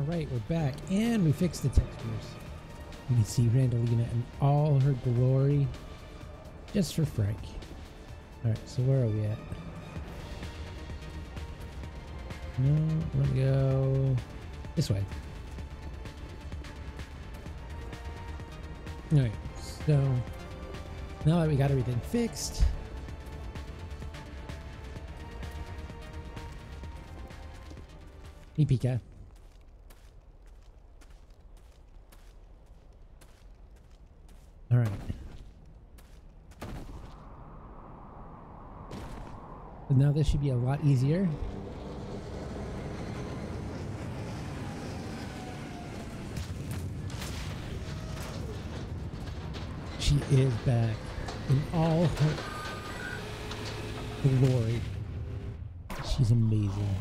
Alright, we're back, and we fixed the textures. You can see Randallina in all her glory, just for Frank. Alright, so where are we at? No, we're gonna go this way. Alright, so now that we got everything fixed, hey Pika. Alright. So now this should be a lot easier. She is back in all her glory. She's amazing.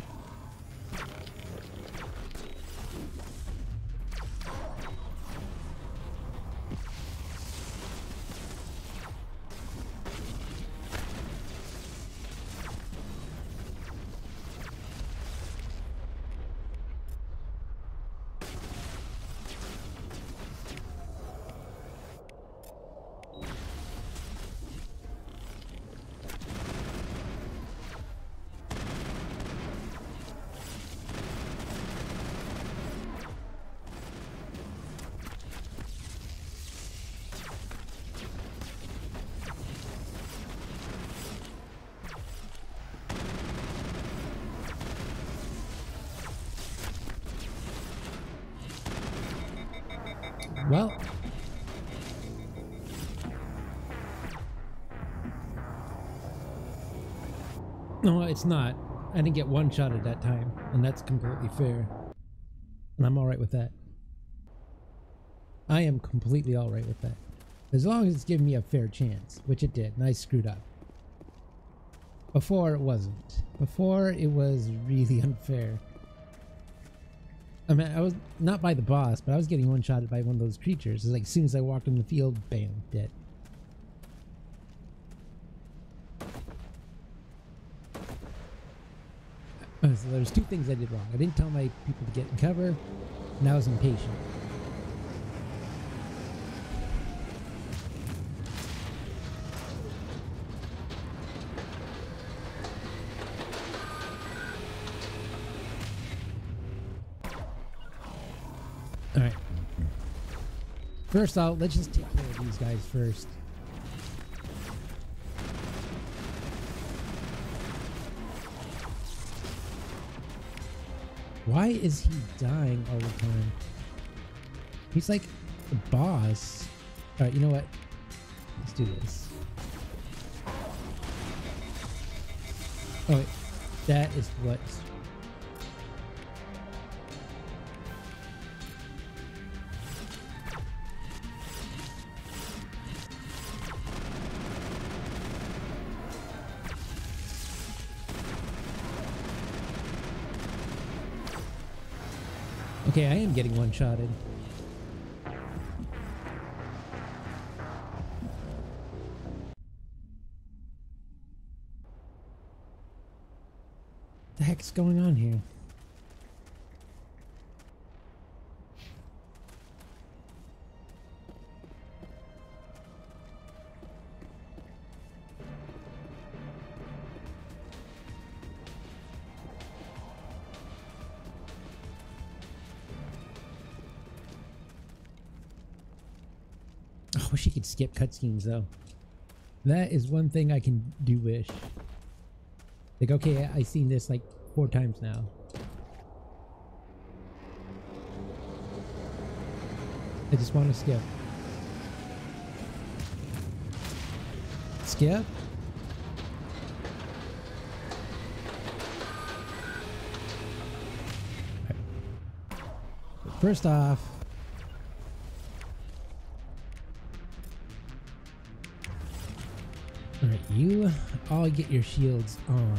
Well, no, it's not. I didn't get one shot at that time, and that's completely fair. And I'm alright with that. I am completely alright with that. As long as it's giving me a fair chance, which it did, and I screwed up. Before it wasn't. Before it was really unfair. I mean, I was not by the boss, but I was getting one-shotted by one of those creatures. It's like as soon as I walked in the field, bam, dead. So there's two things I did wrong. I didn't tell my people to get in cover, and I was impatient. Alright. First off, let's just take care of these guys first. Why is he dying all the time? He's like the boss. Alright, you know what? Let's do this. Oh, wait. That is what... Okay, I am getting one-shotted. What the heck's going on here? I wish you could skip cutscenes though. That is one thing I can do wish. Like, okay, I've seen this like 4 times now. I just want to skip. Skip? Right. First off, alright, you all get your shields on.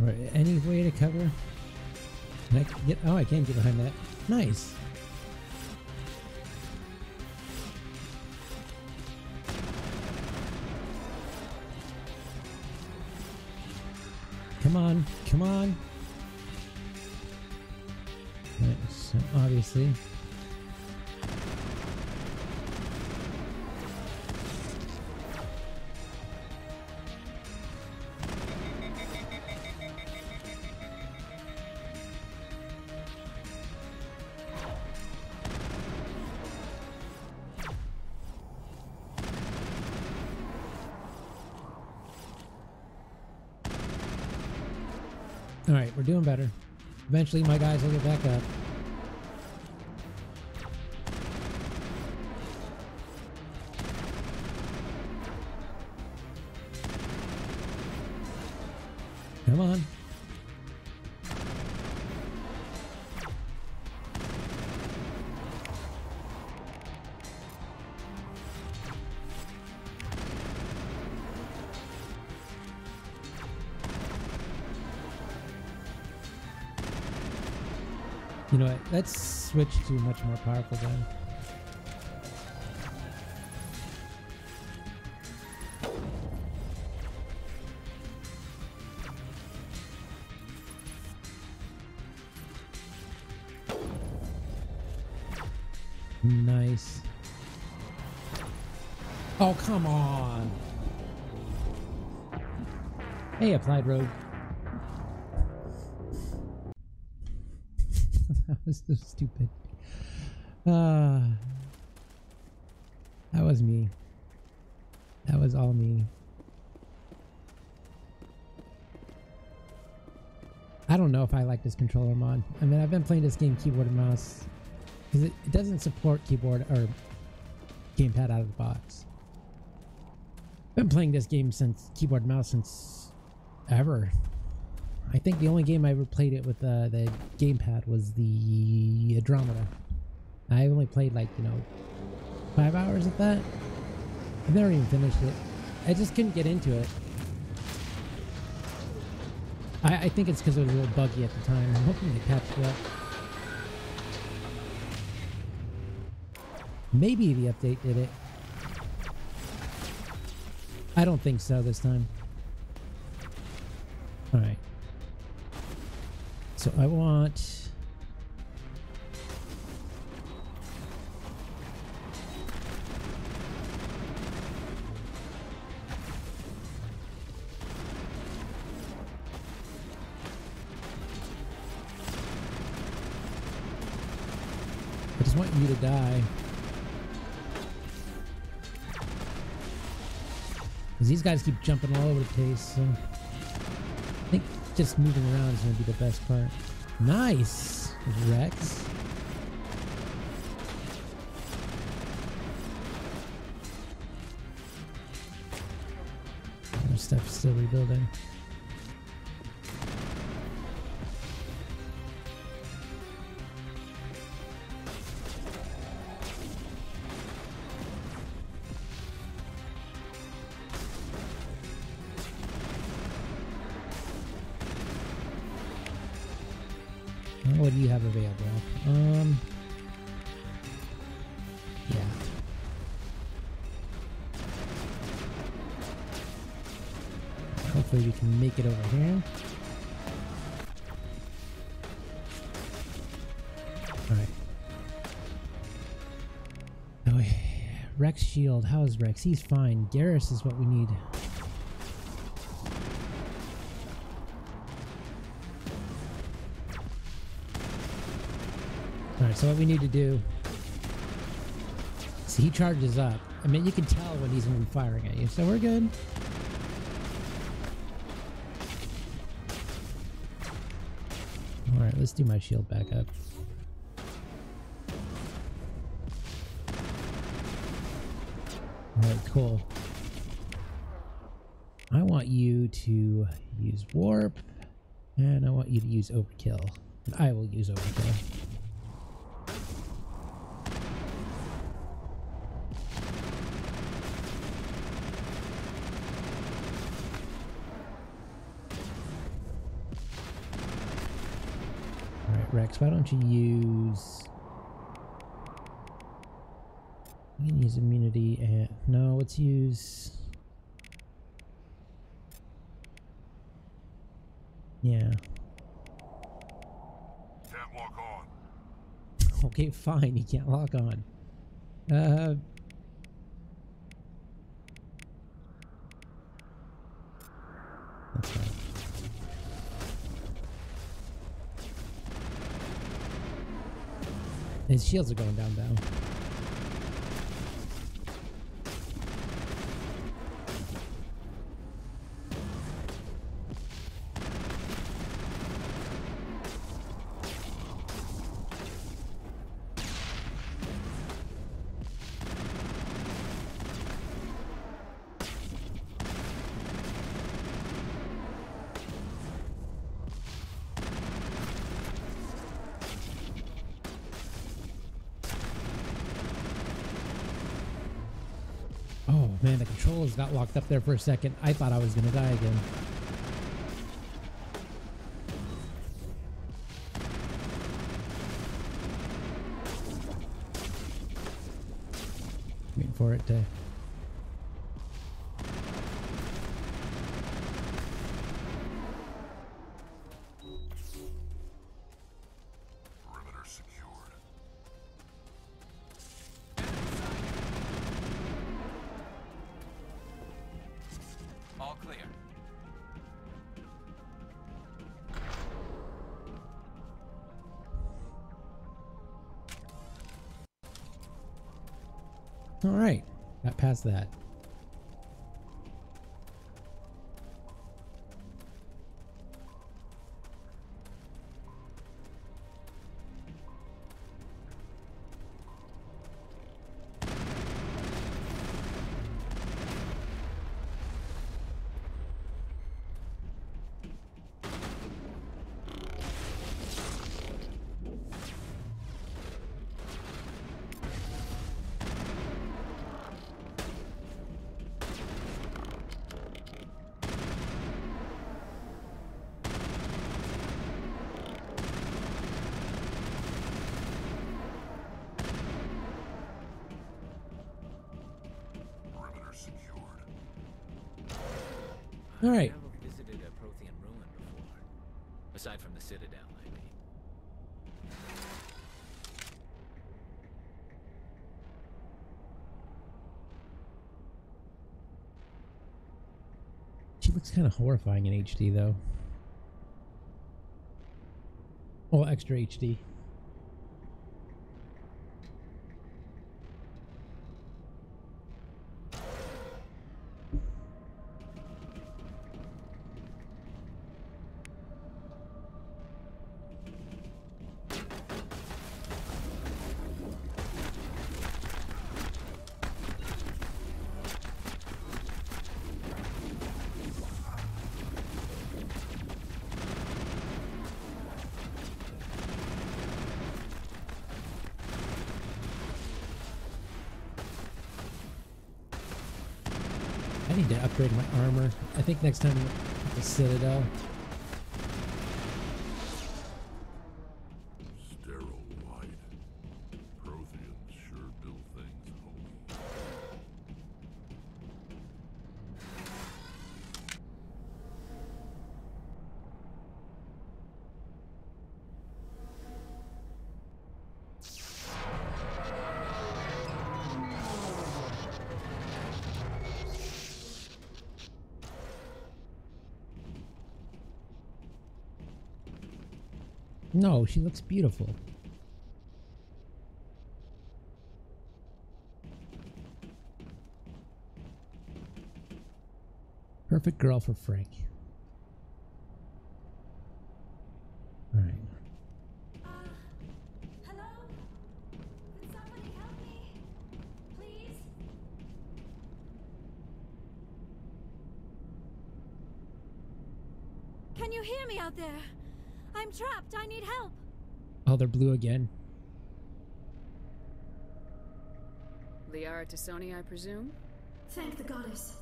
Or any way to cover? Can I get? Oh, I can get behind that. Nice. Come on, come on. Right, so obviously. All right, we're doing better. Eventually my guys will get back up. Come on. You know what? Let's switch to a much more powerful gun. Nice. Oh, come on. Hey, Applied Rogue. That was so stupid. That was me. That was all me. I don't know if I like this controller mod. I mean, I've been playing this game keyboard and mouse because it doesn't support keyboard or gamepad out of the box. I've been playing this game since keyboard and mouse since ever. I think the only game I ever played it with the gamepad was the Andromeda. I only played like, 5 hours of that. I've never even finished it. I just couldn't get into it. I think it's because it was a little buggy at the time. I'm hoping they patched it up. Maybe the update did it. I don't think so this time. Alright. So I want... I just want you to die. Because these guys keep jumping all over the place, so... I think just moving around is going to be the best part. Nice! Rex. Our stuff's still rebuilding. What do you have available? Yeah. Hopefully we can make it over here. Alright. Oh, Rex shield. How is Rex? He's fine. Garrus is what we need. Alright, so what we need to do... See, he charges up. I mean, you can tell when he's going to be firing at you, so we're good. Alright, let's do my shield back up. Alright, cool. I want you to use warp, and I want you to use overkill. And I will use overkill. Rex, why don't you use... You can use immunity and... No, let's use... Yeah. Can't lock on. Okay, fine. He can't lock on. That's fine. His shields are going down, though. Oh man, the controls got locked up there for a second. I thought I was gonna die again. Waiting for it to... Perimeter secured. All clear. All right, got past that. Perimeter secured. All right. I've never visited a Prothean ruin before. Aside from the Citadel, I mean. She looks kind of horrifying in HD, though. Well, extra HD. I need to upgrade my armor. I think next time at the Citadel. Sterile wide. Protheans sure build things homey. No, she looks beautiful. Perfect girl for Frank. All right. Hello? Can somebody help me? Please? Can you hear me out there? I'm trapped. I need help. Oh, they're blue again. Liara Tassoni, I presume? Thank the goddess.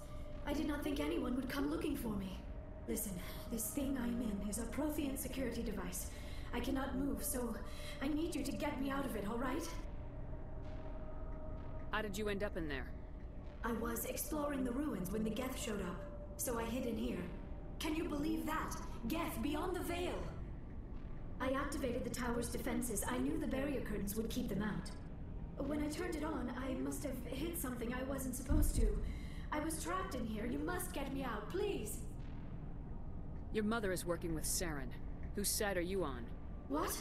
I did not think anyone would come looking for me. Listen, this thing I'm in is a Prothean security device. I cannot move, so I need you to get me out of it, all right? How did you end up in there? I was exploring the ruins when the Geth showed up, so I hid in here. Can you believe that? Geth beyond the veil! I activated the tower's defenses. I knew the barrier curtains would keep them out. When I turned it on, I must have hit something I wasn't supposed to. I was trapped in here. You must get me out, please! Your mother is working with Saren. Whose side are you on? What?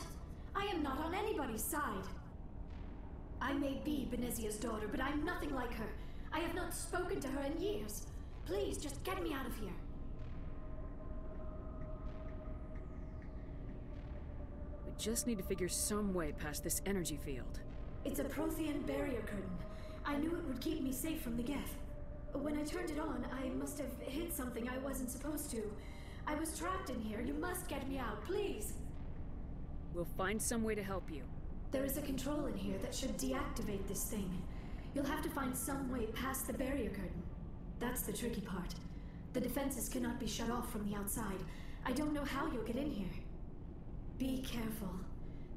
I am not on anybody's side. I may be Benezia's daughter, but I'm nothing like her. I have not spoken to her in years. Please, just get me out of here. We just need to figure some way past this energy field. It's a Prothean barrier curtain. I knew it would keep me safe from the Geth. When I turned it on, I must have hit something I wasn't supposed to. I was trapped in here. You must get me out, please. We'll find some way to help you. There is a control in here that should deactivate this thing. You'll have to find some way past the barrier curtain. That's the tricky part. The defenses cannot be shut off from the outside. I don't know how you'll get in here. Be careful.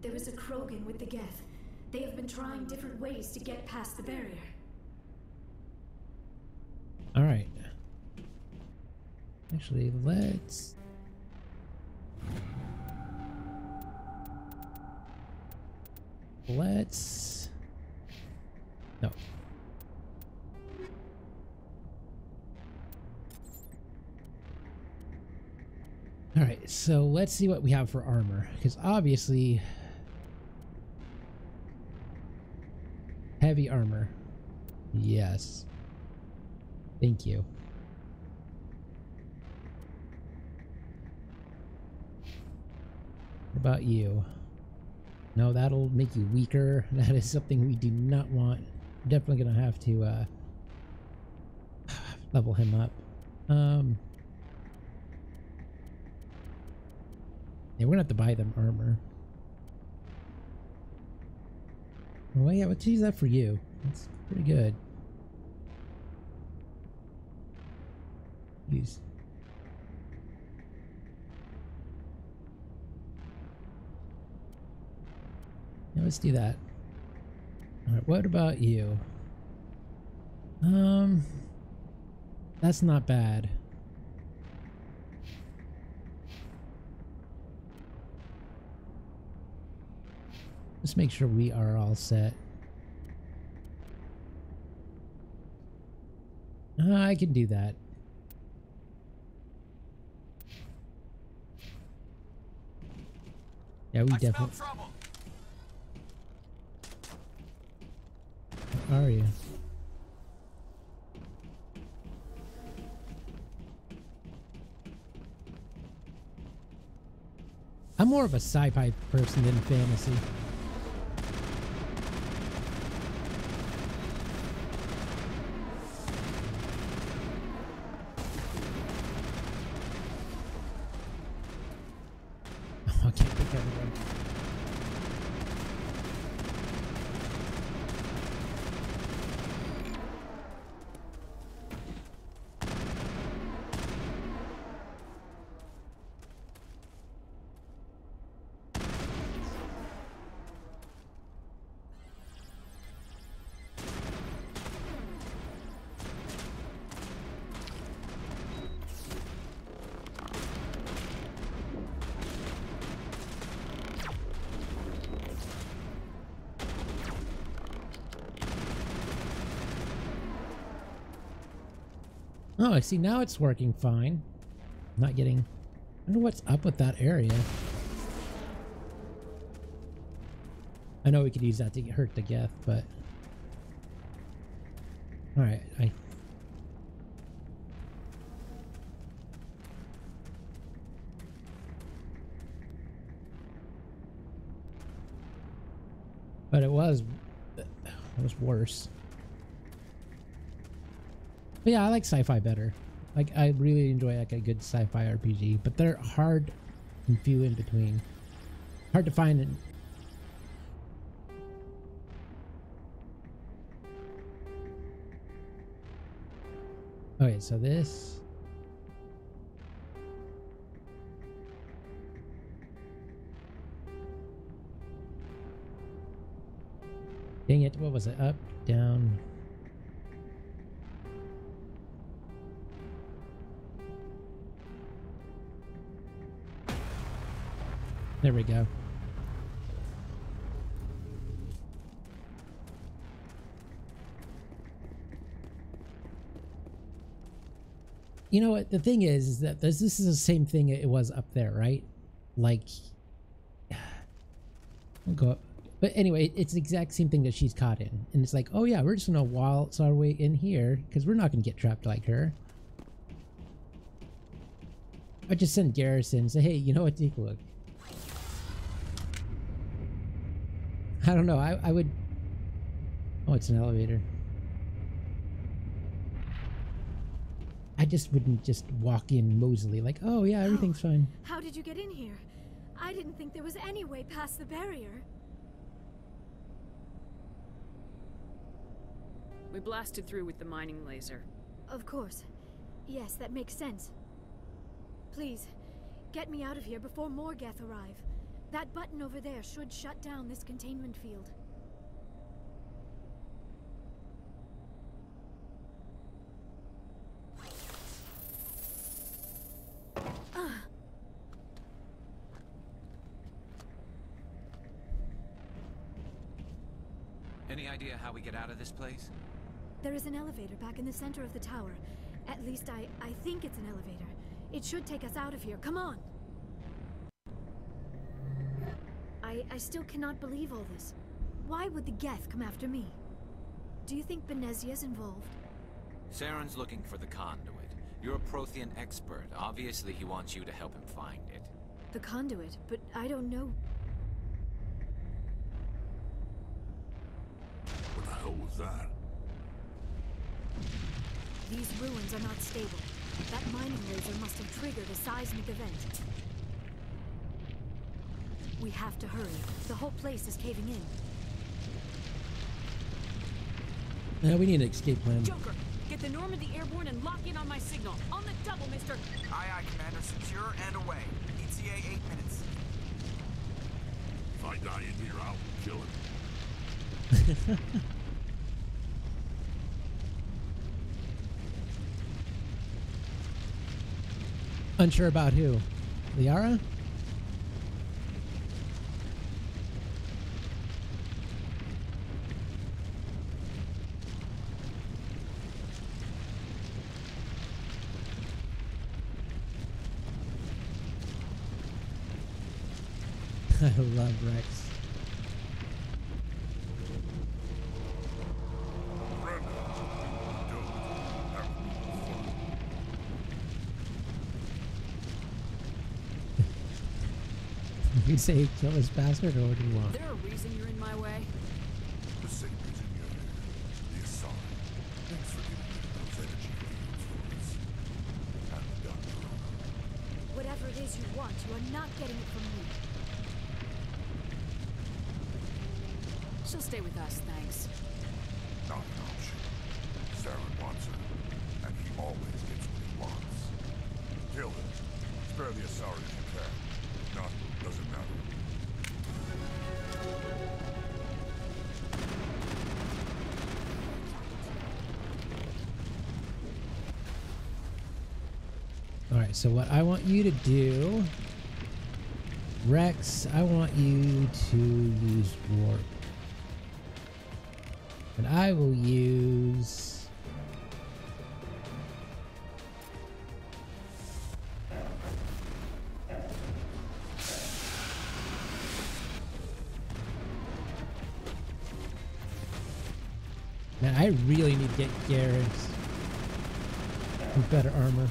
There is a Krogan with the Geth. They have been trying different ways to get past the barrier. All right. Actually, let's... No. All right, so let's see what we have for armor, because obviously heavy armor. Yes. Thank you. What about you? No, that'll make you weaker. That is something we do not want. We're definitely gonna have to level him up. Yeah, we're gonna have to buy them armor. Oh yeah, let's use that for you. That's pretty good. Use. Yeah, let's do that. Alright, what about you? That's not bad. Let's make sure we are all set. I can do that. Yeah, we definitely. Where are you? I'm more of a sci-fi person than fantasy. I can't pick everyone. Oh, I see. Now it's working fine. I'm not getting... I wonder what's up with that area. I know we could use that to hurt the Geth, but... Alright, But it was worse. But yeah, I like sci-fi better. Like, I really enjoy like a good sci-fi RPG, but they're hard and few in between. Hard to find it. Okay, so this. Dang it, what was it? Up, down. There we go. You know what? The thing is that this is the same thing it was up there, right? Like, I'll go up. But anyway, it's the exact same thing that she's caught in. And it's like, oh yeah, we're just gonna waltz our way in here because we're not gonna get trapped like her. I just send Garrison and say, hey, you know what? Take a look. I don't know. I would. Oh, it's an elevator. I just wouldn't just walk in mosily like, oh yeah, everything's fine. How did you get in here? I didn't think there was any way past the barrier. We blasted through with the mining laser. Of course. Yes, that makes sense. Please, get me out of here before more Geth arrive. That button over there should shut down this containment field. Any idea how we get out of this place? There is an elevator back in the center of the tower. At least I think it's an elevator. It should take us out of here. Come on! I still cannot believe all this. Why would the Geth come after me? Do you think Benezia's involved? Saren's looking for the conduit. You're a Prothean expert. Obviously, he wants you to help him find it. The conduit? But I don't know. What the hell was that? These ruins are not stable. That mining laser must have triggered a seismic event. We have to hurry. The whole place is caving in. Yeah, we need an escape plan. Joker, get the Normandy airborne and lock in on my signal. On the double, mister. Aye, aye, Commander. Secure and away. ETA 8 minutes. If I die in here, I'll kill him. Unsure about who? Liara? I love Rex. You say kill this bastard, or what do you want? Is there a reason you're in my way? The same reason you're here. The assault. Thanks for giving me those energy fields for us. And the doctor. Whatever it is you want, you are not getting it from me. She'll stay with us, thanks. Not an option. Saren wants her. And he always gets what he wants. Kill him. Spare the Asari if you can. If not, doesn't matter. Alright, so what I want you to do, Rex, I want you to use warp. And I will use man, I really need to get Garrett with better armor.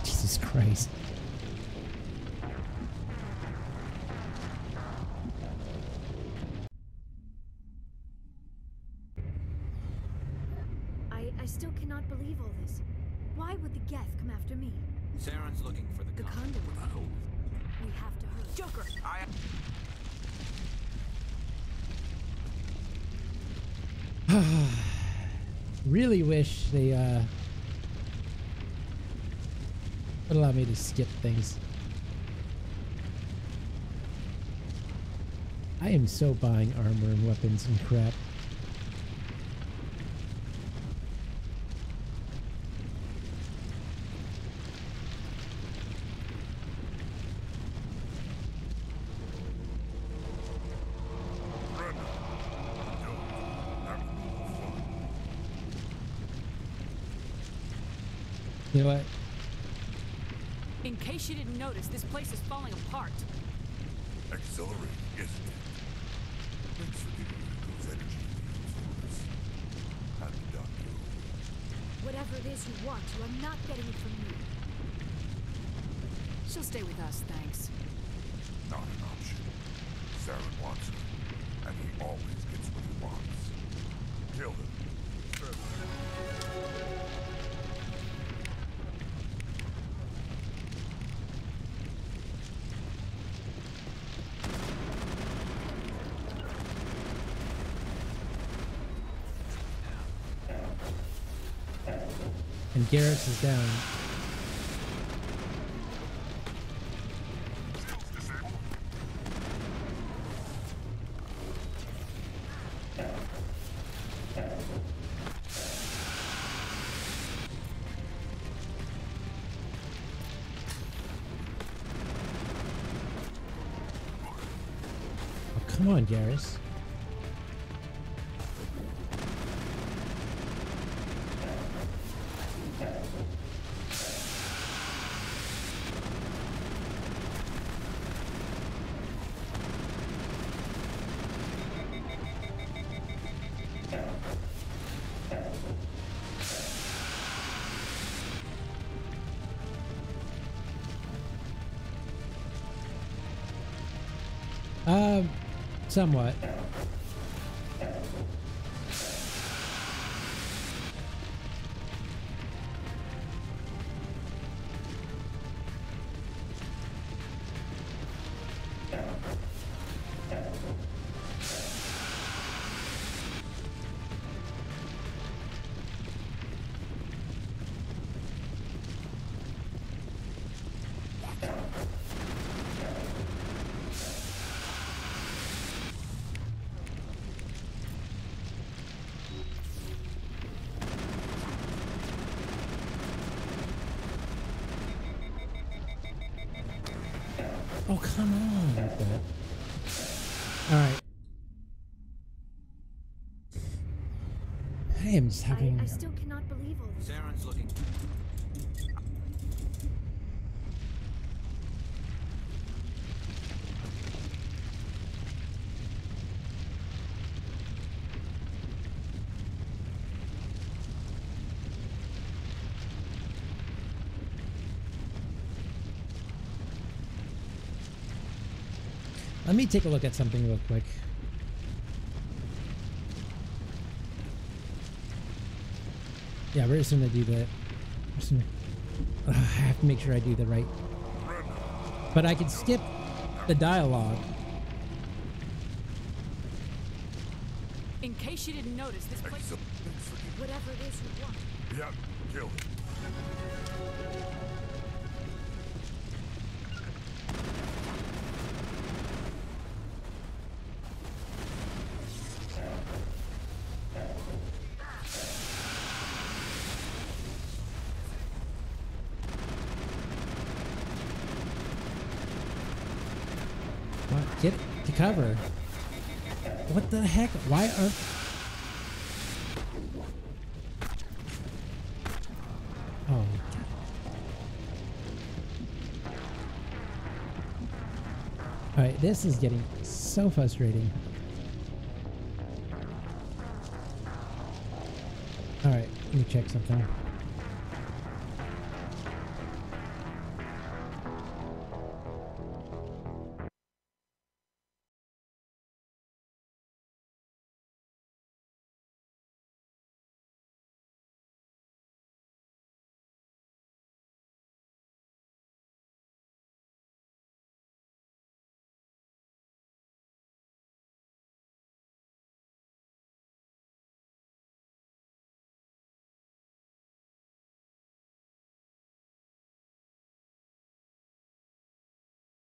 Jesus Christ. I still cannot believe all this. Why would the Geth come after me? Saren's looking for The the conduit. What the hell? We have to hurry. Joker! Aye. Really wish they Would allow me to skip things. I am so buying armor and weapons and crap. You know what? In case you didn't notice, this place is falling apart. Exhilarating, isn't it? Thanks for giving me those energy fields for us. And done you. Whatever it is you want, you are not getting it from me. She'll stay with us, thanks. Not an option. Saren wants her, and he always gets what he wants. Kill him. And Garrus is down. Oh, come on, Garrus. Somewhat. Oh, come on with that. Alright. I am just having... I still cannot believe all this. Saren's looking. Let me take a look at something real quick. Yeah, we're just gonna do that. I have to make sure I do the right. But I can skip the dialogue. In case you didn't notice, this place... Whatever it is you want. Yeah, kill him. What? Get to cover. What the heck? Why are... Oh, God. Alright, this is getting so frustrating. Alright, let me check something.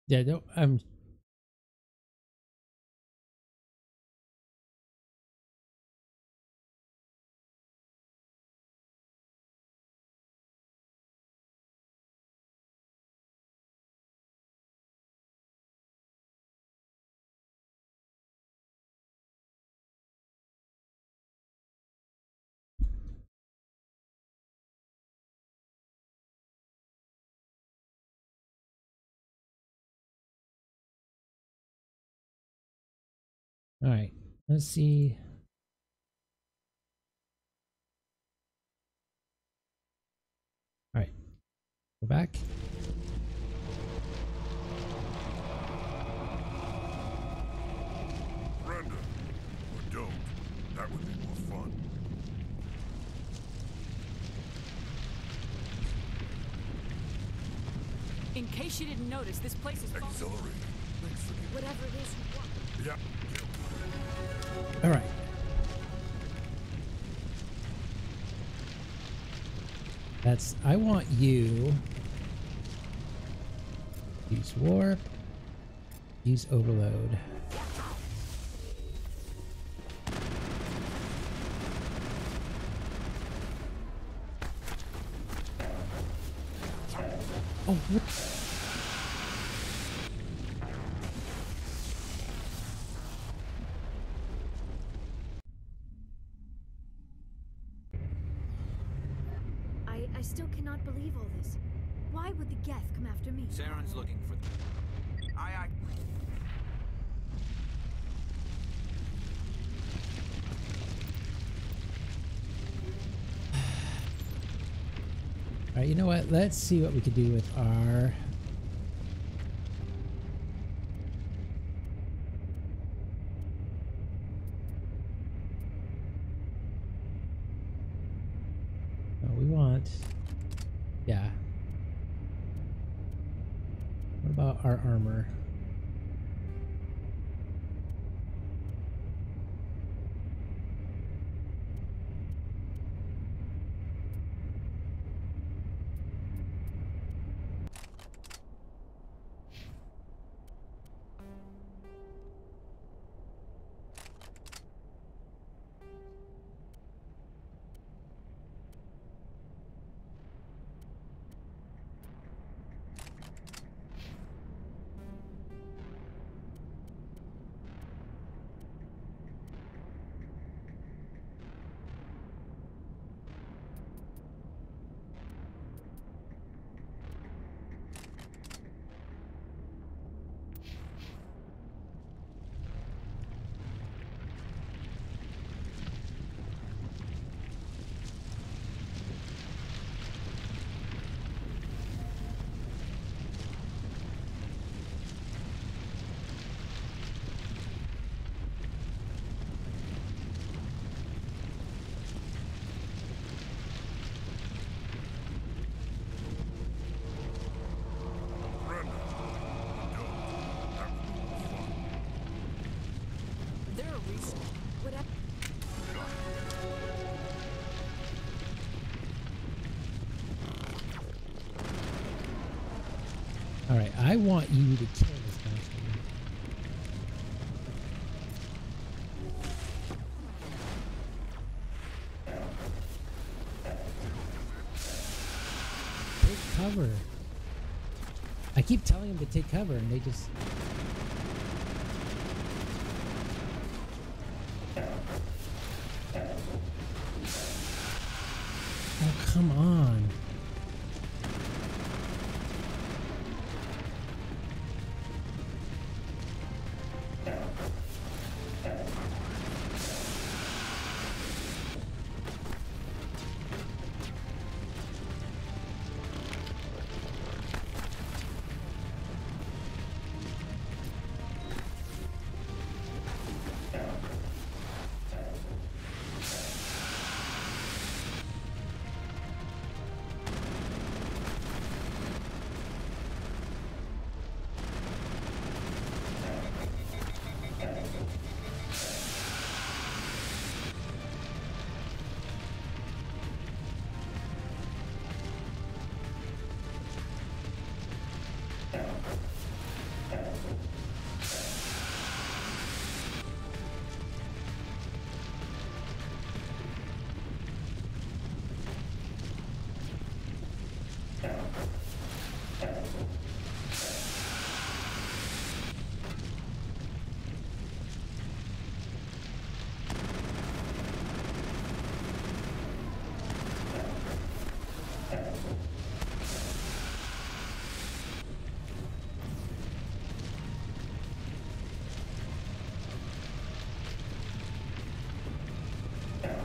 Yeah, don't. All right. Let's see. All right. Go back. Surrender. Or don't. That would be more fun. In case you didn't notice, this place is Exhilarating. Thanks for giving. whatever it is you want. Yeah. All right. That's. I want you. Use warp. Use overload. Oh, what? I still cannot believe all this. Why would the Geth come after me? Saren's looking for them. Aye. All right, you know what? Let's see what we can do with our... Oh, we want... Yeah. What about our armor? Surrender. Or don't. That would be more fun. There are reasons. Whatever. All right, I want you to kill this bastard. Take cover. I keep telling them to take cover and they just... Oh, come on.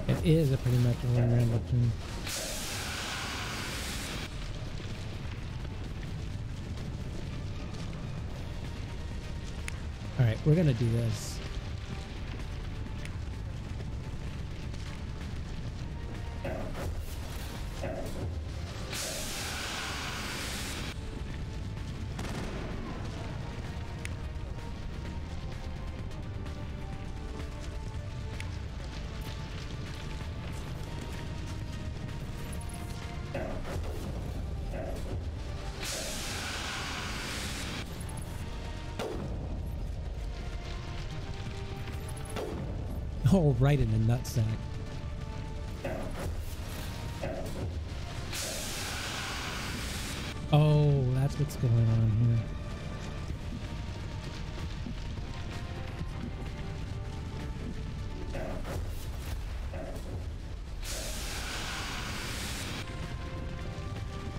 It is a pretty much a one-randall tune. Alright, we're gonna do this. Oh, right in the nutsack. Oh, that's what's going on here.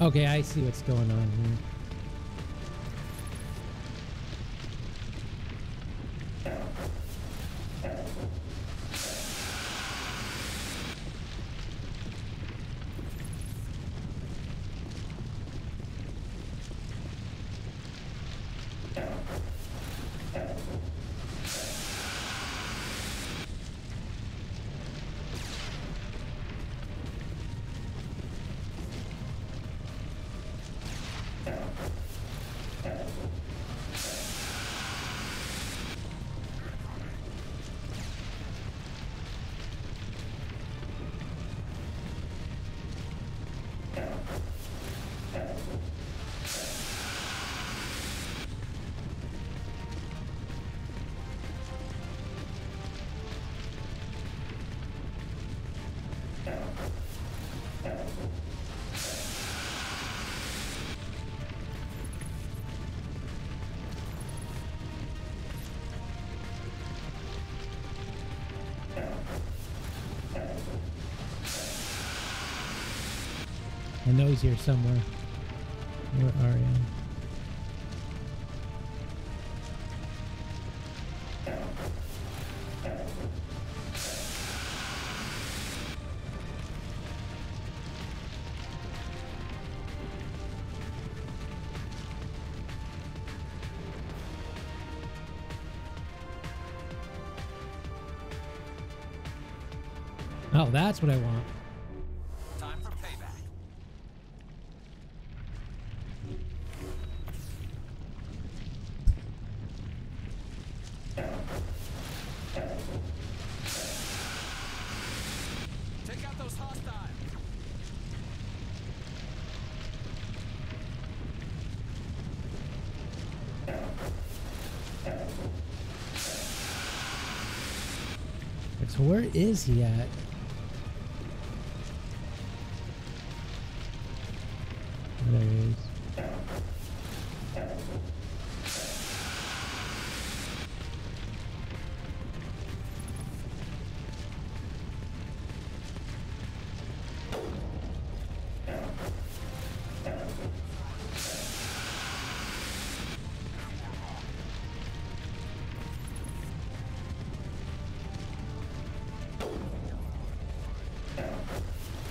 Okay, I see what's going on here. I know he's here somewhere. Where are you? Oh, that's what I want. Time for payback. Take out those hostiles. So where is he at? There he is.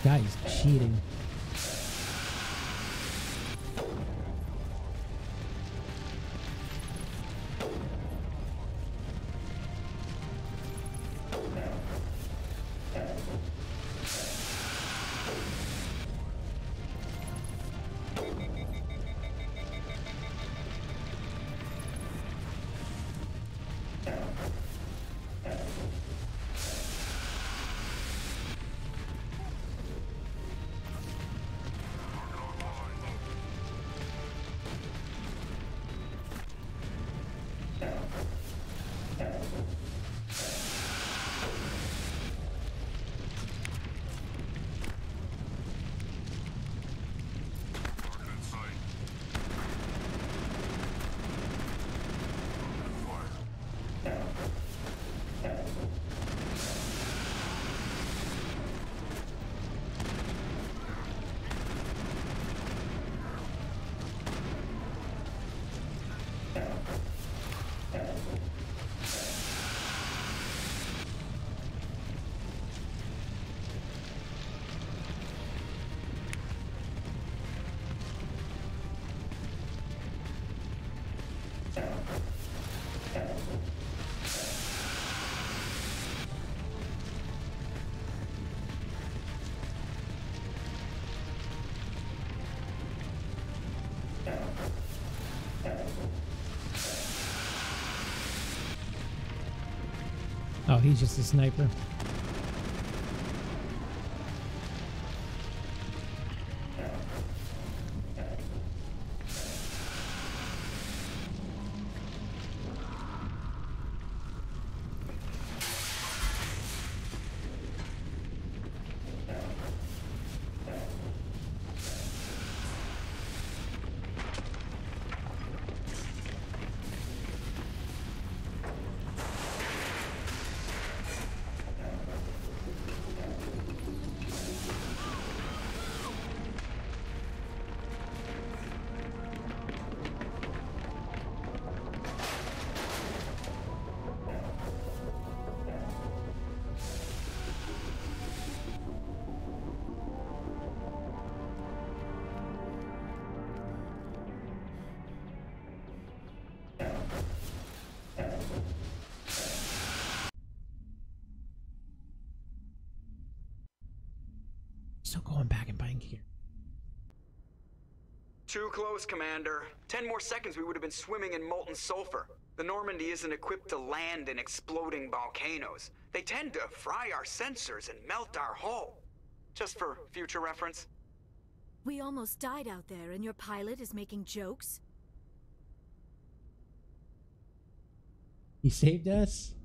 Guy's cheating. he's just a sniper. Still going back and buying gear. Too close, Commander. 10 more seconds we would have been swimming in molten sulfur. The Normandy isn't equipped to land in exploding volcanoes. They tend to fry our sensors and melt our hull. Just for future reference. We almost died out there, and your pilot is making jokes? He saved us.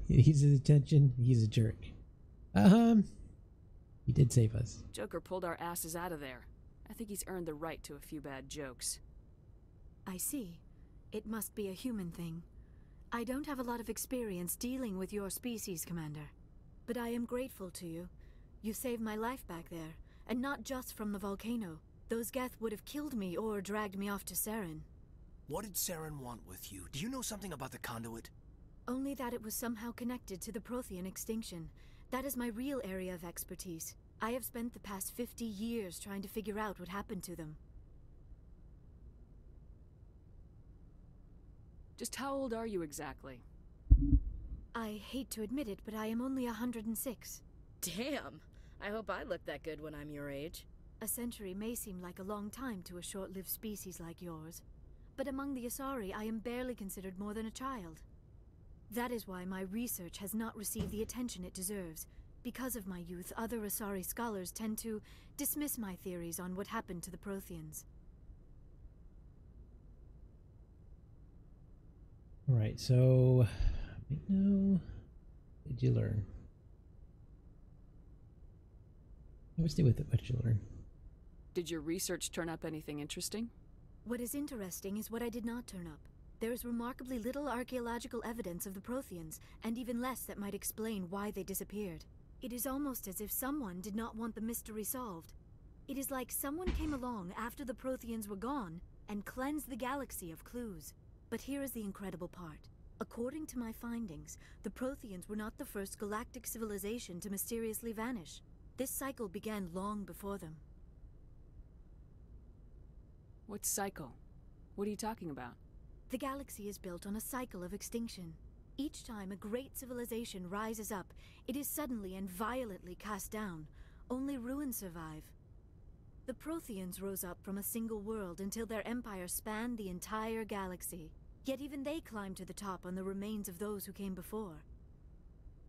He's his attention. He's a jerk. He did save us. Joker pulled our asses out of there. I think he's earned the right to a few bad jokes. I see. It must be a human thing. I don't have a lot of experience dealing with your species, Commander. But I am grateful to you. You saved my life back there, and not just from the volcano. Those Geth would have killed me or dragged me off to Saren. What did Saren want with you? Do you know something about the conduit? Only that it was somehow connected to the Prothean extinction. That is my real area of expertise. I have spent the past 50 years trying to figure out what happened to them. Just how old are you exactly? I hate to admit it, but I am only 106. Damn! I hope I look that good when I'm your age. A century may seem like a long time to a short-lived species like yours. But among the Asari, I am barely considered more than a child. That is why my research has not received the attention it deserves. Because of my youth, other Asari scholars tend to dismiss my theories on what happened to the Protheans. Alright, so... Now, what did you learn? Never stay with it. What did you learn? Did your research turn up anything interesting? What is interesting is what I did not turn up. There is remarkably little archaeological evidence of the Protheans, and even less that might explain why they disappeared. It is almost as if someone did not want the mystery solved. It is like someone came along after the Protheans were gone and cleansed the galaxy of clues. But here is the incredible part. According to my findings, the Protheans were not the first galactic civilization to mysteriously vanish. This cycle began long before them. What cycle? What are you talking about? The galaxy is built on a cycle of extinction. Each time a great civilization rises up, it is suddenly and violently cast down. Only ruins survive. The Protheans rose up from a single world until their empire spanned the entire galaxy. Yet even they climbed to the top on the remains of those who came before.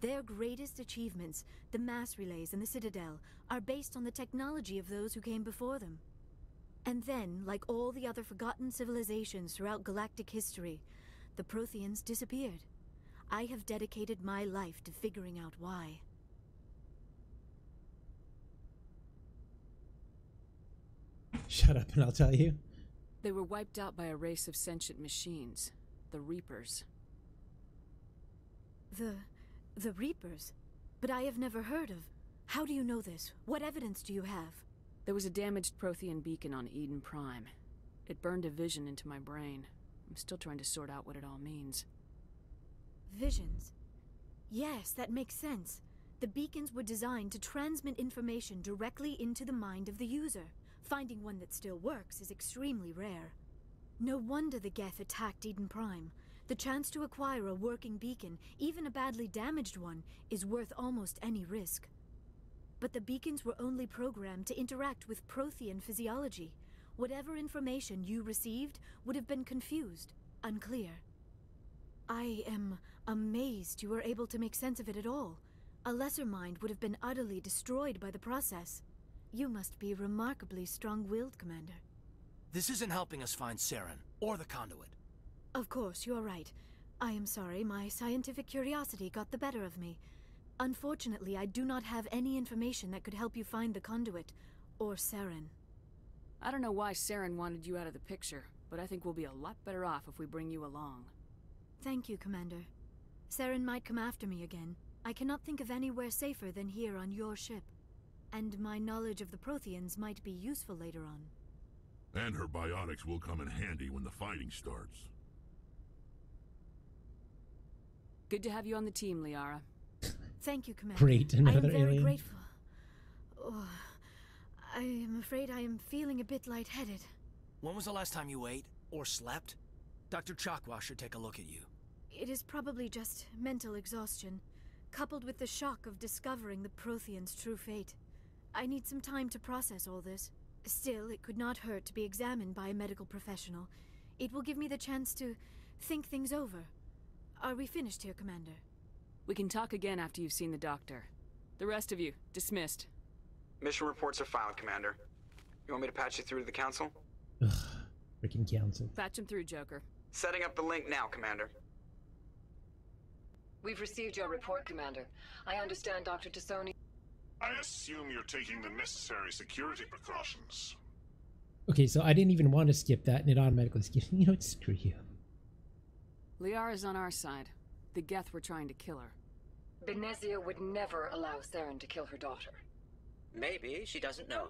Their greatest achievements, the mass relays and the Citadel, are based on the technology of those who came before them. And then, like all the other forgotten civilizations throughout galactic history, the Protheans disappeared. I have dedicated my life to figuring out why. Shut up and I'll tell you. They were wiped out by a race of sentient machines, the Reapers. The Reapers? But I have never heard of... How do you know this? What evidence do you have? There was a damaged Prothean beacon on Eden Prime. It burned a vision into my brain. I'm still trying to sort out what it all means. Visions. Yes, that makes sense. The beacons were designed to transmit information directly into the mind of the user. Finding one that still works is extremely rare. No wonder the Geth attacked Eden Prime. The chance to acquire a working beacon, even a badly damaged one, is worth almost any risk. But the beacons were only programmed to interact with Prothean physiology. Whatever information you received would have been confused, unclear. I am amazed you were able to make sense of it at all. A lesser mind would have been utterly destroyed by the process. You must be remarkably strong-willed, Commander. This isn't helping us find Saren, or the conduit. Of course, you're right. I am sorry, my scientific curiosity got the better of me. Unfortunately, I do not have any information that could help you find the conduit, or Saren. I don't know why Saren wanted you out of the picture, but I think we'll be a lot better off if we bring you along. Thank you, Commander. Saren might come after me again. I cannot think of anywhere safer than here on your ship. And my knowledge of the Protheans might be useful later on. And her biotics will come in handy when the fighting starts. Good to have you on the team, Liara. Thank you, Commander. Great, another I am very alien. grateful. Oh, I am afraid I am feeling a bit lightheaded. When was the last time you ate, or slept? Dr. Chakwa should take a look at you. It is probably just mental exhaustion, coupled with the shock of discovering the Protheans' true fate. I need some time to process all this. Still, it could not hurt to be examined by a medical professional. It will give me the chance to think things over. Are we finished here, Commander? We can talk again after you've seen the doctor. The rest of you, dismissed. Mission reports are filed, Commander. You want me to patch you through to the Council? Ugh, freaking council. Patch him through, Joker. Setting up the link now, Commander. We've received your report, Commander. I understand Dr. Tassoni... I assume you're taking the necessary security precautions. Okay, so I didn't even want to skip that, and it automatically skipped. You know what? Screw you. Liara's on our side. The Geth were trying to kill her. Benezia would never allow Saren to kill her daughter. Maybe she doesn't know.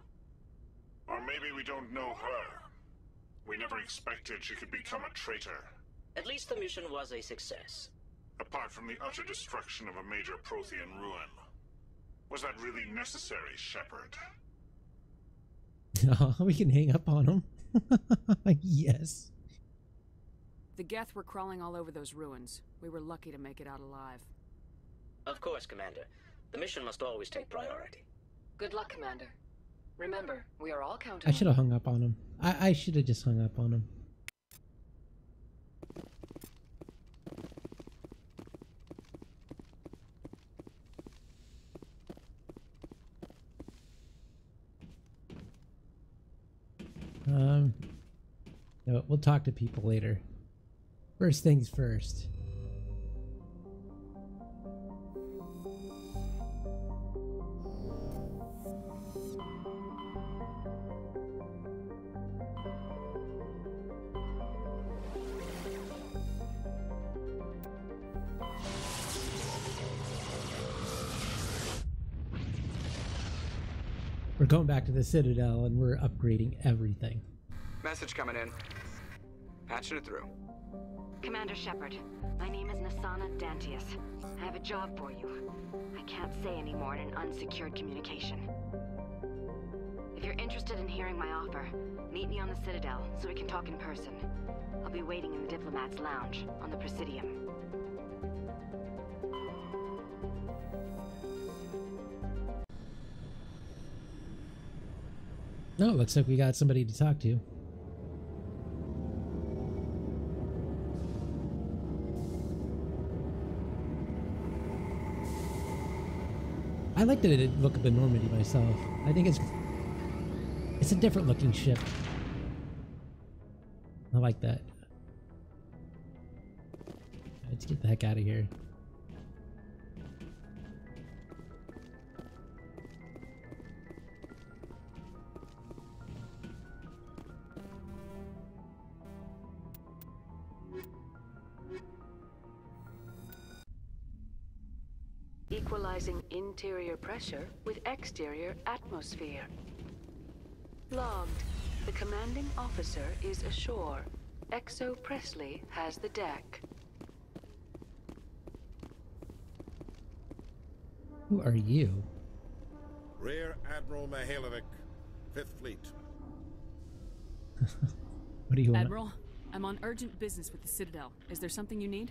Or maybe we don't know her. We never expected she could become a traitor. At least the mission was a success. Apart from the utter destruction of a major Prothean ruin. Was that really necessary, Shepard? We can hang up on him. Yes. The Geth were crawling all over those ruins. We were lucky to make it out alive. Of course, Commander. The mission must always take priority. Good luck, Commander. Remember, we are all counting I should have hung up on him. I should have just hung up on him. No, we'll talk to people later. First things first. We're going back to the Citadel and we're upgrading everything. Message coming in. Patching it through. Commander Shepard, my name is Nasana Dantius. I have a job for you. I can't say any more in an unsecured communication. If you're interested in hearing my offer, meet me on the Citadel so we can talk in person. I'll be waiting in the Diplomat's Lounge on the Presidium. Oh, looks like we got somebody to talk to. I like the look of the Normandy myself. I think it's a different looking ship. I like that. Let's get the heck out of here. Equalizing interior pressure with exterior atmosphere. Logged. The commanding officer is ashore. Exo Presley has the deck. Who are you? Rear Admiral Mihailovic, 5th Fleet. What do you want? Admiral, I'm on urgent business with the Citadel. Is there something you need?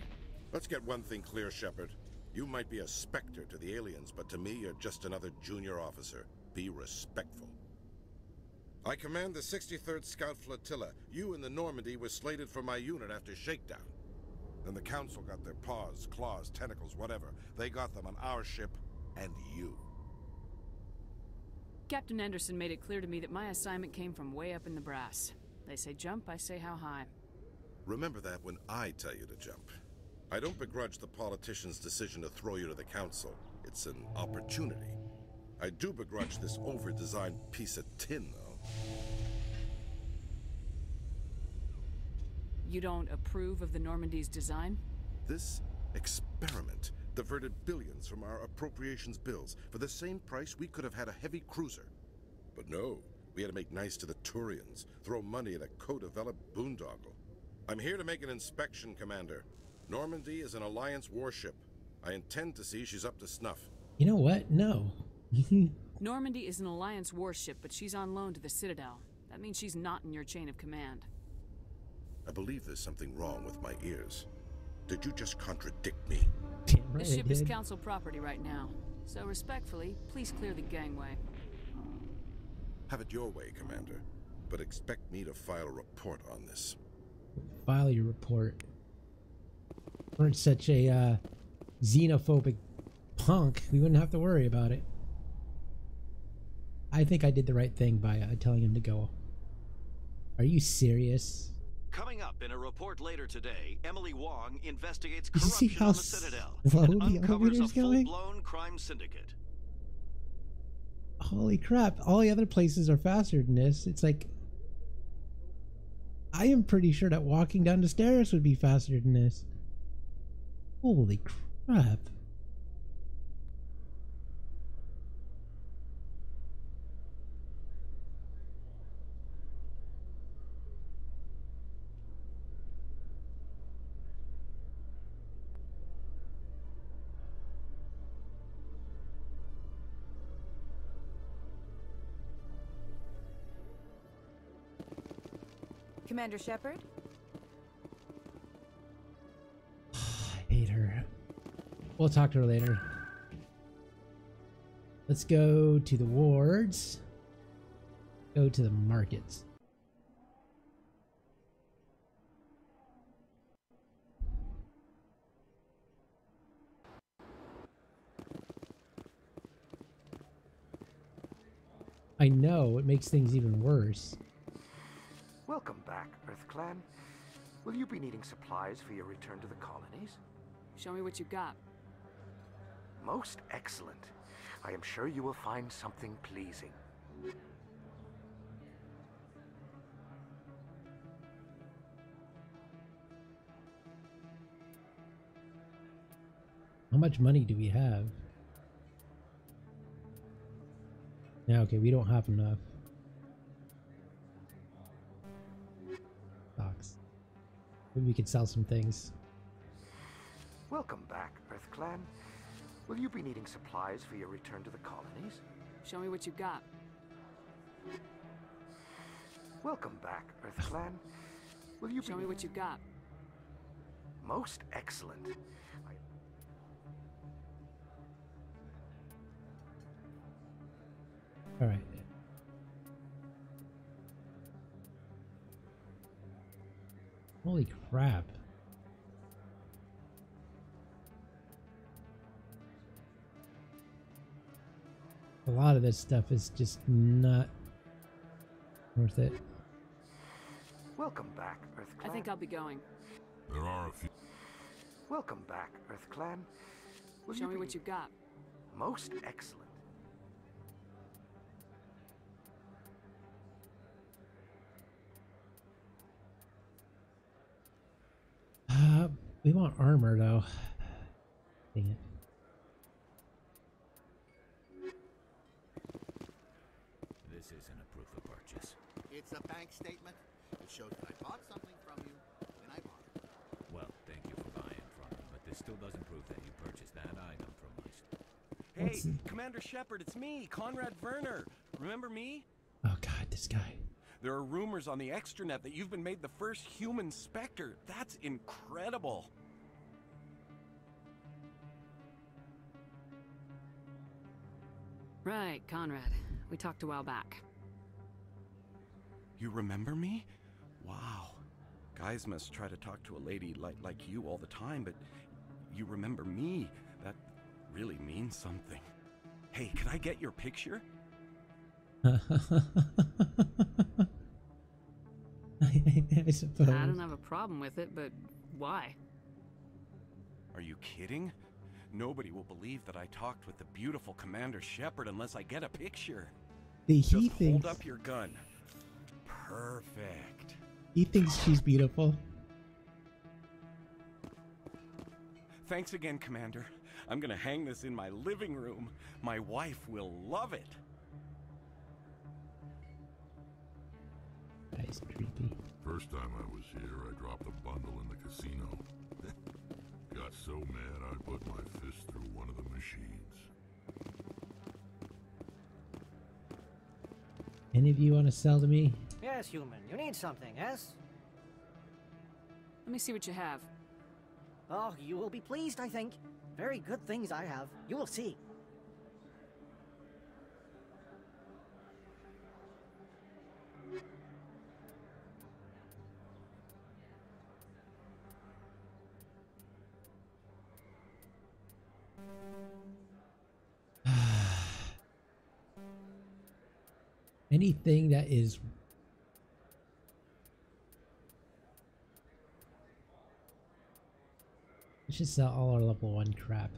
Let's get one thing clear, Shepard. You might be a specter to the aliens, but to me, you're just another junior officer. Be respectful. I command the 63rd Scout Flotilla. You and the Normandy were slated for my unit after shakedown. Then the Council got their paws, claws, tentacles, whatever. They got them on our ship and you. Captain Anderson made it clear to me that my assignment came from way up in the brass. They say jump, I say how high. Remember that when I tell you to jump. I don't begrudge the politician's decision to throw you to the Council. It's an opportunity. I do begrudge this over-designed piece of tin, though. You don't approve of the Normandy's design? This experiment diverted billions from our appropriations bills. For the same price, we could have had a heavy cruiser. But no, we had to make nice to the Turians, throw money at a co-developed boondoggle. I'm here to make an inspection, Commander. Normandy is an Alliance warship. I intend to see she's up to snuff. You know what? No. Normandy is an Alliance warship, but she's on loan to the Citadel. That means she's not in your chain of command. I believe there's something wrong with my ears. Did you just contradict me? The ship is Council property right now. So respectfully, please clear the gangway. Have it your way, Commander. But expect me to file a report on this. File your report. Weren't such a xenophobic punk, we wouldn't have to worry about it. I think I did the right thing by telling him to go. Are you serious? Coming up in a report later today, Emily Wong investigates You see corruption how on the Citadel slow and the uncovers a elevator's going? full-blown crime syndicate. Holy crap, all the other places are faster than this. It's like, I am pretty sure that walking down the stairs would be faster than this. Holy crap. Commander Shepard? I hate her. We'll talk to her later. Let's go to the wards. Go to the markets. I know, it makes things even worse. Welcome back, EarthClan. Will you be needing supplies for your return to the colonies? Show me what you got. Most excellent. I am sure you will find something pleasing. How much money do we have? Yeah, okay, we don't have enough. Stocks. Maybe we could sell some things. Welcome back, EarthClan. Will you be needing supplies for your return to the colonies? Show me what you got. Welcome back, EarthClan. Will you Show me what you got. Most excellent. All right. Holy crap. A lot of this stuff is just not worth it. Welcome back, EarthClan. I think I'll be going. There are a few. Welcome back, EarthClan. Will Show me what you got. Most excellent. We want armor though. Dang it. This isn't a proof of purchase. It's a bank statement. It shows that I bought something from you when I bought it. Well, thank you for buying from me, but this still doesn't prove that you purchased that item from us. Hey, Commander Shepard, it's me, Conrad Werner. Remember me? Oh god, this guy. There are rumors on the extranet that you've been made the first human Spectre. That's incredible. Right, Conrad. We talked a while back. You remember me? Wow. Guys must try to talk to a lady like you all the time, but you remember me. That really means something. Hey, can I get your picture? I suppose. I don't have a problem with it, but why? Are you kidding? Nobody will believe that I talked with the beautiful Commander Shepard unless I get a picture. Just hold up your gun. Perfect. He thinks she's beautiful. Thanks again, Commander. I'm gonna hang this in my living room. My wife will love it. That's creepy. First time I was here, I dropped a bundle in the casino. Got so mad I put my fist through one of the machines. Any of you want to sell to me? Yes, human. You need something, yes? Let me see what you have. Oh, you will be pleased, I think. Very good things I have. You will see. Anything that is we should sell all our level 1 crap.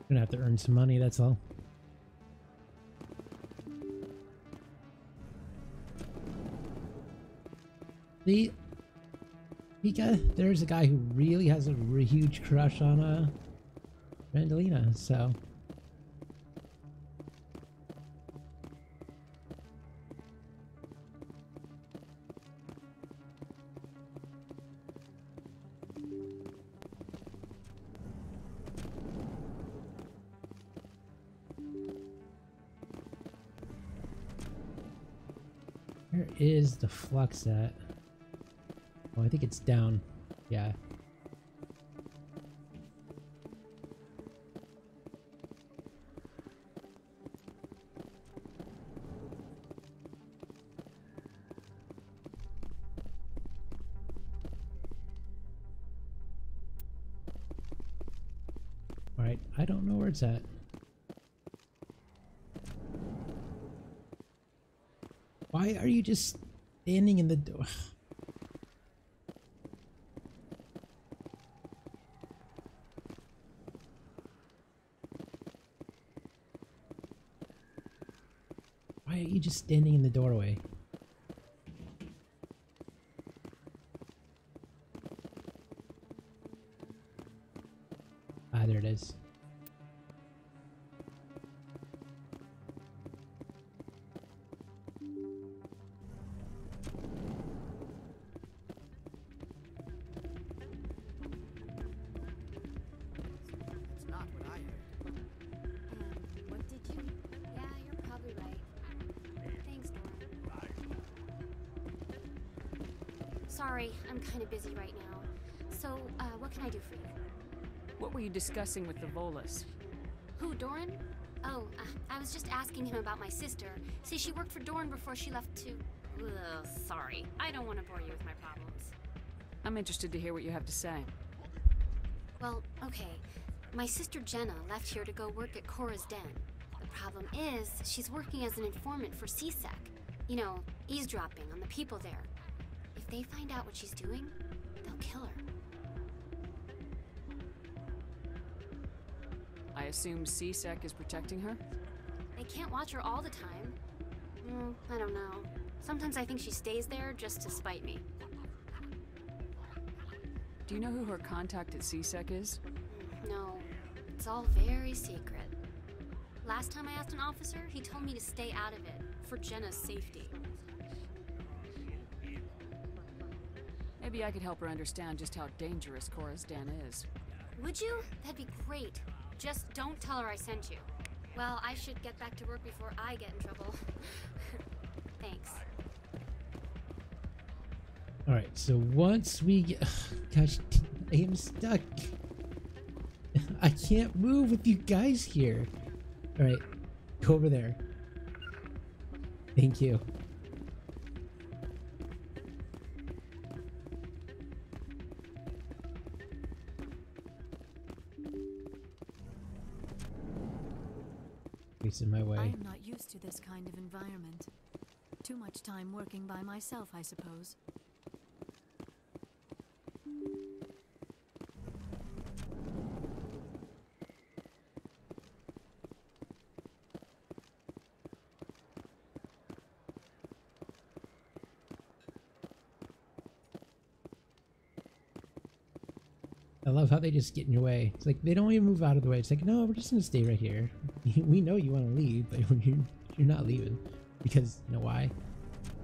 Gonna have to earn some money, that's all. See, there's a guy who really has a huge crush on Randallina, so. Where is the flux at? Oh, I think it's down. Yeah. Alright, I don't know where it's at. Why are you just standing in the door? Why are you just standing in the doorway? Ah, there it is. It's not what I heard. What did you? Yeah, you're probably right. Thanks, Norm. Sorry, I'm kind of busy right now. So, what can I do for you? What were you discussing with the Volus? Who, Doran? Oh, I was just asking him about my sister. See, she worked for Doran before she left to... Ugh, sorry. I don't want to bore you with my problems. I'm interested to hear what you have to say. Well, okay. My sister Jenna left here to go work at Cora's Den. The problem is, she's working as an informant for CSEC. You know, eavesdropping on the people there. If they find out what she's doing, they'll kill her. I assume CSEC is protecting her? They can't watch her all the time. I don't know. Sometimes I think she stays there just to spite me. Do you know who her contact at CSEC is? No, it's all very secret. Last time I asked an officer, he told me to stay out of it, for Jenna's safety. Maybe I could help her understand just how dangerous Cora's Den is. Would you? That'd be great. Just don't tell her I sent you. Well, I should get back to work before I get in trouble. Thanks. Alright, so once we get... Gosh, I am stuck. I can't move with you guys here. Alright, go over there. Thank you. In my way. I am not used to this kind of environment. Too much time working by myself, I suppose. I love how they just get in your way. It's like they don't even move out of the way. It's like, no, we're just gonna stay right here. We know you want to leave, but you're not leaving because you know why?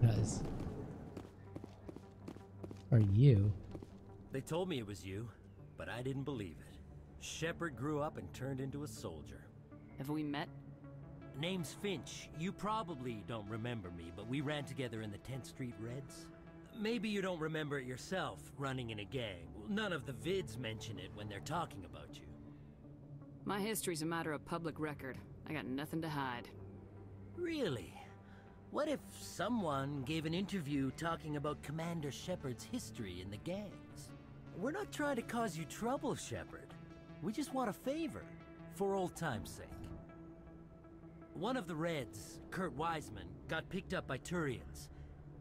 Because are you? They told me it was you, but I didn't believe it. Shepard grew up and turned into a soldier. Have we met? Name's Finch. You probably don't remember me, but we ran together in the 10th Street Reds. Maybe you don't remember it yourself, running in a gang. None of the vids mention it when they're talking about you. My history's a matter of public record. I got nothing to hide. Really? What if someone gave an interview talking about Commander Shepard's history in the gangs? We're not trying to cause you trouble, Shepard. We just want a favor, for old time's sake. One of the Reds, Kurt Wiseman, got picked up by Turians.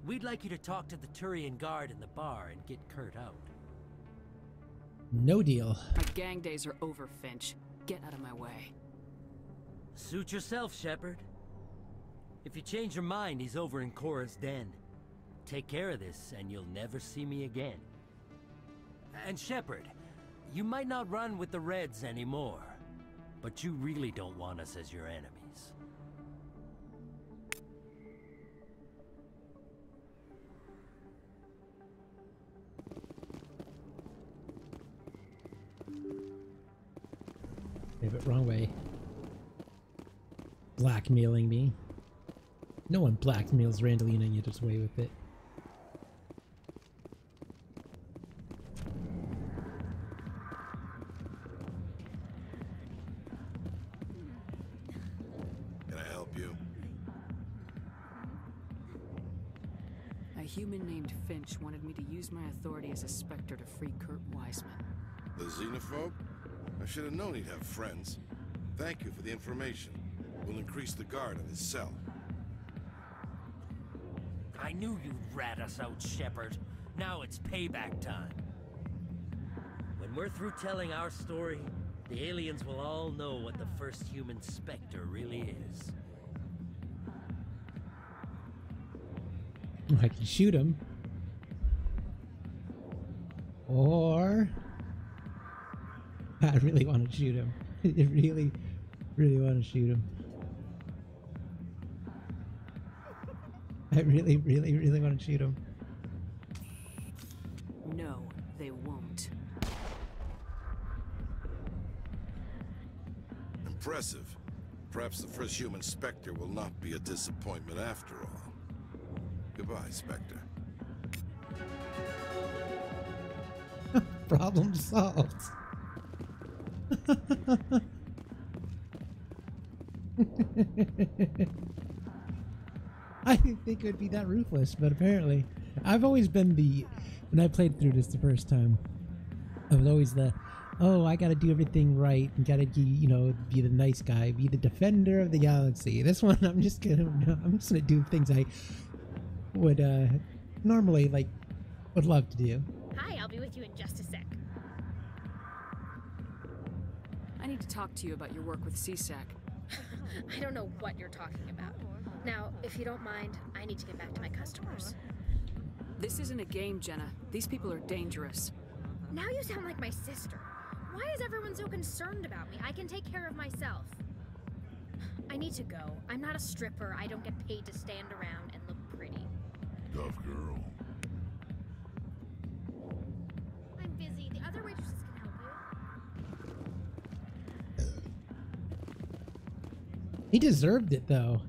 We'd like you to talk to the Turian guard in the bar and get Kurt out. No deal. My gang days are over, Finch. Get out of my way. Suit yourself, Shepard. If you change your mind, he's over in Cora's den. Take care of this, and you'll never see me again. And Shepard, you might not run with the Reds anymore, but you really don't want us as your enemies. But wrong way. Blackmailing me. No one blackmails Randallina and gets away with it. Can I help you? A human named Finch wanted me to use my authority as a Spectre to free Kurt Wiseman. The xenophobe? I should have known he'd have friends. Thank you for the information. We'll increase the guard in his cell. I knew you'd rat us out, Shepard. Now it's payback time. When we're through telling our story, the aliens will all know what the first human Spectre really is. I can shoot him. Or... I really want to shoot him. I really, really want to shoot him. I really, really, really want to shoot him. No, they won't. Impressive. Perhaps the first human Spectre will not be a disappointment after all. Goodbye, Spectre. Problem solved. I didn't think it would be that ruthless, but apparently I've always been the, when I played through this the first time, I was always the, oh, I gotta do everything right and gotta be, you know, be the nice guy, be the defender of the galaxy. This one, I'm just gonna do things I would normally would love to do. Hi, I'll be with you in just a sec. I need to talk to you about your work with CSEC. I don't know what you're talking about. Now, if you don't mind, I need to get back to my customers. This isn't a game, Jenna. These people are dangerous. Now you sound like my sister. Why is everyone so concerned about me? I can take care of myself. I need to go. I'm not a stripper. I don't get paid to stand around and look pretty. Tough girl. I'm busy. The other waitresses can help you. He deserved it, though.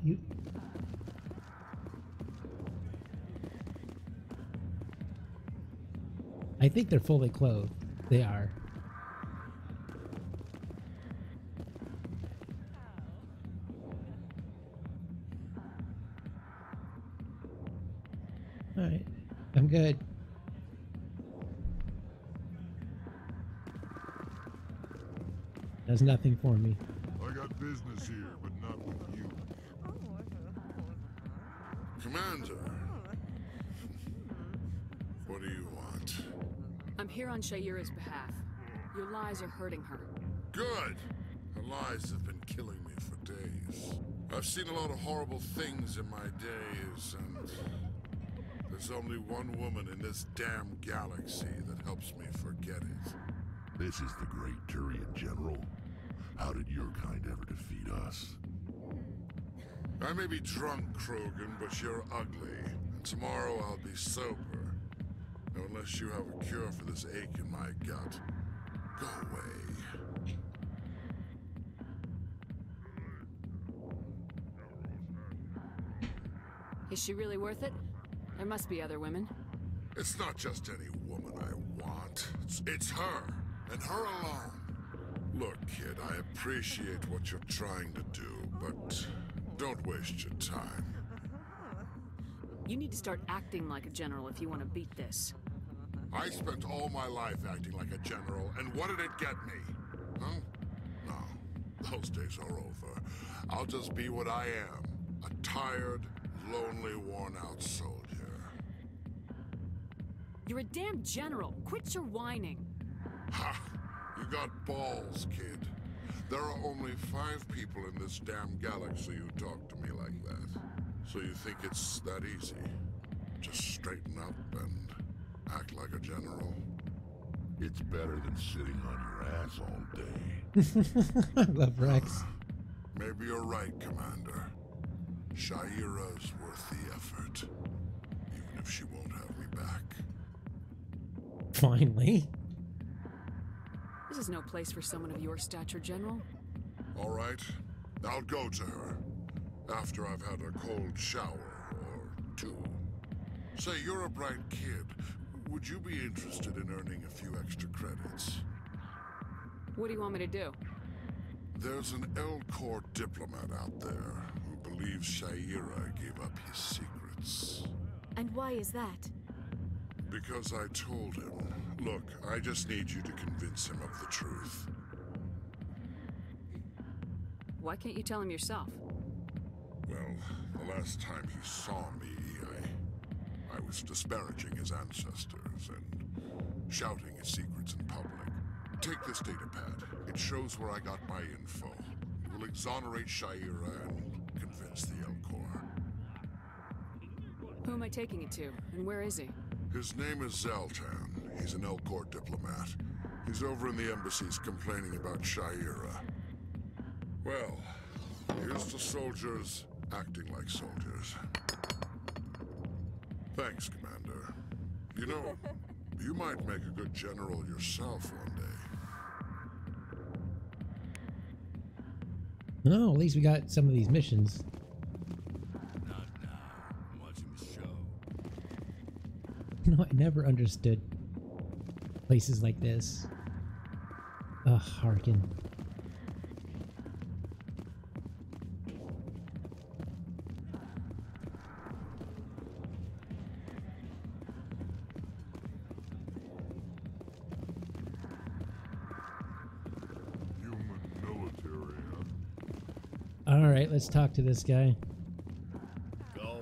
I think they're fully clothed. They are. Alright. I'm good. Does nothing for me. I got business here, but not with you. Commander. What do you want? I'm here on Shaira's behalf. Your lies are hurting her. Good! Her lies have been killing me for days. I've seen a lot of horrible things in my days, and there's only one woman in this damn galaxy that helps me forget it. This is the great Turian General. How did your kind ever defeat us? I may be drunk, Krogan, but you're ugly. And tomorrow I'll be sober. Now, unless you have a cure for this ache in my gut, go away. Is she really worth it? There must be other women. It's not just any woman I want. It's her, and her alone. Look, kid, I appreciate what you're trying to do, but don't waste your time. You need to start acting like a general if you want to beat this. I spent all my life acting like a general, and what did it get me? Huh? No, those days are over. I'll just be what I am, a tired, lonely, worn-out soldier. You're a damn general. Quit your whining. Ha! You got balls, kid. There are only 5 people in this damn galaxy who talk to me like that. So you think it's that easy? Just straighten up and act like a general? It's better than sitting on your ass all day. I love Rex. Maybe you're right, Commander. Shaira's worth the effort. Even if she won't have me back. Finally. This is no place for someone of your stature, General. All right. I'll go to her. After I've had a cold shower or 2. Say, you're a bright kid. Would you be interested in earning a few extra credits? What do you want me to do? There's an L-Corps diplomat out there who believes Shaira gave up his secrets. And why is that? Because I told him. Look, I just need you to convince him of the truth. Why can't you tell him yourself? Well, the last time he saw me, I was disparaging his ancestors and shouting his secrets in public. Take this data pad. It shows where I got my info. It will exonerate Shaira and convince the L-Corps. Who am I taking it to, and where is he? His name is Zaltan. He's an L-Corps diplomat. He's over in the embassies complaining about Shaira. Well, here's to soldiers acting like soldiers. Thanks, Commander. You know, you might make a good general yourself one day. Oh, at least we got some of these missions. Not now. I'm watching the show. You know, I never understood places like this. Ugh, Harkin. Human military, huh? Alright, let's talk to this guy. Go away.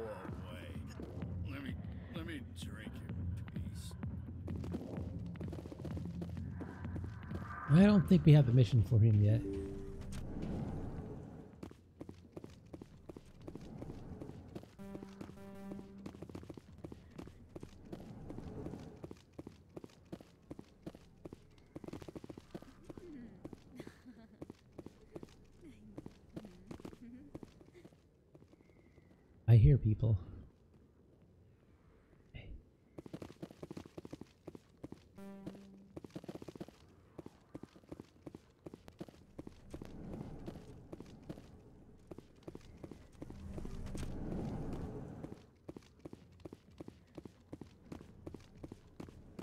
Let me drink your piece. I don't think we have a mission for him yet. hear people.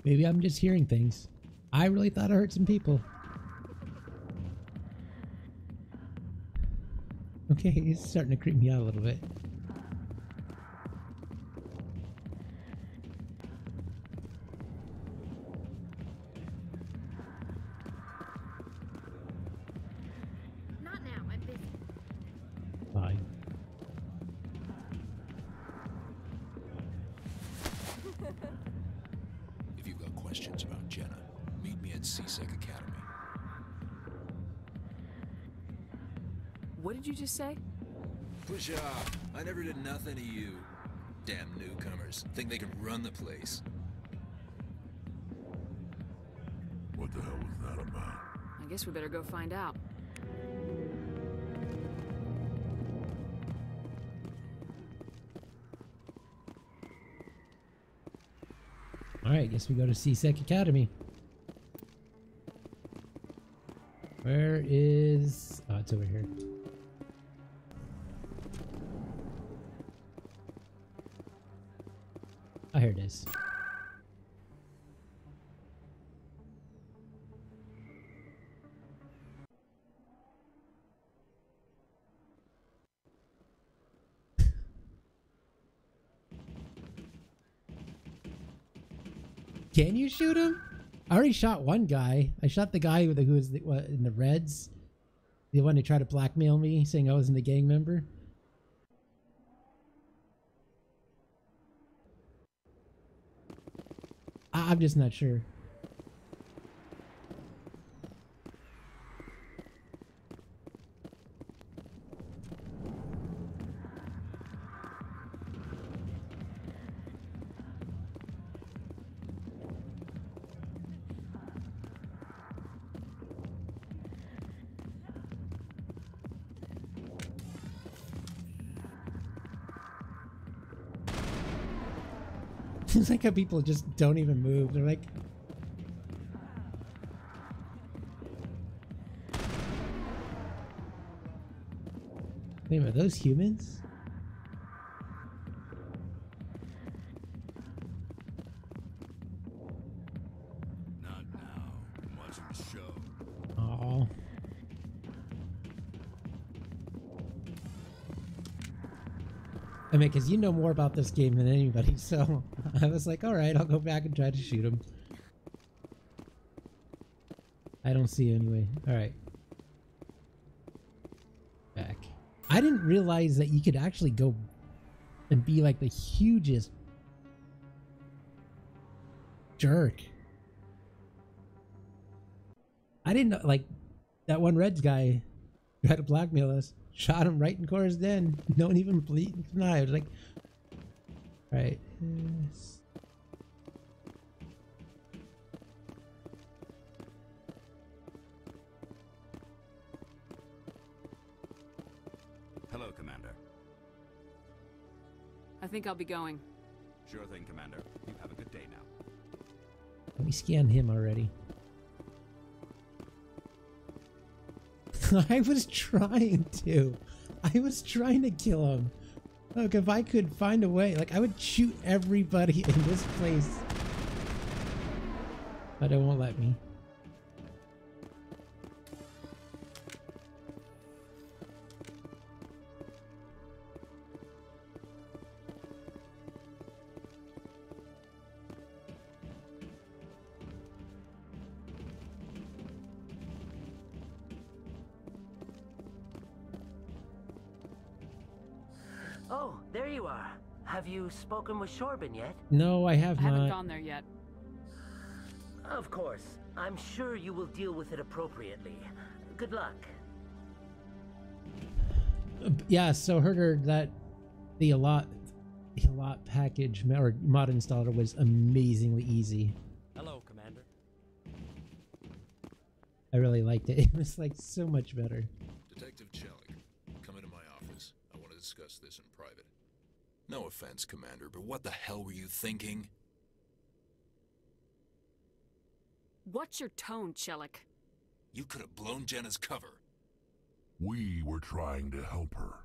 Maybe I'm just hearing things. I really thought I heard some people. Okay, it's starting to creep me out a little bit. Not now, I'm busy. Fine. If you've got questions about Jenna, meet me at CSEC Academy. What did you just say? Push off. I never did nothing to you. Damn newcomers. Think they can run the place. What the hell was that about? I guess we better go find out. Alright, guess we go to CSEC Academy. Where is... Oh, it's over here. Oh, here it is. Can you shoot him? I already shot one guy. I shot the guy who was in the Reds. The one who tried to blackmail me, saying I wasn't a gang member. I'm just not sure. It's like how people just don't even move. They're like... Wait a minute, are those humans? Not now. I'm watching the show. Oh. I mean, because you know more about this game than anybody, so I was like, alright, I'll go back and try to shoot him. I don't see you anyway. Alright. Back. I didn't realize that you could actually go and be like the hugest jerk. I didn't know, like, that one Reds guy tried to blackmail us. Shot him right in Cora's den. No one even blinked an eye. I was like, right. Yes. Hello, Commander. I think I'll be going. Sure thing, Commander. You have a good day now. Let me scan him already. I was trying to. I was trying to kill him. Look, if I could find a way, like, I would shoot everybody in this place. But it won't let me. Oh, there you are. Have you spoken with Shorbin yet? No, I have not. I haven't gone there yet. Of course. I'm sure you will deal with it appropriately. Good luck. Yeah, so heard that the Allot package or mod installer was amazingly easy. Hello, Commander. I really liked it. It was like so much better. Detective Chelik, come into my office. I want to discuss this in private. No offense, Commander, but what the hell were you thinking? What's your tone, Chelik? You could have blown Jenna's cover. We were trying to help her.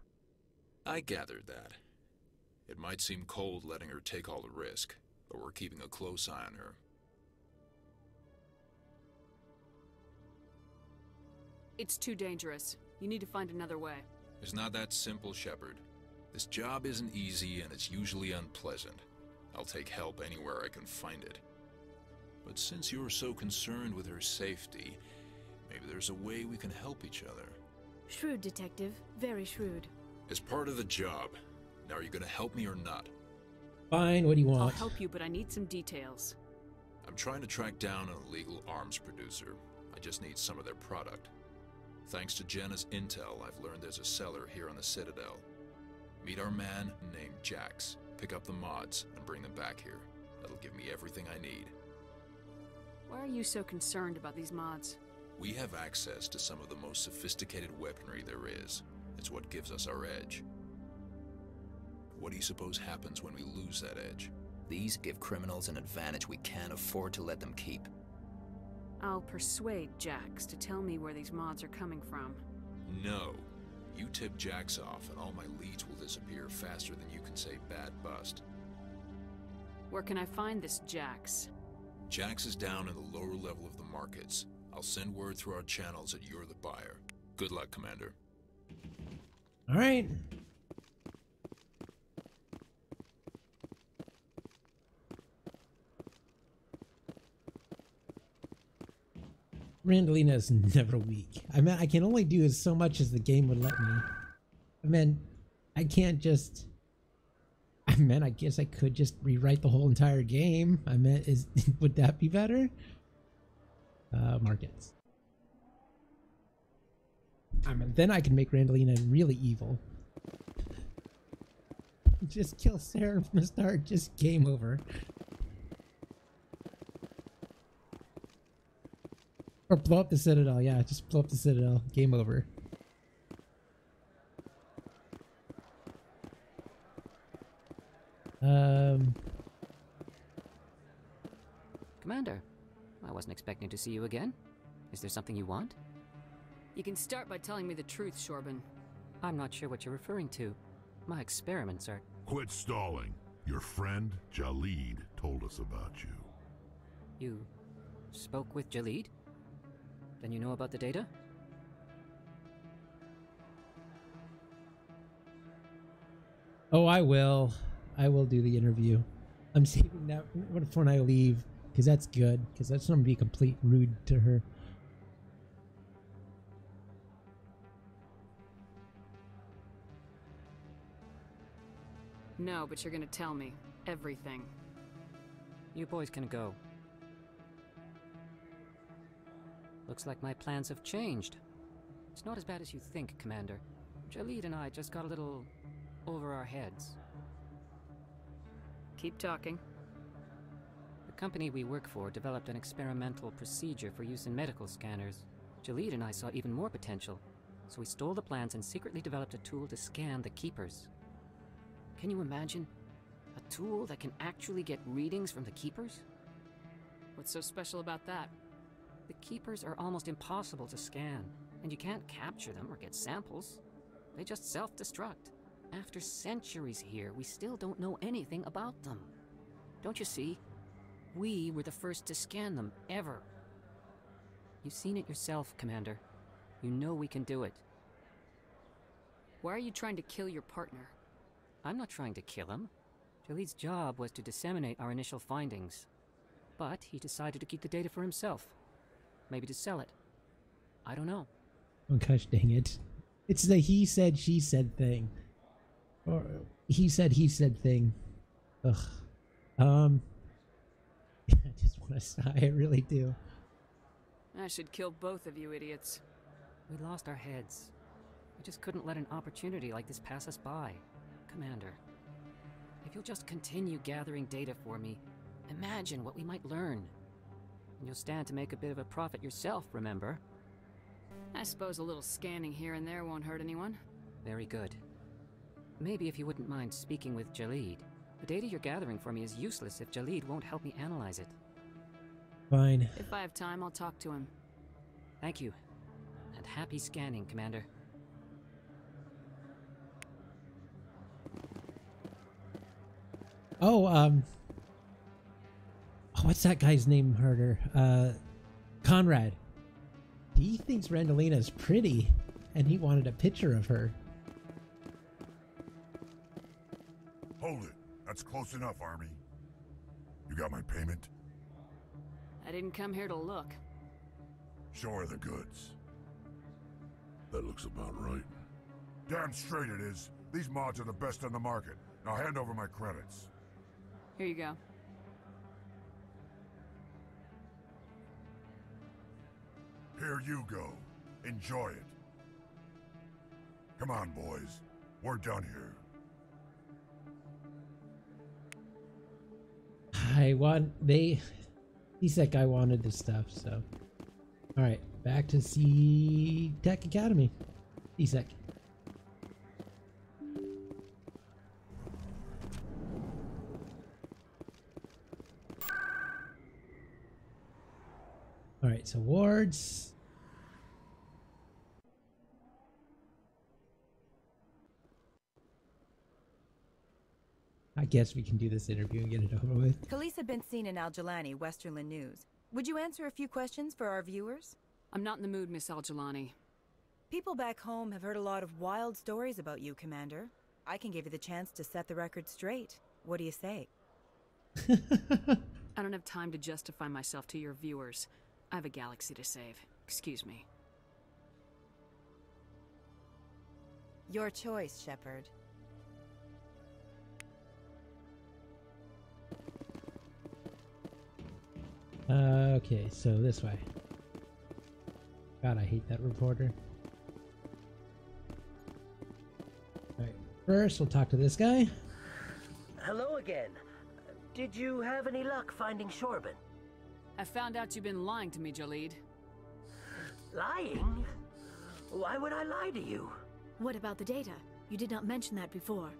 I gathered that. It might seem cold letting her take all the risk, but we're keeping a close eye on her. It's too dangerous. You need to find another way. It's not that simple, Shepard. This job isn't easy and it's usually unpleasant. I'll take help anywhere I can find it. But since you're so concerned with her safety, maybe there's a way we can help each other. Shrewd, Detective. Very shrewd. It's part of the job. Now are you gonna help me or not? Fine, what do you want? I'll help you, but I need some details. I'm trying to track down an illegal arms producer. I just need some of their product. Thanks to Jenna's intel, I've learned there's a seller here on the Citadel. Meet our man named Jax. Pick up the mods and bring them back here. That'll give me everything I need. Why are you so concerned about these mods? We have access to some of the most sophisticated weaponry there is. It's what gives us our edge. What do you suppose happens when we lose that edge? These give criminals an advantage we can't afford to let them keep. I'll persuade Jax to tell me where these mods are coming from. No. You tip Jax off and all my leads will disappear faster than you can say bad bust. Where can I find this Jax? Jax is down in the lower level of the markets. I'll send word through our channels that you're the buyer. Good luck, Commander. All right. Randallina is never weak. I mean, I can only do so much as the game would let me. I mean, I can't just... I mean, I guess I could just rewrite the whole entire game. I mean, would that be better? Markets. I mean, then I can make Randallina really evil. Just kill Sarah from the start. Just game over. Or blow up the Citadel. Yeah, just blow up the Citadel. Game over. Commander, I wasn't expecting to see you again. Is there something you want? You can start by telling me the truth, Shorban. I'm not sure what you're referring to. My experiments are... Quit stalling. Your friend, Jalid, told us about you. You spoke with Jalid? Then you know about the data? Oh, I will. I will do the interview. I'm saving that for when I leave, because that's good, because that's going to be complete rude to her. No, but you're gonna tell me everything. You boys can go. Looks like my plans have changed. It's not as bad as you think, Commander. Jalid and I just got a little over our heads. Keep talking. The company we work for developed an experimental procedure for use in medical scanners. Jalid and I saw even more potential, so we stole the plans and secretly developed a tool to scan the Keepers. Can you imagine? A tool that can actually get readings from the Keepers? What's so special about that? The Keepers are almost impossible to scan, and you can't capture them or get samples. They just self-destruct. After centuries here, we still don't know anything about them. Don't you see? We were the first to scan them, ever. You've seen it yourself, Commander. You know we can do it. Why are you trying to kill your partner? I'm not trying to kill him. Jalid's job was to disseminate our initial findings. But he decided to keep the data for himself. Maybe to sell it. I don't know. Oh gosh dang it. It's the he said, she said thing. Or he said thing. Ugh. I just want to sigh, I really do. I should kill both of you idiots. We lost our heads. We just couldn't let an opportunity like this pass us by. Commander, if you'll just continue gathering data for me, imagine what we might learn. And you'll stand to make a bit of a profit yourself, remember? I suppose a little scanning here and there won't hurt anyone. Very good. maybe if you wouldn't mind speaking with Jalid. The data you're gathering for me is useless if Jalid won't help me analyze it. Fine. If I have time, I'll talk to him. Thank you. And happy scanning, Commander. Oh, what's that guy's name, Herder? Conrad. He thinks Randallina is pretty, and he wanted a picture of her. Hold it. That's close enough, Army. You got my payment? I didn't come here to look. Show her the goods. That looks about right. Damn straight it is. These mods are the best on the market. Now hand over my credits. Here you go. Here you go. Enjoy it. Come on, boys. We're done here. C-Sec guy wanted this stuff, so. Alright, back to C-Tech Academy. C-Sec. Alright, so wards. I guess we can do this interview and get it over with. Khaleesa Bint-Sina in Al-Jalani, Westerland News. Would you answer a few questions for our viewers? I'm not in the mood, Miss Al-Jalani. People back home have heard a lot of wild stories about you, Commander. I can give you the chance to set the record straight. What do you say? I don't have time to justify myself to your viewers. I have a galaxy to save. Excuse me. Your choice, Shepard. Okay, so this way. God, I hate that reporter. Alright, first we'll talk to this guy. Hello again. Did you have any luck finding Shorban? I found out you've been lying to me, Jalid. Lying? Why would I lie to you? What about the data? You did not mention that before.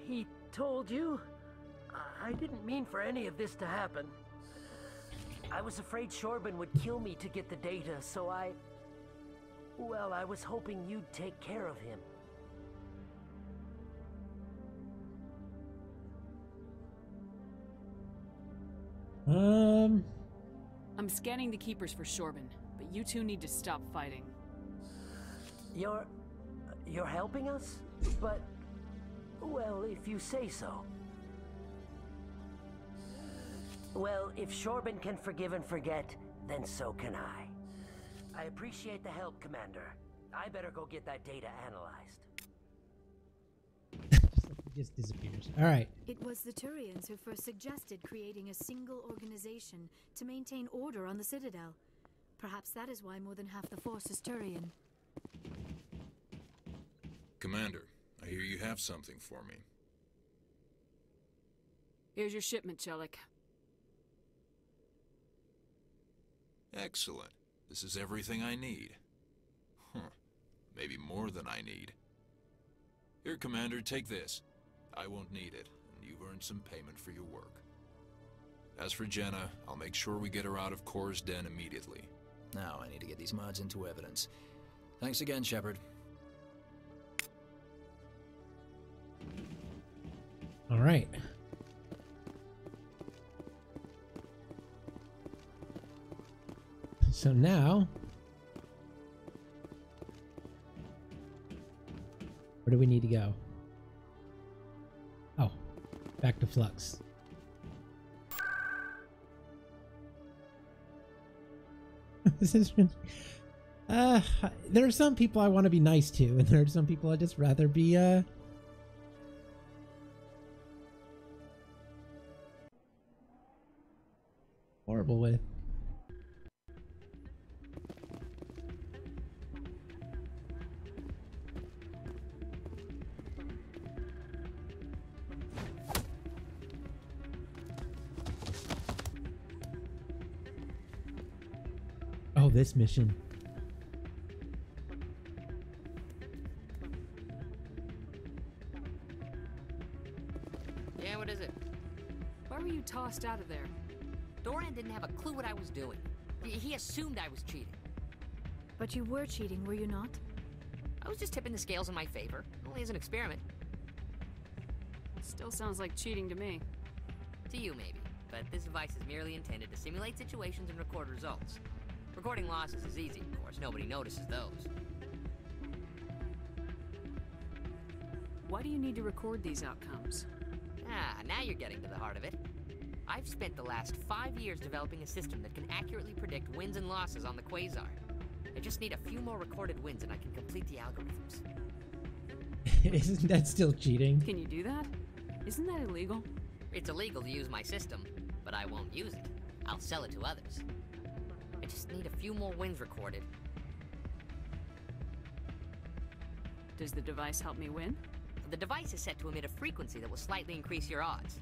He told you? I didn't mean for any of this to happen. I was afraid Shorban would kill me to get the data, so I was hoping you'd take care of him. I'm scanning the Keepers for Shorban, but you two need to stop fighting. You're helping us? But, well, if you say so. Well, if Shorban can forgive and forget, then so can I. I appreciate the help, Commander. I better go get that data analyzed. Just disappears. Alright. It was the Turians who first suggested creating a single organization to maintain order on the Citadel. Perhaps that is why more than half the force is Turian. Commander, I hear you have something for me. Here's your shipment, Chelik. Excellent. This is everything I need. Maybe more than I need. Here, Commander, take this. I won't need it, and you've earned some payment for your work. As for Jenna, I'll make sure we get her out of Kor's den immediately. Now I need to get these mods into evidence. Thanks again, Shepard. Alright. So now, where do we need to go? Oh, back to Flux. This is there are some people I want to be nice to, and there are some people I'd just rather be horrible with. Oh, this mission. Yeah, what is it? Why were you tossed out of there? Doran didn't have a clue what I was doing. He assumed I was cheating. But you were cheating, were you not? I was just tipping the scales in my favor, only as an experiment. Still sounds like cheating to me. To you, maybe. But this device is merely intended to simulate situations and record results. Recording losses is easy, of course. Nobody notices those. Why do you need to record these outcomes? Ah, now you're getting to the heart of it. I've spent the last 5 years developing a system that can accurately predict wins and losses on the Quasar. I just need a few more recorded wins and I can complete the algorithms. Isn't that still cheating? Can you do that? Isn't that illegal? It's illegal to use my system, but I won't use it. I'll sell it to others. I just need a few more wins recorded. Does the device help me win? The device is set to emit a frequency that will slightly increase your odds.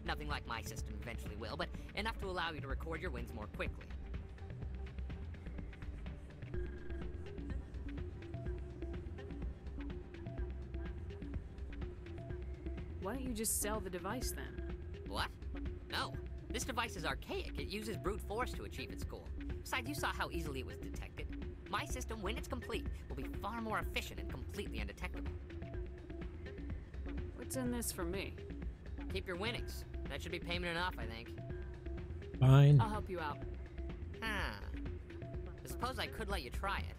Nothing like my system eventually will, but enough to allow you to record your wins more quickly. Why don't you just sell the device then? What? No. This device is archaic. It uses brute force to achieve its goal. Besides, you saw how easily it was detected. My system, when it's complete, will be far more efficient and completely undetectable. What's in this for me? Keep your winnings. That should be payment enough, I think. Fine. I'll help you out. Huh. I suppose I could let you try it.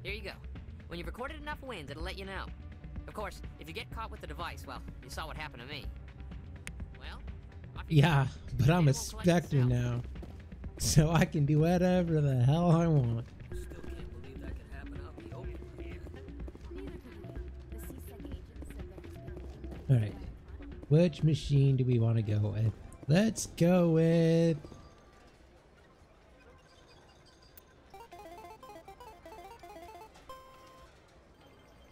Here you go. When you've recorded enough wins, it'll let you know. Of course, if you get caught with the device, well, you saw what happened to me. Well, Yeah, but I'm a Spectre now. So I can do whatever the hell I want. Still can't believe that could happen out in the open like that. Alright. Which machine do we want to go with? Let's go with...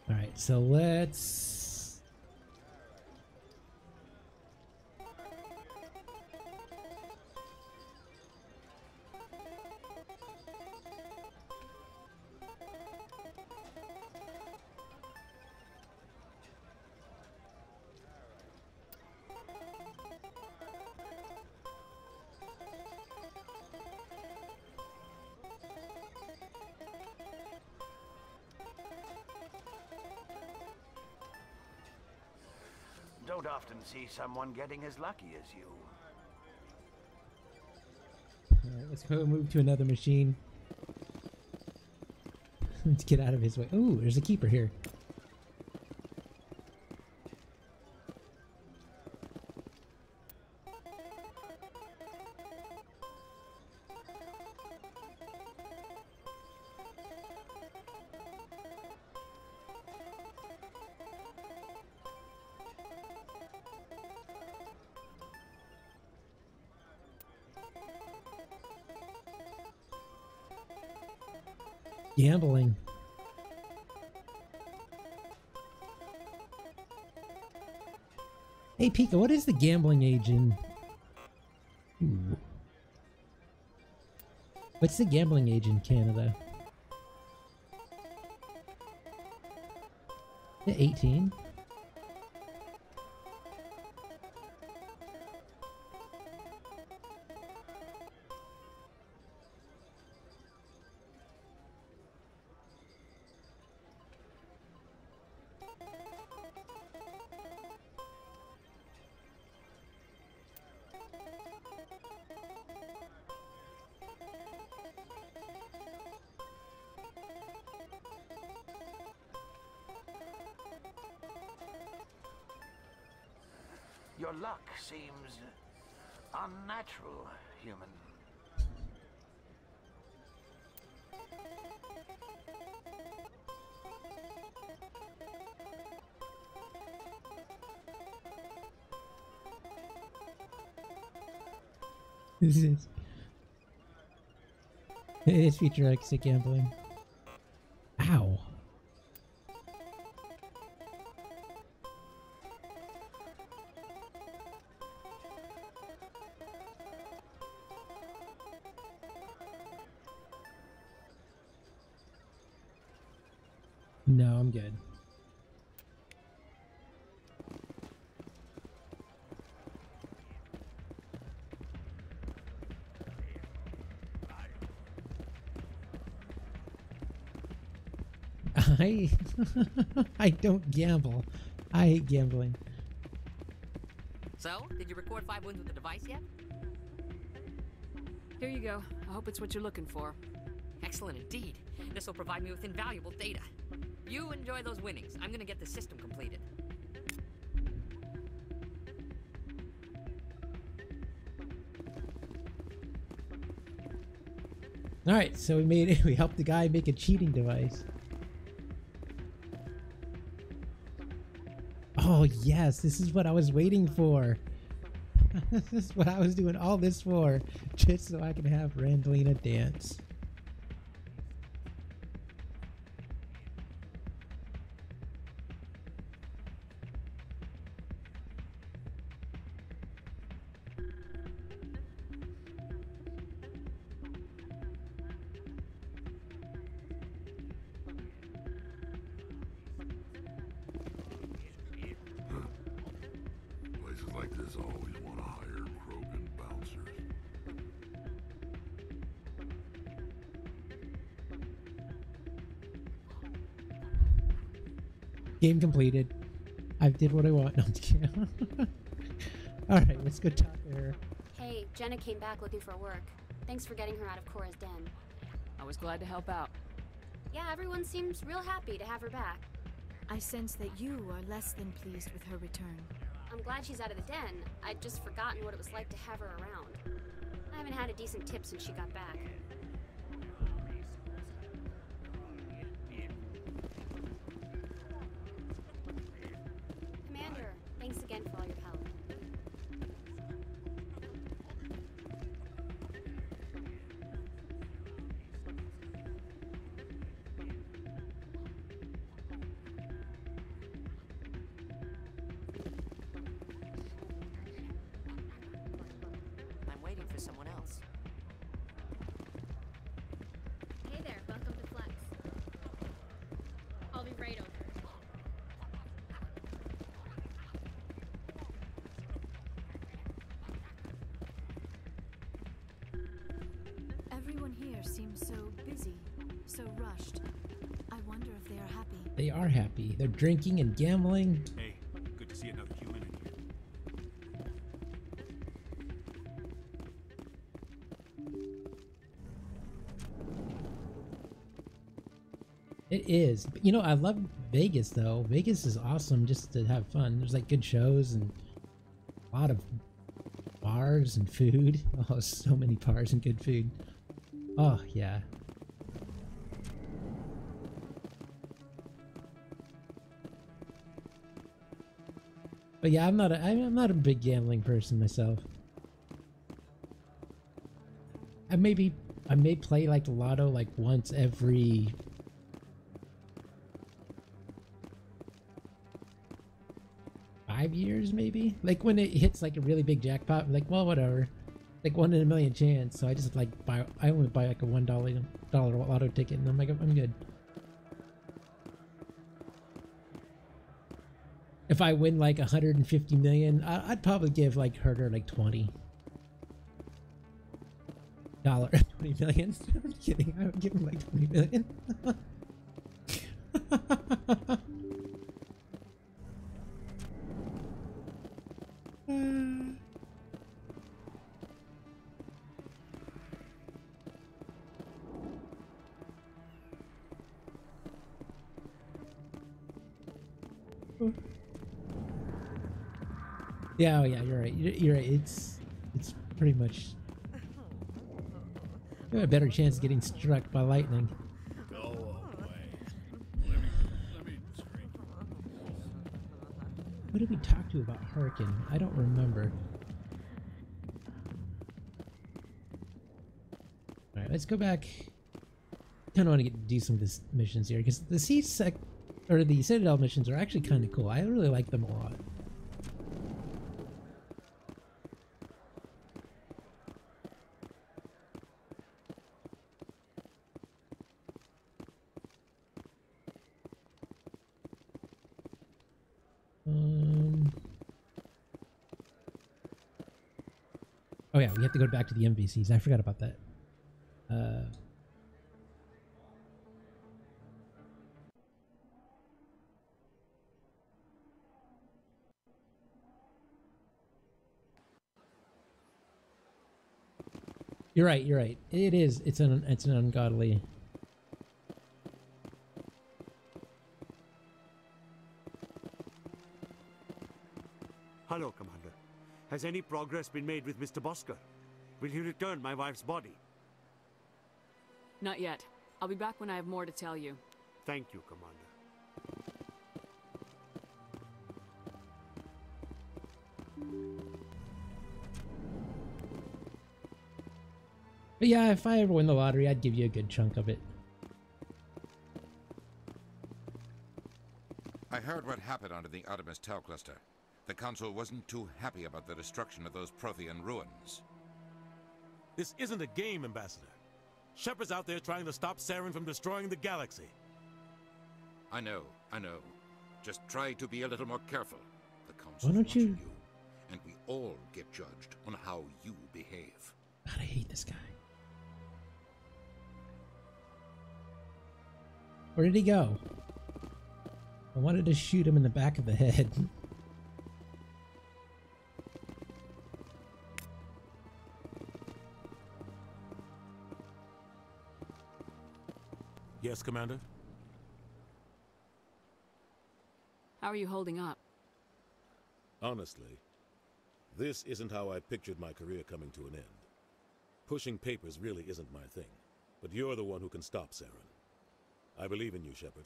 Alright, so let's... Don't often see someone getting as lucky as you. Alright, let's go move to another machine. Let's get out of his way. Ooh, there's a keeper here. Gambling. Hey Pika, what is the gambling age in? Ooh. What's the gambling age in Canada? Is it 18? Your luck seems unnatural, human. This is... It is feature exit gambling. Ow. No, I'm good. I don't gamble. I hate gambling. So, did you record 5 wins with the device yet? Here you go. I hope it's what you're looking for. Excellent indeed. This will provide me with invaluable data. You enjoy those winnings. I'm gonna get the system completed. Alright, so we made it. We helped the guy make a cheating device. Oh yes, this is what I was waiting for. This is what I was doing all this for, just so I can have Randallina dance. Places like this always want to hire Krogan bouncers. Game completed. I did what I want. No, I'm just kidding. Alright, let's go talk to her. Hey, Jenna came back looking for work. Thanks for getting her out of Cora's den. I was glad to help out. Yeah, everyone seems real happy to have her back. I sense that you are less than pleased with her return. I'm glad she's out of the den. I'd just forgotten what it was like to have her around. I haven't had a decent tip since she got back. Commander, thanks again for all your help. I'm waiting for someone else. Hey there, welcome to Flex. I'll be right over. Everyone here seems so busy, so rushed. I wonder if they are happy. They are happy. They're drinking and gambling. Hey, good to see another human in here. It is. But, you know, I love Vegas though. Vegas is awesome just to have fun. There's like good shows and a lot of bars and food. Oh, so many bars and good food. Oh, yeah. But yeah, I'm not a big gambling person myself. I may play like the lotto like once every $5 maybe. Like when it hits like a really big jackpot, I'm like, well, whatever. Like 1 in a million chance. So I just like I only buy like a $1 lotto ticket, and I'm like, I'm good. If I win like 150 million, I'd probably give like Herder like $20. 20 million. I'm kidding. I would give him like 20 million. Yeah, oh yeah, you're right. You're right. It's pretty much. You have a better chance of getting struck by lightning. Go away. Let me scream. Who did we talk to about Hurricane? I don't remember. Alright, let's go back. Kinda wanna do some of these missions here, because the the Citadel missions are actually kinda cool. I really like them a lot. Oh yeah, we have to go back to the MVCs. I forgot about that. You're right. You're right. It is. It's an ungodly. Hello, Commander. Has any progress been made with Mr. Bosker? Will he return my wife's body? Not yet. I'll be back when I have more to tell you. Thank you, Commander. But yeah, if I ever win the lottery, I'd give you a good chunk of it. I heard what happened under the Artemis Tau cluster. The Council wasn't too happy about the destruction of those Prothean ruins. This isn't a game, Ambassador. Shepard's out there trying to stop Saren from destroying the galaxy. I know. Just try to be a little more careful. The Why Council's don't watching you? you, and we all get judged on how you behave. God, I hate this guy. Where did he go? I wanted to shoot him in the back of the head. Yes, Commander? How are you holding up? Honestly, this isn't how I pictured my career coming to an end. Pushing papers really isn't my thing, but you're the one who can stop Saren. I believe in you, Shepard.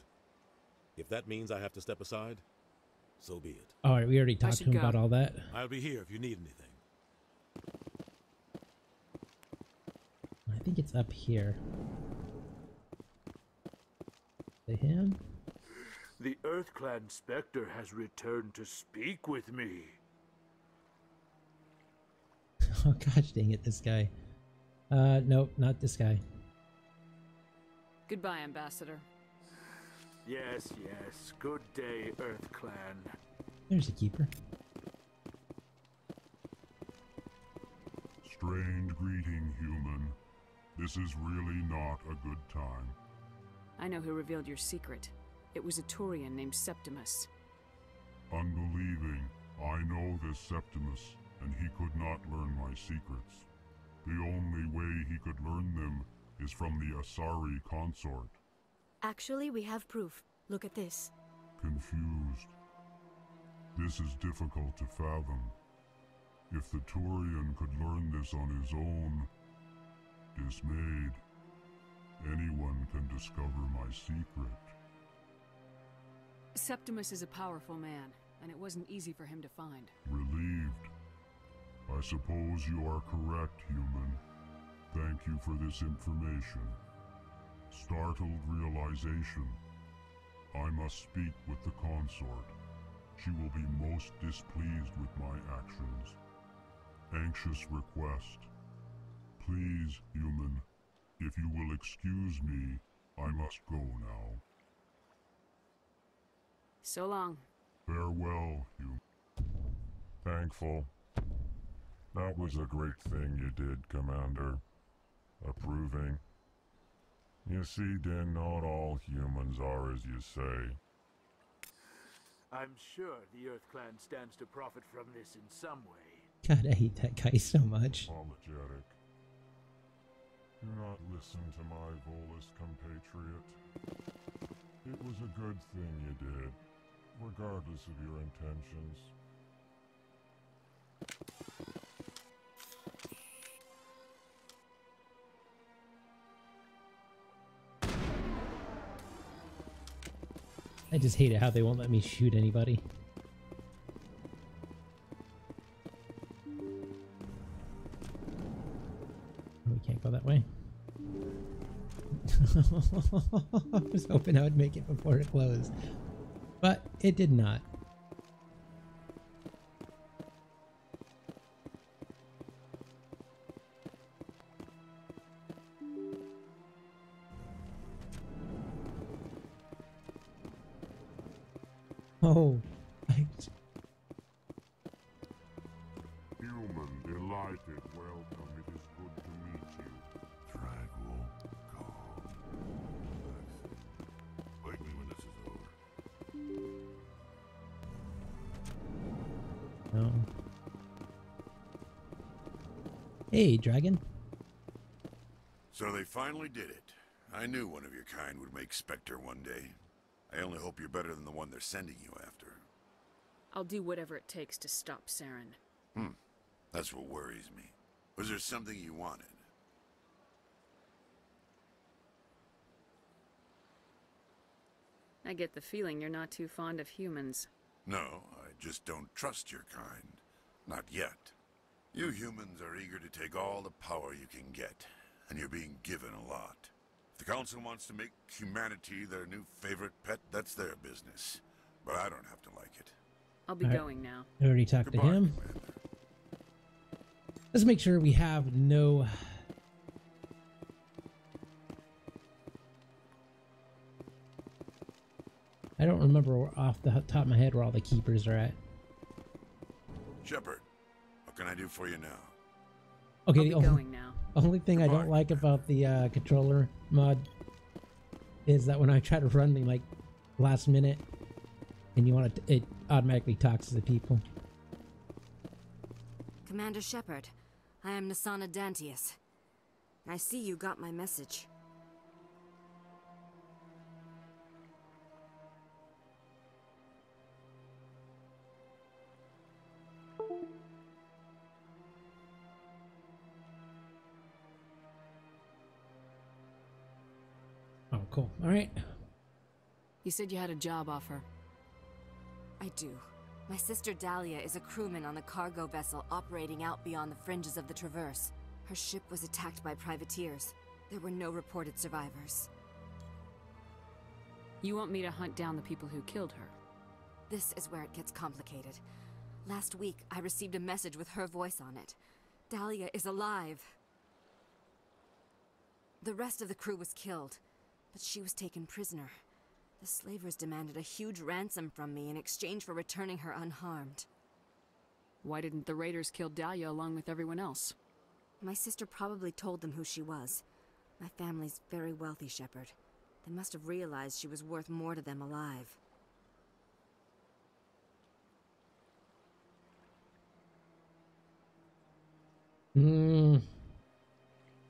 If that means I have to step aside, so be it. All right, we already talked to him about all that. I'll be here if you need anything. I think it's up here. The him? The EarthClan Spectre has returned to speak with me. Oh gosh dang it, this guy. Nope, not this guy. Goodbye, Ambassador. Yes. Good day, EarthClan. There's a keeper. Strange greeting, human. This is really not a good time. I know who revealed your secret. It was a Turian named Septimus. Unbelieving, I know this Septimus, and he could not learn my secrets. The only way he could learn them is from the Asari consort. Actually, we have proof. Look at this. Confused. This is difficult to fathom. If the Turian could learn this on his own, dismayed, anyone can discover my secret. Septimus is a powerful man, and it wasn't easy for him to find. Relieved. I suppose you are correct, human. Thank you for this information. Startled realization. I must speak with the consort. She will be most displeased with my actions. Anxious request. Please, human, if you will excuse me, I must go now. So long. Farewell, human. Thankful. That was a great thing you did, Commander. Approving. You see, Din, not all humans are as you say. I'm sure the EarthClan stands to profit from this in some way. God, I hate that guy so much. Apologetic. Do not listen to my Volus compatriot. It was a good thing you did, regardless of your intentions. I just hate it how they won't let me shoot anybody. Oh, we can't go that way. I was hoping I would make it before it closed, but it did not. Oh, Human, delighted, welcome. It is good to meet you. Tranquil, calm. Wake me when this is over. no. Hey, dragon. So they finally did it. I knew one of your kind would make Spectre one day. I only hope you're better than the one they're sending you after. I'll do whatever it takes to stop Saren. That's what worries me. Was there something you wanted? I get the feeling you're not too fond of humans. No, I just don't trust your kind. Not yet. You humans are eager to take all the power you can get, and you're being given a lot. If the Council wants to make humanity their new favorite pet, that's their business. But I don't have to like it. I'll be going now. I already talked to him. Let's make sure we have no... I don't remember off the top of my head where all the keepers are at. Shepard, what can I do for you now? Okay, the now. only thing I don't like about the controller mod is that when I try to run the like last minute and you want it automatically talks to the people. Commander Shepard, I am Nasana Dantius. I see you got my message. Oh, cool. All right. You said you had a job offer. I do. My sister Dahlia is a crewman on a cargo vessel operating out beyond the fringes of the Traverse. Her ship was attacked by privateers. There were no reported survivors. You want me to hunt down the people who killed her? This is where it gets complicated. Last week, I received a message with her voice on it. Dahlia is alive. The rest of the crew was killed, but she was taken prisoner. The slavers demanded a huge ransom from me in exchange for returning her unharmed. Why didn't the raiders kill Dahlia along with everyone else? My sister probably told them who she was. My family's very wealthy, Shepard. They must have realized she was worth more to them alive.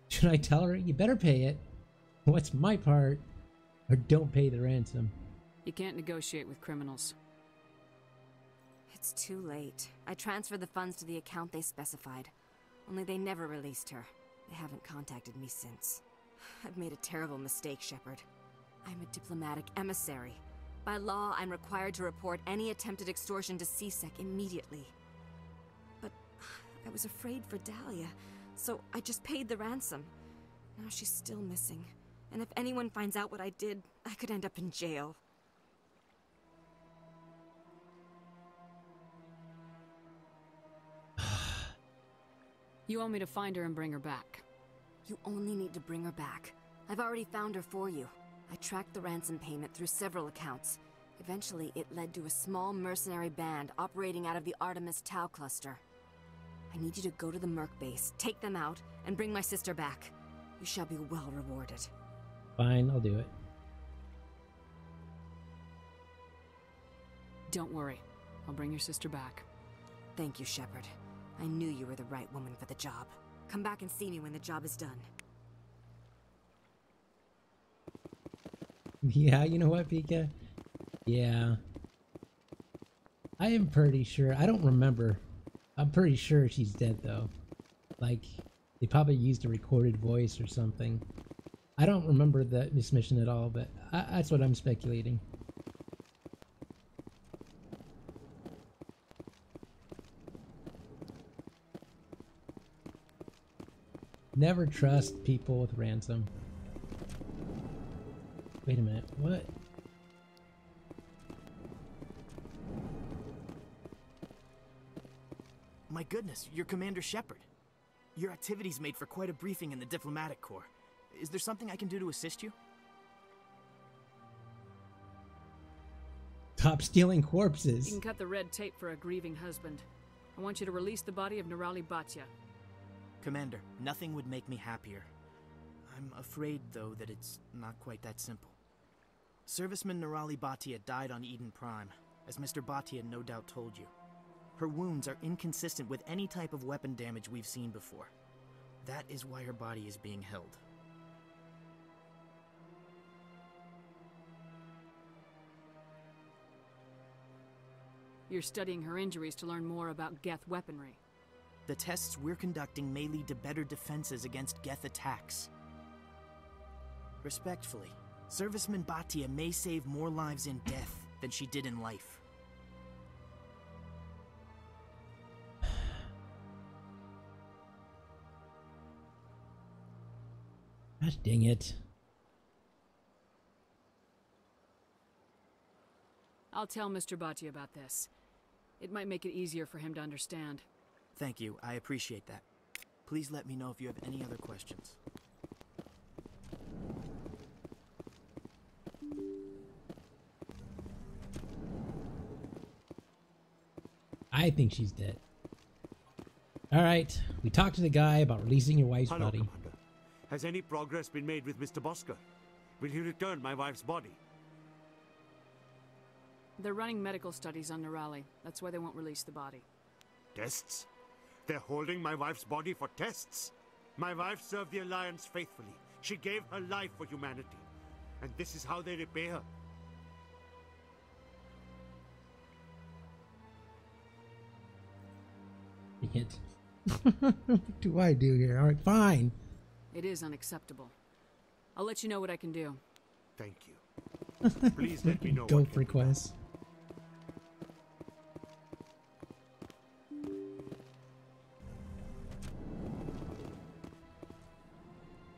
Should I tell her? You better pay it. What's my part? Or don't pay the ransom. You can't negotiate with criminals. It's too late. I transferred the funds to the account they specified. Only they never released her. They haven't contacted me since. I've made a terrible mistake, Shepard. I'm a diplomatic emissary. By law, I'm required to report any attempted extortion to CSEC immediately. But I was afraid for Dahlia, so I just paid the ransom. Now she's still missing. And if anyone finds out what I did, I could end up in jail. You want me to find her and bring her back? You only need to bring her back. I've already found her for you. I tracked the ransom payment through several accounts. Eventually, it led to a small mercenary band operating out of the Artemis Tau cluster. I need you to go to the Merc base, take them out, and bring my sister back. You shall be well rewarded. Fine, I'll do it. Don't worry. I'll bring your sister back. Thank you, Shepard. I knew you were the right woman for the job. Come back and see me when the job is done. Yeah, you know what, Pika? Yeah. I am pretty sure. I don't remember. I'm pretty sure she's dead, though. Like, they probably used a recorded voice or something. I don't remember this mission at all, but that's what I'm speculating. Never trust people with ransom. Wait a minute, what? My goodness, you're Commander Shepard. Your activities made for quite a briefing in the Diplomatic Corps. Is there something I can do to assist you? Stop stealing corpses. You can cut the red tape for a grieving husband. I want you to release the body of Nerali Bhatia. Commander, nothing would make me happier. I'm afraid, though, that it's not quite that simple. Serviceman Nerali Bhatia died on Eden Prime, as Mr. Bhatia no doubt told you. Her wounds are inconsistent with any type of weapon damage we've seen before. That is why her body is being held. You're studying her injuries to learn more about Geth weaponry. The tests we're conducting may lead to better defenses against Geth attacks. Respectfully, Serviceman Bhatia may save more lives in death than she did in life. Gosh dang it. I'll tell Mr. Bhatia about this. It might make it easier for him to understand. Thank you, I appreciate that. Please let me know if you have any other questions. I think she's dead. Alright, we talked to the guy about releasing your wife's Hello, body. Commander. Has any progress been made with Mr. Bosker? Will he return my wife's body? They're running medical studies on Nirali. That's why they won't release the body. Tests? They're holding my wife's body for tests? My wife served the Alliance faithfully. She gave her life for humanity. And this is how they repay her. Dang it. What do I do here? Alright, fine. It is unacceptable. I'll let you know what I can do. Thank you. Please let me know. Go for requests.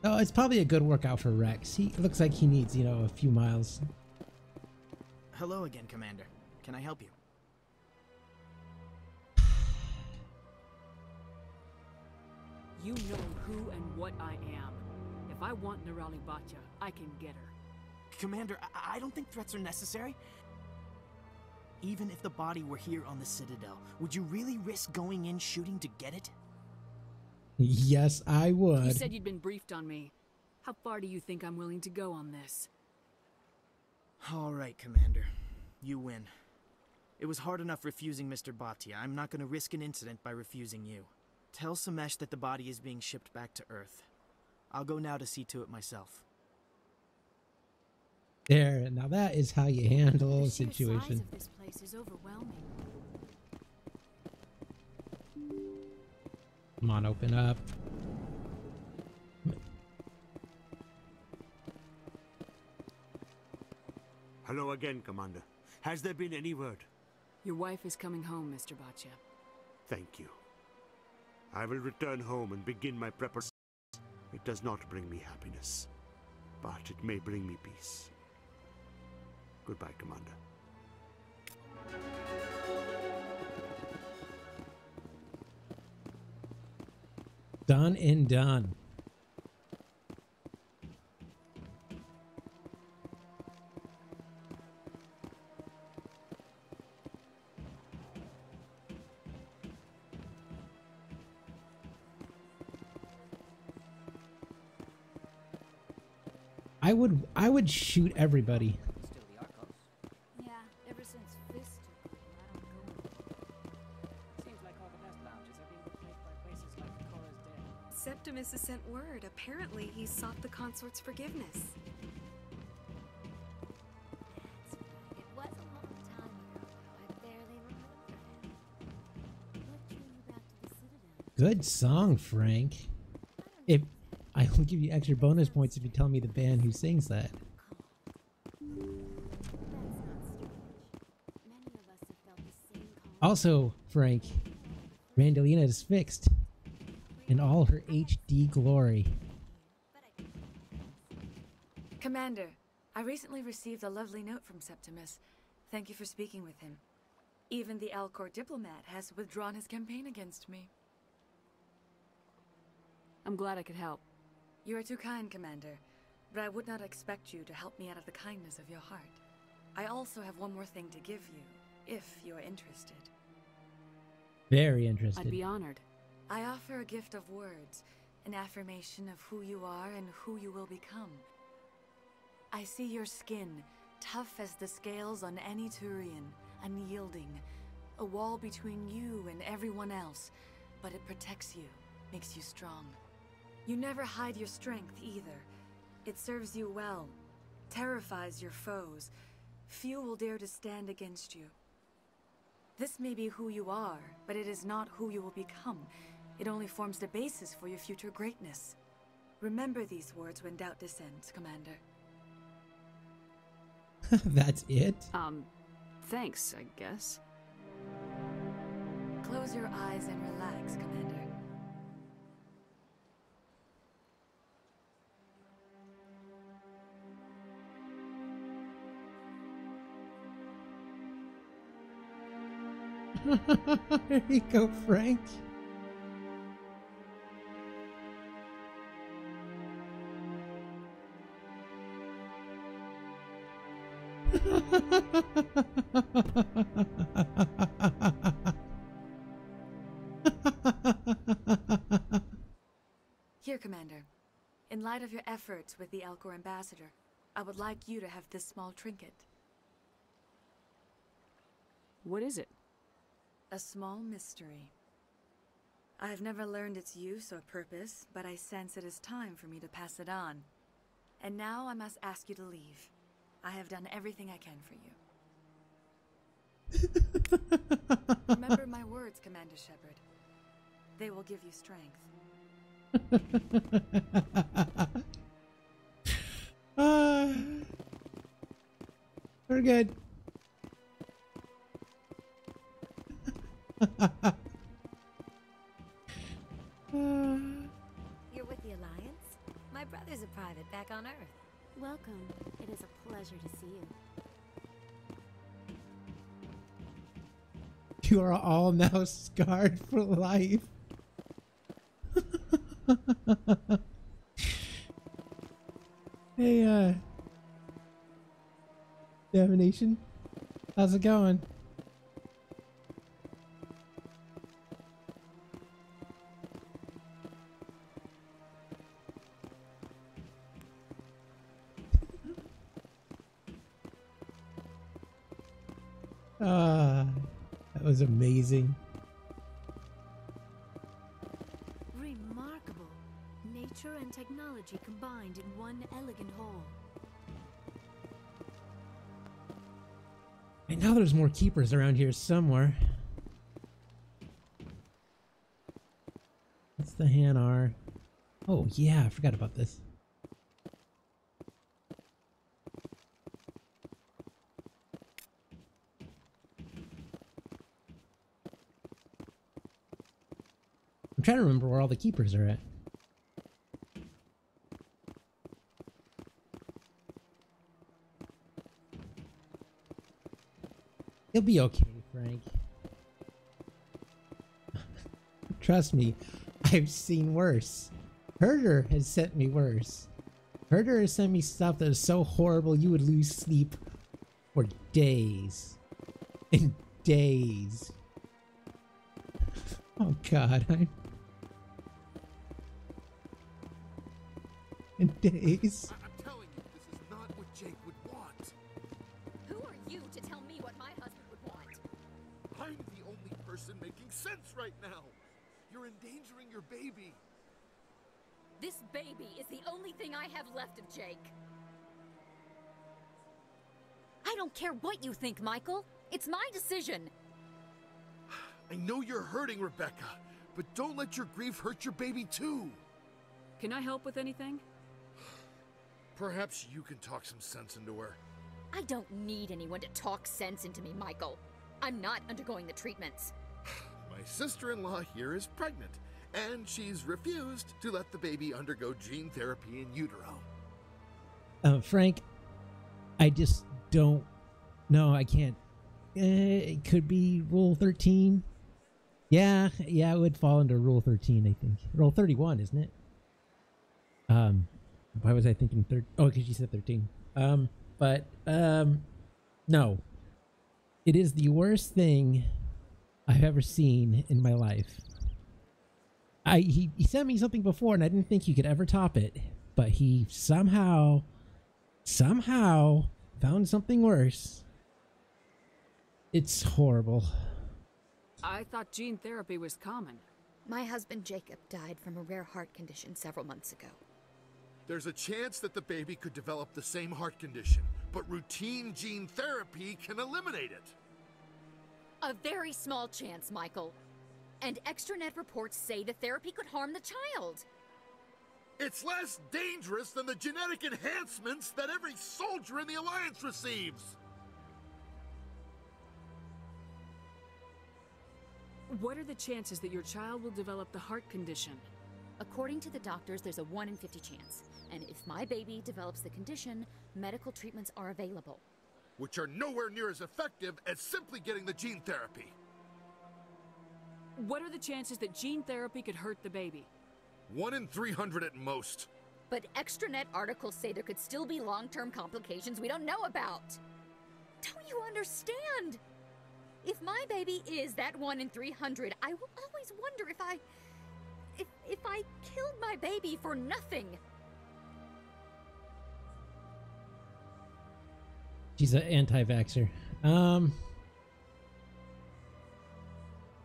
Oh, it's probably a good workout for Rex. He looks like he needs, a few miles. Hello again, Commander. Can I help you? You know who and what I am. If I want Nirali Bhatia, I can get her. Commander, I don't think threats are necessary. Even if the body were here on the Citadel, would you really risk going in shooting to get it? Yes, I would. You said you'd been briefed on me. How far do you think I'm willing to go on this? All right, Commander. You win. It was hard enough refusing Mr. Bhatia. I'm not going to risk an incident by refusing you. Tell Samesh that the body is being shipped back to Earth. I'll go now to see to it myself. There, now that is how you handle a situation. The size of this place is overwhelming. Come on, open up. Hello again, Commander. Has there been any word? Your wife is coming home, Mr. Bhatia. Thank you. I will return home and begin my preparations. It does not bring me happiness, but it may bring me peace. Goodbye, Commander. Done and done. I would shoot everybody. Yeah, ever since Fist took over, I don't go. Seems like all the best lounges are being replaced by places like the Cora's Den. Septimus has sent word. Apparently, he sought the consort's forgiveness. It was a long time ago, though. I barely remember him. What drew you back to the Citadel? Good song, Frank. I'll give you extra bonus points if you tell me the band who sings that. Also, Frank, Randallina is fixed in all her HD glory. Commander, I recently received a lovely note from Septimus. Thank you for speaking with him. Even the Alcor diplomat has withdrawn his campaign against me. I'm glad I could help. You are too kind, Commander, but I would not expect you to help me out of the kindness of your heart. I also have one more thing to give you, if you are interested. Very interested. I'd be honored. I offer a gift of words, an affirmation of who you are and who you will become. I see your skin, tough as the scales on any Turian, unyielding, a wall between you and everyone else, but it protects you, makes you strong. You never hide your strength either. It serves you well, terrifies your foes. Few will dare to stand against you. This may be who you are, but it is not who you will become. It only forms the basis for your future greatness. Remember these words when doubt descends, Commander. That's it? Thanks, I guess. Close your eyes and relax, Commander. There you go, Frank. Here, Commander. In light of your efforts with the Elcor ambassador, I would like you to have this small trinket. What is it? A small mystery. I have never learned its use or purpose, but I sense it is time for me to pass it on. And now I must ask you to leave. I have done everything I can for you. Remember my words, Commander Shepard. They will give you strength. We're good. You're with the Alliance? My brother's a private back on Earth. Welcome. It is a pleasure to see you. You are all now scarred for life. Hey, Divination, how's it going? That was amazing. Remarkable. Nature and technology combined in one elegant whole. I know there's more keepers around here somewhere. What's the Hanar? Oh yeah, I forgot about this. I'm trying to remember where all the keepers are at. You'll be okay, Frank. Trust me, I've seen worse. Herder has sent me worse. Herder has sent me stuff that is so horrible you would lose sleep for days. And days. Oh god, in days. I'm telling you, this is not what Jake would want. Who are you to tell me what my husband would want? I'm the only person making sense right now. You're endangering your baby. This baby is the only thing I have left of Jake. I don't care what you think, Michael. It's my decision. I know you're hurting, Rebecca, but don't let your grief hurt your baby too. Can I help with anything? Perhaps you can talk some sense into her. I don't need anyone to talk sense into me, Michael. I'm not undergoing the treatments. My sister-in-law here is pregnant, and she's refused to let the baby undergo gene therapy in utero. Frank, I just don't... No, I can't. It could be Rule 13. Yeah, it would fall under Rule 13, I think. Rule 31, isn't it? Why was I thinking Oh, because you said 13. No. It is the worst thing I've ever seen in my life. He sent me something before and I didn't think he could ever top it, but he somehow found something worse. It's horrible. I thought gene therapy was common. My husband Jacob died from a rare heart condition several months ago. There's a chance that the baby could develop the same heart condition, but routine gene therapy can eliminate it. A very small chance, Michael. And extranet reports say the therapy could harm the child. It's less dangerous than the genetic enhancements that every soldier in the Alliance receives! What are the chances that your child will develop the heart condition? According to the doctors, there's a 1 in 50 chance. And if my baby develops the condition, medical treatments are available. Which are nowhere near as effective as simply getting the gene therapy. What are the chances that gene therapy could hurt the baby? 1 in 300 at most. But extranet articles say there could still be long-term complications we don't know about. Don't you understand? If my baby is that 1 in 300, I will always wonder if I killed my baby for nothing. She's an anti-vaxxer.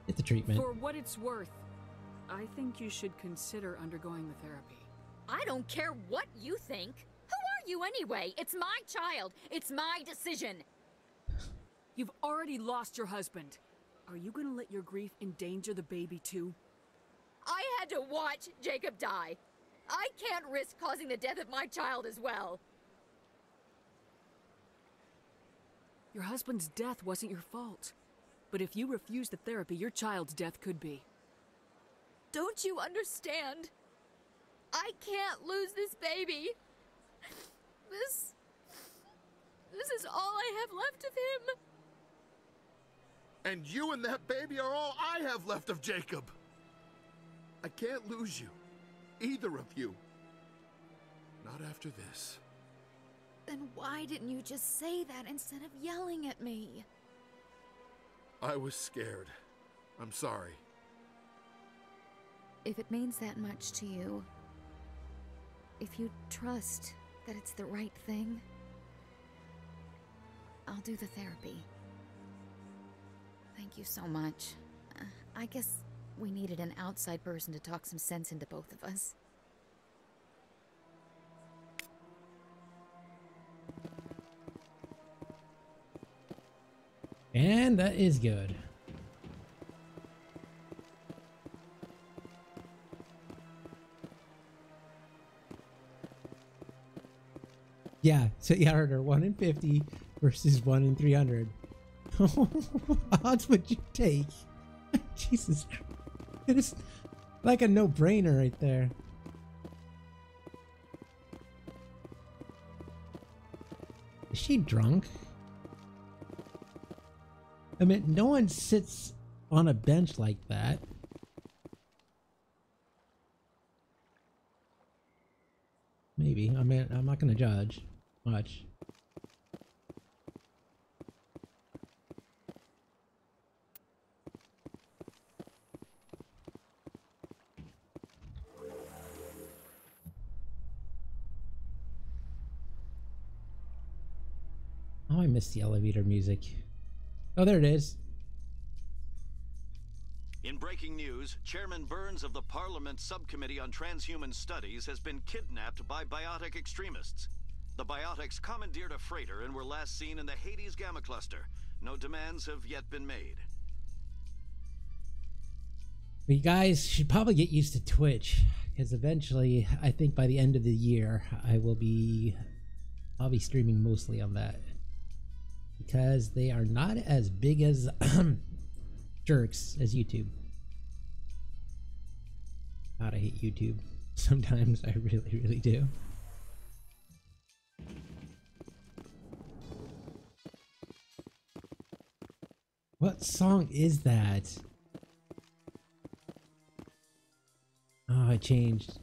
Get the treatment. For what it's worth, I think you should consider undergoing the therapy. I don't care what you think. Who are you anyway? It's my child. It's my decision. You've already lost your husband. Are you gonna let your grief endanger the baby too? I had to watch Jacob die. I can't risk causing the death of my child as well. Your husband's death wasn't your fault. But if you refuse the therapy, your child's death could be. Don't you understand? I can't lose this baby. This is all I have left of him. And you and that baby are all I have left of Jacob. I can't lose you. Either of you. Not after this. Then why didn't you just say that instead of yelling at me? I was scared. I'm sorry. If it means that much to you, if you trust that it's the right thing, I'll do the therapy. Thank you so much. I guess we needed an outside person to talk some sense into both of us. And that is good. Yeah, so you heard her 1 in 50 versus 1 in 300. What odds would you take? Jesus Christ. It is like a no-brainer right there. Is she drunk? I mean, no one sits on a bench like that. Maybe. I mean, I'm not going to judge much. Oh, I missed the elevator music. Oh, there it is. In breaking news, Chairman Burns of the Parliament Subcommittee on Transhuman Studies has been kidnapped by biotic extremists. The biotics commandeered a freighter and were last seen in the Hades Gamma Cluster. No demands have yet been made. You guys should probably get used to Twitch, because eventually, I think by the end of the year, I'll be streaming mostly on that. Because they are not as big as jerks as YouTube. God, I hate YouTube. Sometimes I really, really do. What song is that? Oh, I changed.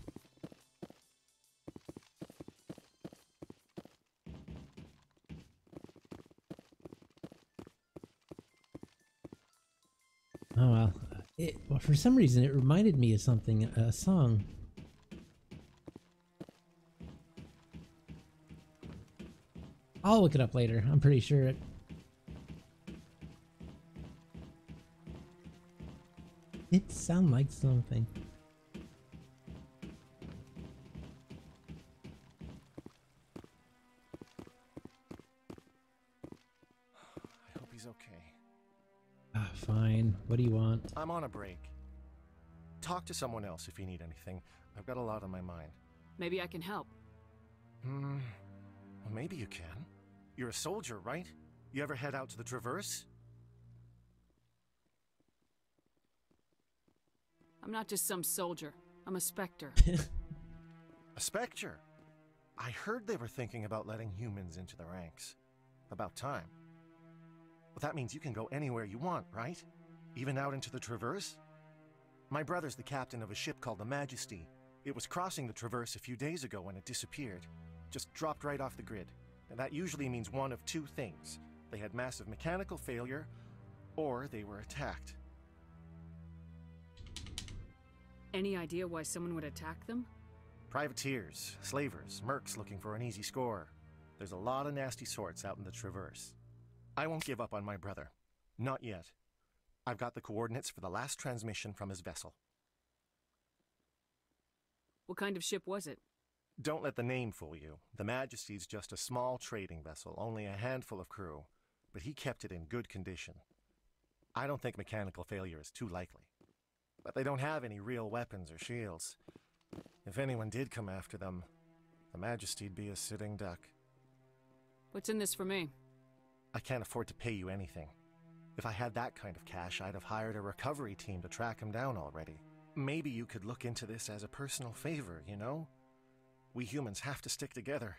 Oh well, well, for some reason it reminded me of something, a song. I'll look it up later. I'm pretty sure it sounds like something. I hope he's okay. Ah, Fine. What do you want? I'm on a break. Talk to someone else if you need anything. I've got a lot on my mind. Maybe I can help. Well, maybe you can. You're a soldier, right? You ever head out to the Traverse? I'm not just some soldier. I'm a Spectre. A Spectre? I heard they were thinking about letting humans into the ranks. About time. Well, that means you can go anywhere you want, right? Even out into the Traverse? My brother's the captain of a ship called the Majesty. It was crossing the Traverse a few days ago when it disappeared. Just dropped right off the grid. And that usually means one of two things. They had massive mechanical failure, or they were attacked. Any idea why someone would attack them? Privateers, slavers, mercs looking for an easy score. There's a lot of nasty sorts out in the Traverse. I won't give up on my brother. Not yet. I've got the coordinates for the last transmission from his vessel. What kind of ship was it? Don't let the name fool you. The Majesty's just a small trading vessel, only a handful of crew. But he kept it in good condition. I don't think mechanical failure is too likely. But they don't have any real weapons or shields. If anyone did come after them, the Majesty'd be a sitting duck. What's in this for me? I can't afford to pay you anything. If I had that kind of cash, I'd have hired a recovery team to track him down already. Maybe you could look into this as a personal favor, you know? We humans have to stick together.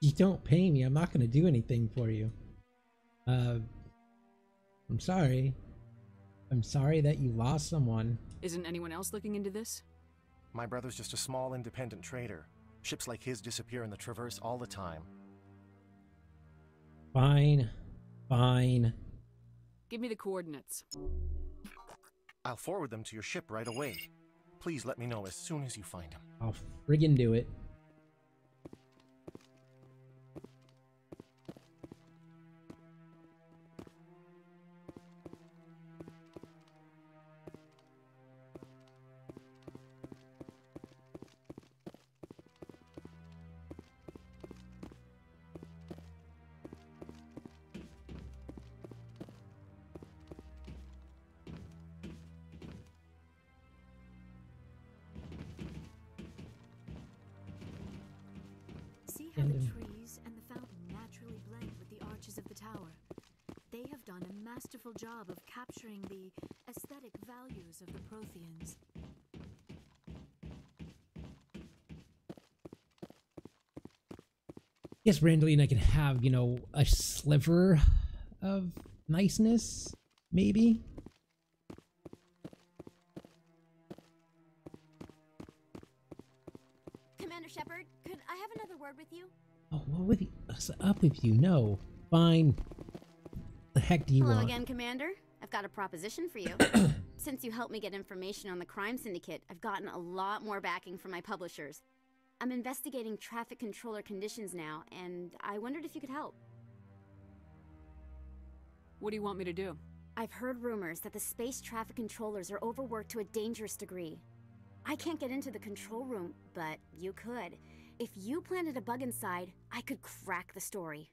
You don't pay me. I'm not going to do anything for you. I'm sorry. I'm sorry that you lost someone. Isn't anyone else looking into this? My brother's just a small independent trader. Ships like his disappear in the Traverse all the time. Fine. Fine. Give me the coordinates. I'll forward them to your ship right away. Please let me know as soon as you find them. I'll friggin' do it. See how the trees and the fountain naturally blend with the arches of the tower. They have done a masterful job of capturing the aesthetic values of the Protheans. Yes, Randall, I can have, you know, a sliver of niceness, maybe? Commander Shepard, could I have another word with you? Oh, what's up with you? No. Fine. The heck do you Hello want? again, Commander. I've got a proposition for you. Since you helped me get information on the crime syndicate, I've gotten a lot more backing from my publishers. I'm investigating traffic controller conditions now, and I wondered if you could help. What do you want me to do? I've heard rumors that the space traffic controllers are overworked to a dangerous degree. I can't get into the control room, but you could. If you planted a bug inside, I could crack the story.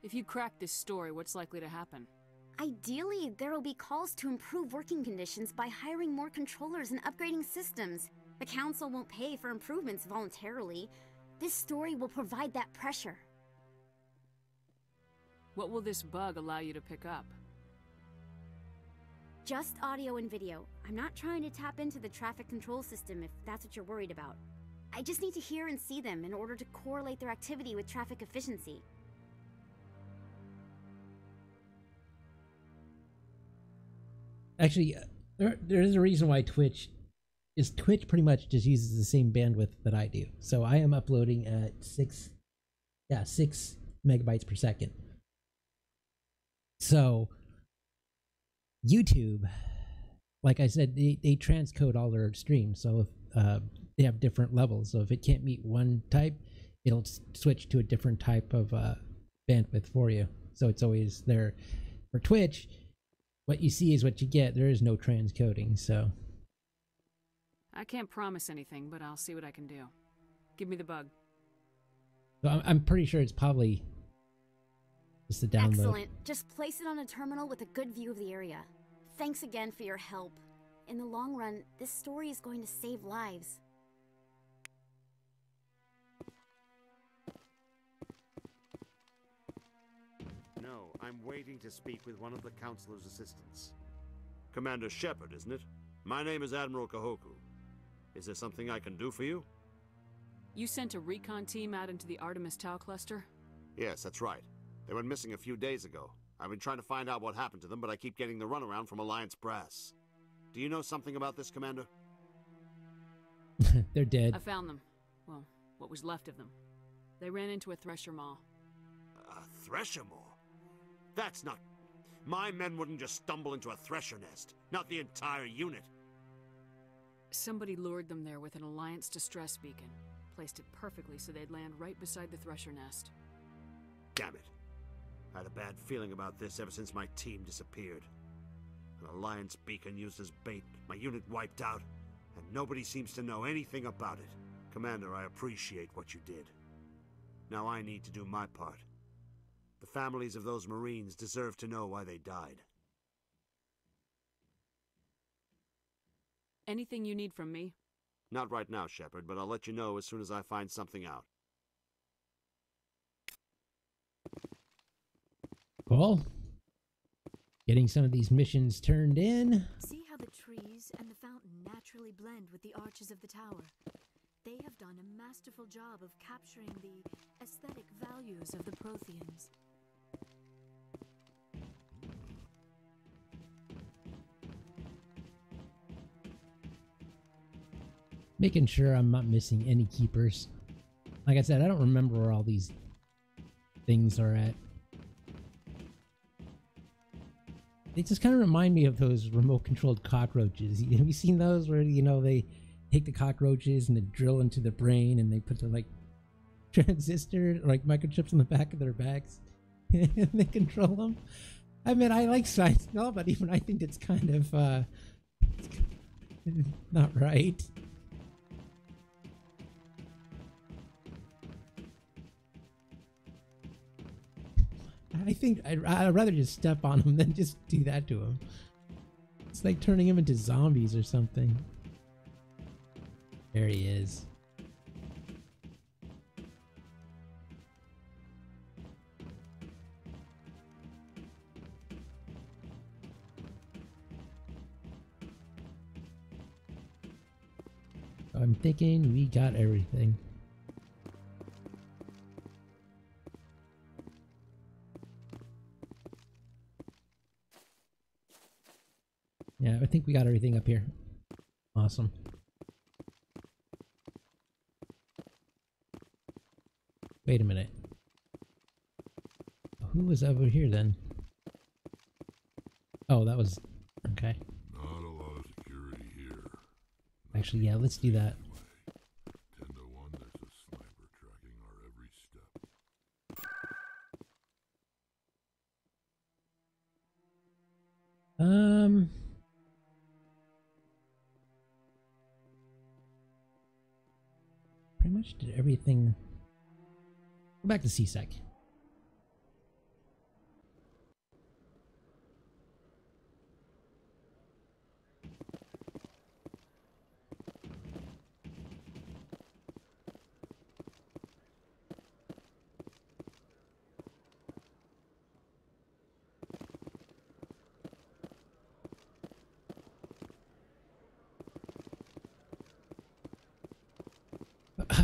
If you crack this story, what's likely to happen? Ideally, there will be calls to improve working conditions by hiring more controllers and upgrading systems. The Council won't pay for improvements voluntarily. This story will provide that pressure. What will this bug allow you to pick up? Just audio and video. I'm not trying to tap into the traffic control system if that's what you're worried about. I just need to hear and see them in order to correlate their activity with traffic efficiency. Actually, there is a reason why Twitch pretty much just uses the same bandwidth that I do. So I am uploading at 6 megabytes per second. So YouTube, like I said, they transcode all their streams. So if they have different levels. So if it can't meet one type, it'll switch to a different type of bandwidth for you. So it's always there. For Twitch, what you see is what you get. There is no transcoding, so. I can't promise anything, but I'll see what I can do. Give me the bug. So I'm pretty sure it's probably just a download. Excellent. Just place it on a terminal with a good view of the area. Thanks again for your help. In the long run, this story is going to save lives. No, I'm waiting to speak with one of the Councilor's assistants. Commander Shepard, isn't it? My name is Admiral Kahoku. Is there something I can do for you? You sent a recon team out into the Artemis Tau cluster? Yes, that's right. They went missing a few days ago. I've been trying to find out what happened to them, but I keep getting the runaround from Alliance brass. Do you know something about this, Commander? They're dead. I found them. Well, what was left of them. They ran into a thresher maw. A thresher maw? That's not... My men wouldn't just stumble into a thresher nest. Not the entire unit. Somebody lured them there with an Alliance distress beacon. Placed it perfectly so they'd land right beside the thresher nest. Damn it. I had a bad feeling about this ever since my team disappeared. An Alliance beacon used as bait, my unit wiped out, and nobody seems to know anything about it. Commander, I appreciate what you did. Now I need to do my part. The families of those Marines deserve to know why they died. Anything you need from me? Not right now, Shepard, but I'll let you know as soon as I find something out. Cool. Getting some of these missions turned in. See how the trees and the fountain naturally blend with the arches of the tower. They have done a masterful job of capturing the aesthetic values of the Protheans. Making sure I'm not missing any keepers. Like I said, I don't remember where all these things are at. They just kind of remind me of those remote-controlled cockroaches. Have you seen those where, you know, they take the cockroaches and they drill into the brain and they put the, like, transistor, like, microchips on the back of their backs and they control them? I mean, I like science and all, but even I think it's kind of, not right. I think I'd rather just step on him than just do that to him. It's like turning him into zombies or something. There he is. I'm thinking we got everything. Yeah, I think we got everything up here. Awesome. Wait a minute. Who was over here then? Oh, that was... Okay. Not a lot of security here. Actually, yeah, let's do that. 10 to 1, there's a sniper tracking our every step. Pretty much did everything. Go back to CSEC.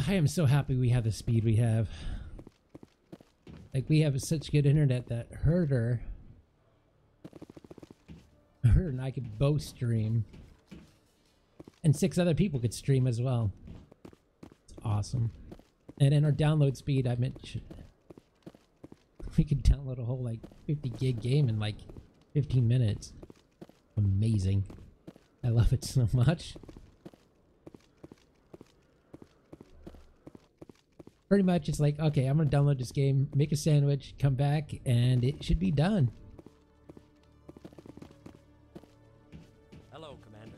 I am so happy we have the speed we have. Like, we have such good internet that her and I could both stream. And 6 other people could stream as well. It's awesome. And in our download speed, I meant we could download a whole, like, 50 gig game in, like, 15 minutes. Amazing. I love it so much. Pretty much, it's like, okay, I'm gonna download this game, make a sandwich, come back, and it should be done. Hello, Commander.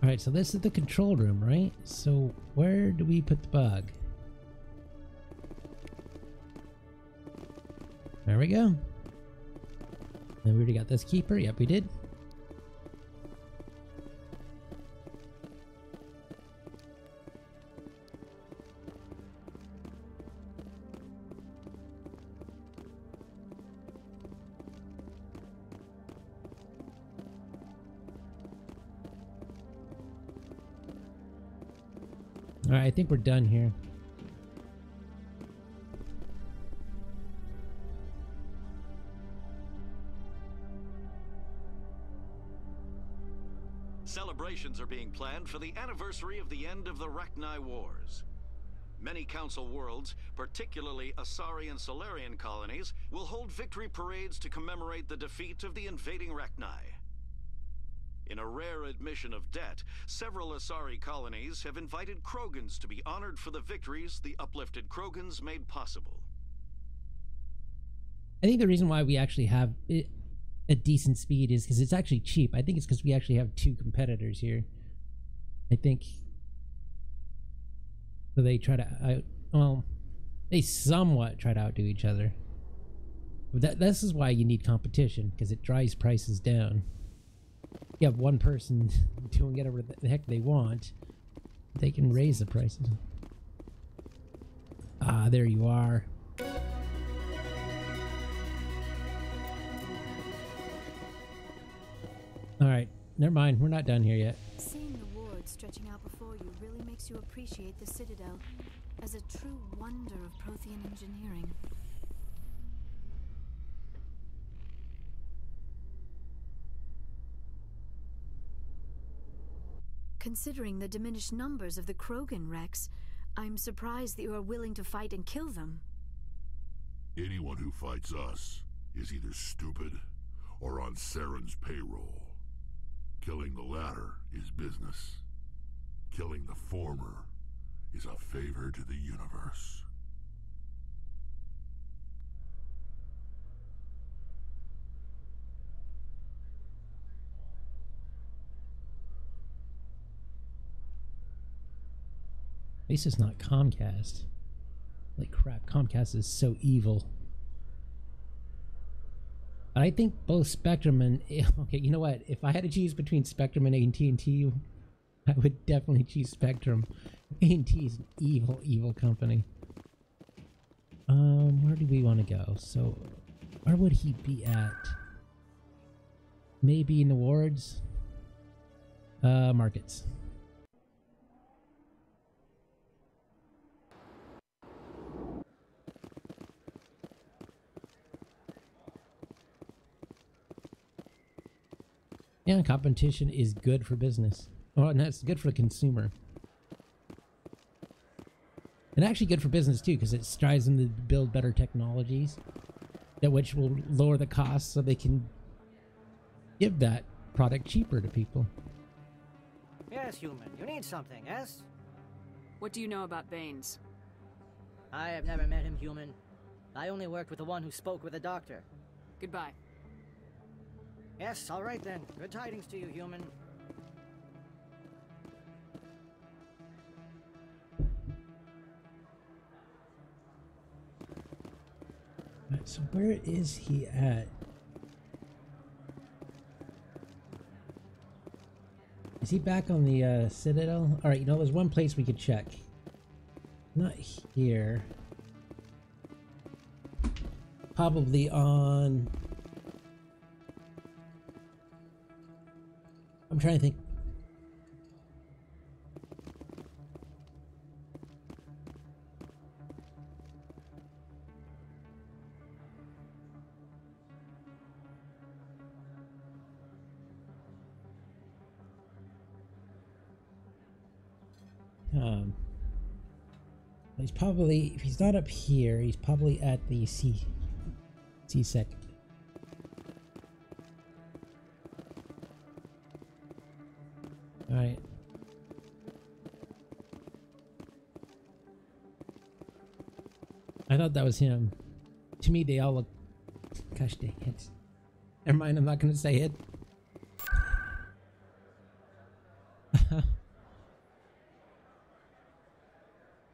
Alright, so this is the control room, right? So where do we put the bug? There we go. And we already got this keeper. Yep, we did. Alright, I think we're done here. Celebrations are being planned for the anniversary of the end of the Rachni Wars. Many Council worlds, particularly Asari and Solarian colonies, will hold victory parades to commemorate the defeat of the invading Rachni. In a rare admission of debt, several Asari colonies have invited Krogans to be honored for the victories the uplifted Krogans made possible. I think the reason why we actually have a decent speed is because it's actually cheap. I think it's because we actually have two competitors here. I think. So they try to they somewhat try to outdo each other. But this is why you need competition, because it drives prices down. You have one person doing whatever the heck they want, they can raise the prices. Ah, there you are. Alright, never mind, we're not done here yet. Seeing the ward stretching out before you really makes you appreciate the Citadel as a true wonder of Prothean engineering. Considering the diminished numbers of the Krogan Rex, I'm surprised that you are willing to fight and kill them. Anyone who fights us is either stupid or on Saren's payroll. Killing the latter is business. Killing the former is a favor to the universe. At least it's not Comcast. Like crap, Comcast is so evil. I think both Spectrum and okay, you know what? If I had to choose between Spectrum and AT&T, I would definitely choose Spectrum. AT&T is an evil, evil company. Where do we want to go? So, where would he be at? Maybe in the wards. Markets. Yeah, competition is good for business. Oh, and that's good for the consumer. And actually good for business too, because it strives them to build better technologies that which will lower the cost so they can give that product cheaper to people. Yes, human. You need something, yes? What do you know about Baines? I have never met him, human. I only worked with the one who spoke with the doctor. Goodbye. Yes, all right then. Good tidings to you, human. Right, so where is he at? Is he back on the Citadel? Alright, you know, there's one place we could check. Not here. Probably on... I'm trying to think. He's probably, if he's not up here, he's probably at the C-Sec. Alright. I thought that was him. To me, they all look... Gosh dang it. Never mind, I'm not going to say it. So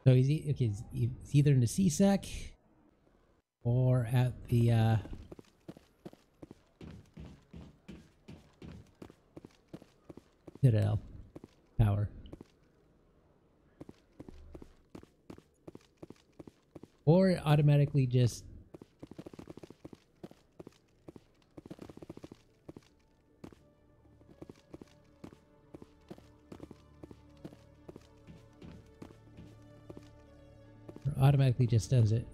okay, he's either in the CSEC or at the Citadel Tower. Or it automatically just does it.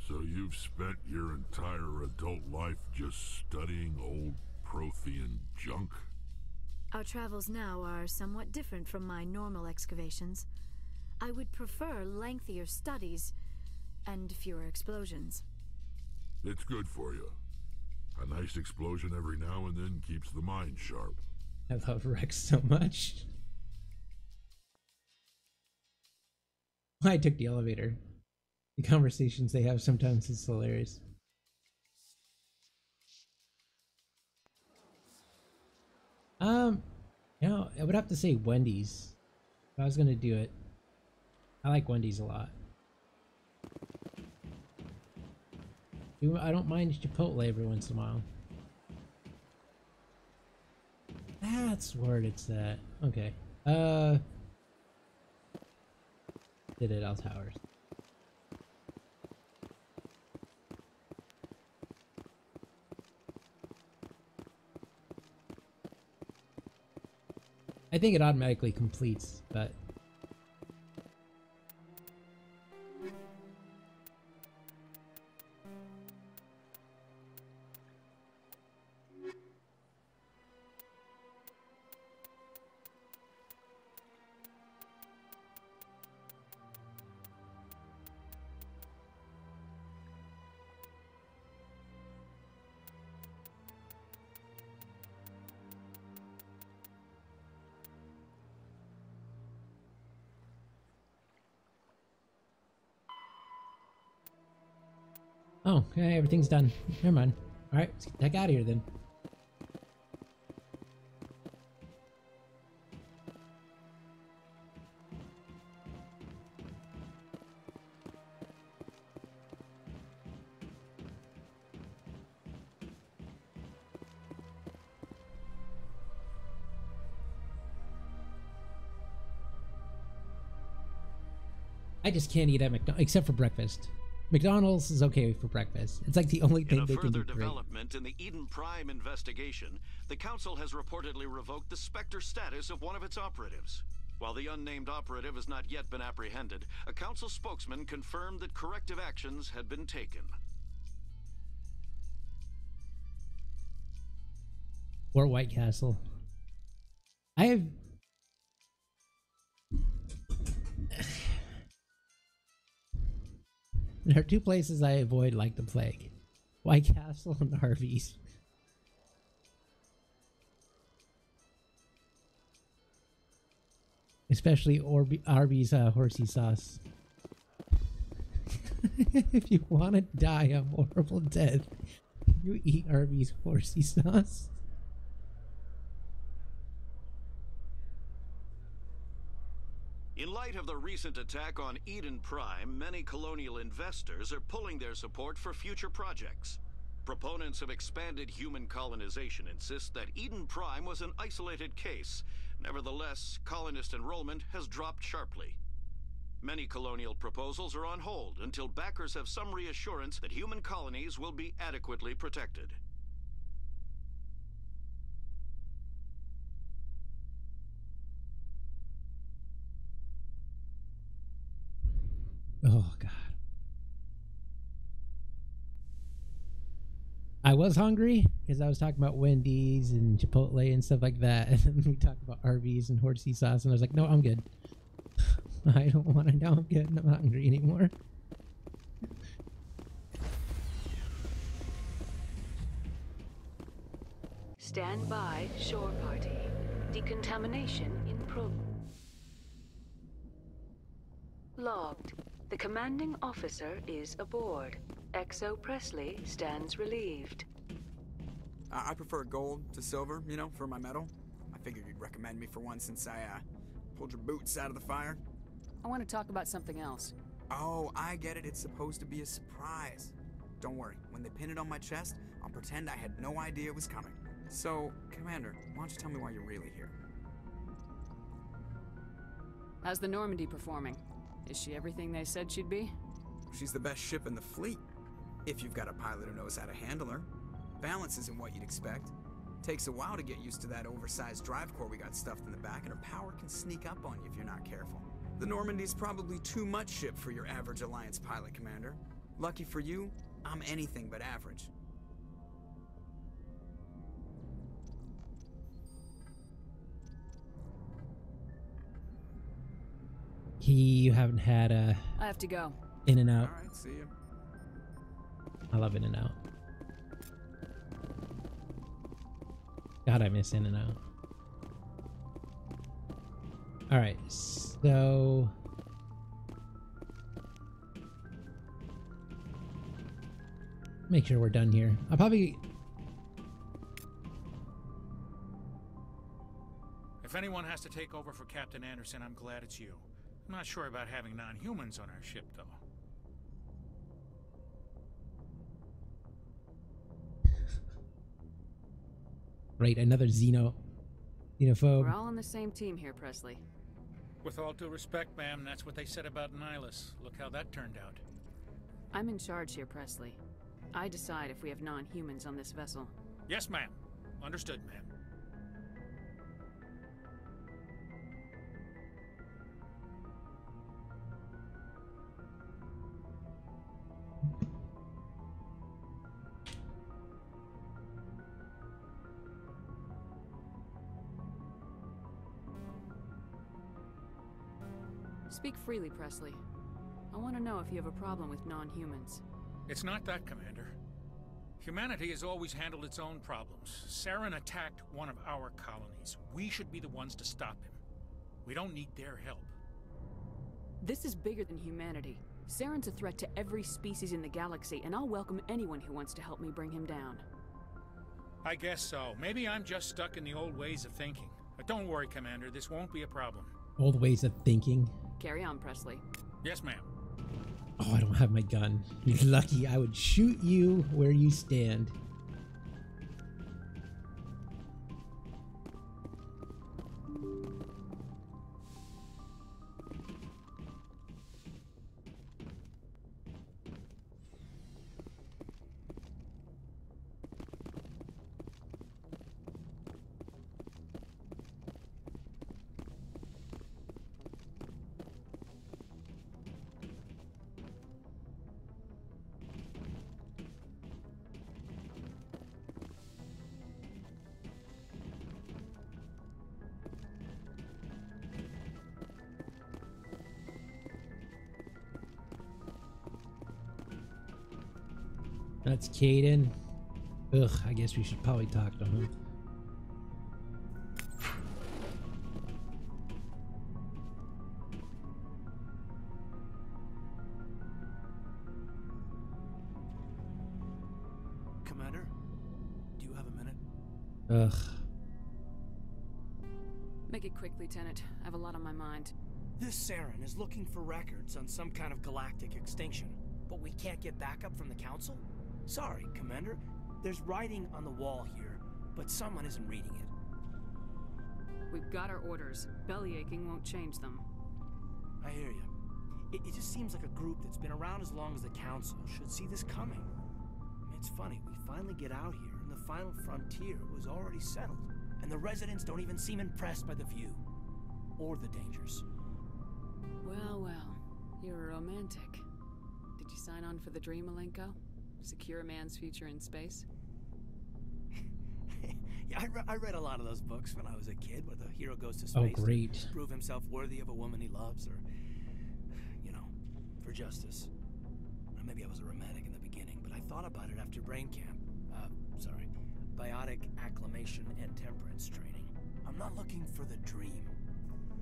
So you've spent your entire adult life just studying old Prothean junk? Our travels now are somewhat different from my normal excavations. I would prefer lengthier studies and fewer explosions. It's good for you. A nice explosion every now and then keeps the mind sharp. I love Rex so much. I took the elevator. The conversations they have sometimes is hilarious. Yeah, I would have to say Wendy's. If I was gonna do it, I like Wendy's a lot. I don't mind Chipotle every once in a while. That's where it's at. Okay. Citadel Towers. I think it automatically completes, but oh, okay, everything's done. Never mind. Alright, let's get the heck out of here then. I just can't eat at McDonald's, except for breakfast. McDonald's is okay for breakfast. It's like the only thing they can do great. In a further development in the Eden Prime investigation, the Council has reportedly revoked the Spectre status of one of its operatives. While the unnamed operative has not yet been apprehended, a Council spokesman confirmed that corrective actions had been taken. Or White Castle. I have... There are two places I avoid like the plague. White Castle and Arby's. Especially Arby's horsey sauce. If you want to die a horrible death, you eat Arby's horsey sauce. In light of the recent attack on Eden Prime, many colonial investors are pulling their support for future projects. Proponents of expanded human colonization insist that Eden Prime was an isolated case. Nevertheless, colonist enrollment has dropped sharply. Many colonial proposals are on hold until backers have some reassurance that human colonies will be adequately protected. Oh, God. I was hungry because I was talking about Wendy's and Chipotle and stuff like that. And then we talked about Arby's and horsey sauce. And I was like, no, I'm good. I don't want to know I'm good. I'm not hungry anymore. Stand by, shore party. Decontamination in progress. Logged. The commanding officer is aboard. XO Presley stands relieved. I prefer gold to silver, you know, for my medal. I figured you'd recommend me for one since I, pulled your boots out of the fire. I want to talk about something else. Oh, I get it. It's supposed to be a surprise. Don't worry. When they pin it on my chest, I'll pretend I had no idea it was coming. So, Commander, why don't you tell me why you're really here? How's the Normandy performing? Is she everything they said she'd be? She's the best ship in the fleet. If you've got a pilot who knows how to handle her. Balance isn't what you'd expect. Takes a while to get used to that oversized drive core we got stuffed in the back, and her power can sneak up on you if you're not careful. The Normandy's probably too much ship for your average Alliance pilot, Commander. Lucky for you, I'm anything but average. You haven't had a... I have to go. In-N-Out. Alright, see you. I love In-N-Out. God, I miss In-N-Out. Alright, so... make sure we're done here. I'll probably... If anyone has to take over for Captain Anderson, I'm glad it's you. I'm not sure about having non-humans on our ship, though. Right, another xenophobe. We're all on the same team here, Presley. With all due respect, ma'am, that's what they said about Nihilus. Look how that turned out. I'm in charge here, Presley. I decide if we have non-humans on this vessel. Yes, ma'am. Understood, ma'am. Speak freely, Presley. I want to know if you have a problem with non-humans. It's not that, Commander. Humanity has always handled its own problems. Saren attacked one of our colonies. We should be the ones to stop him. We don't need their help. This is bigger than humanity. Saren's a threat to every species in the galaxy, and I'll welcome anyone who wants to help me bring him down. I guess so. Maybe I'm just stuck in the old ways of thinking. But don't worry, Commander. This won't be a problem. Old ways of thinking. Carry on, Presley. Yes, ma'am. Oh, I don't have my gun. You're lucky. I would shoot you where you stand. That's Caden. Ugh, I guess we should probably talk to him. Commander, do you have a minute? Ugh. Make it quick, Lieutenant. I have a lot on my mind. This Saren is looking for records on some kind of galactic extinction, but we can't get backup from the Council? Sorry, Commander. There's writing on the wall here, but someone isn't reading it. We've got our orders. Bellyaching won't change them. I hear you. It just seems like a group that's been around as long as the Council should see this coming. It's funny, we finally get out here, and the final frontier was already settled, and the residents don't even seem impressed by the view. Or the dangers. Well, well. You're a romantic. Did you sign on for the dream, Malenko? Secure a man's future in space? Yeah, I read a lot of those books when I was a kid, where the hero goes to space great. to prove himself worthy of a woman he loves, or, you know, for justice. Or maybe I was a romantic in the beginning, but I thought about it after brain camp. Biotic acclimation and temperance training. I'm not looking for the dream.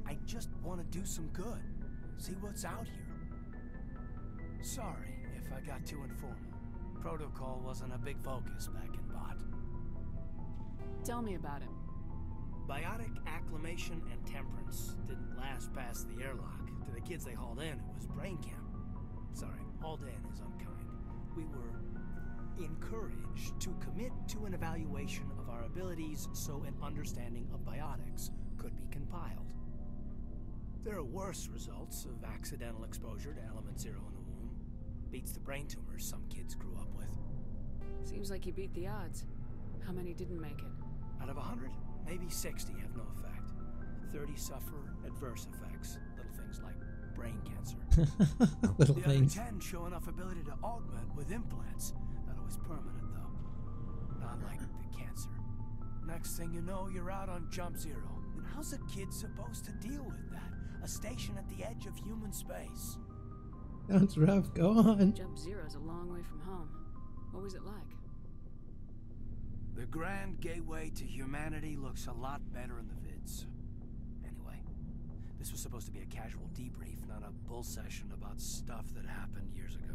I just want to do some good. See what's out here. Sorry if I got too informal. Protocol wasn't a big focus back in Bot. Tell me about it. Biotic acclimation and temperance didn't last past the airlock. To the kids they hauled in, it was brain camp. Sorry, hauled in is unkind. We were encouraged to commit to an evaluation of our abilities so an understanding of biotics could be compiled. There are worse results of accidental exposure to element 0 in the womb. Beats the brain tumors some kids grew up with. Seems like you beat the odds. How many didn't make it? Out of 100, maybe 60 have no effect. 30 suffer adverse effects, little things like brain cancer. Little the things. other 10 show enough ability to augment with implants. Not always permanent, though. Not like the cancer. Next thing you know, you're out on Jump Zero. And how's a kid supposed to deal with that? A station at the edge of human space. Sounds rough. Go on. Jump Zero's a long way from home. What was it like? The grand gateway to humanity looks a lot better in the vids. Anyway, this was supposed to be a casual debrief, not a bull session about stuff that happened years ago.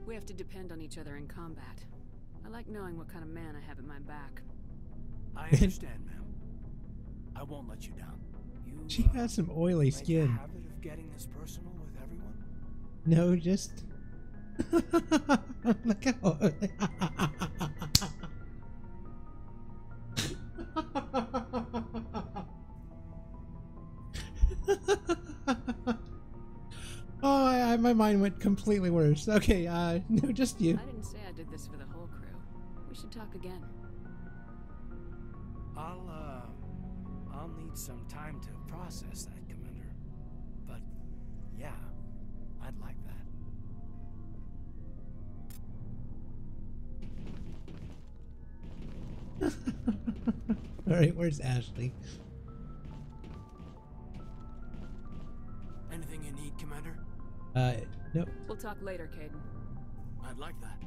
We have to depend on each other in combat. I like knowing what kind of man I have at my back. I understand, ma'am. I won't let you down. You, She has some oily make skin. a habit of getting this personal with everyone? No, just look how oily. Oh, my mind went completely worse. Okay, no, just you. I didn't say I did this for the whole crew. We should talk again. I'll need some time to process that, Commander. But, yeah, I'd like that. Alright, where's Ashley? Anything you need, Commander? Nope. We'll talk later, Caden. I'd like that.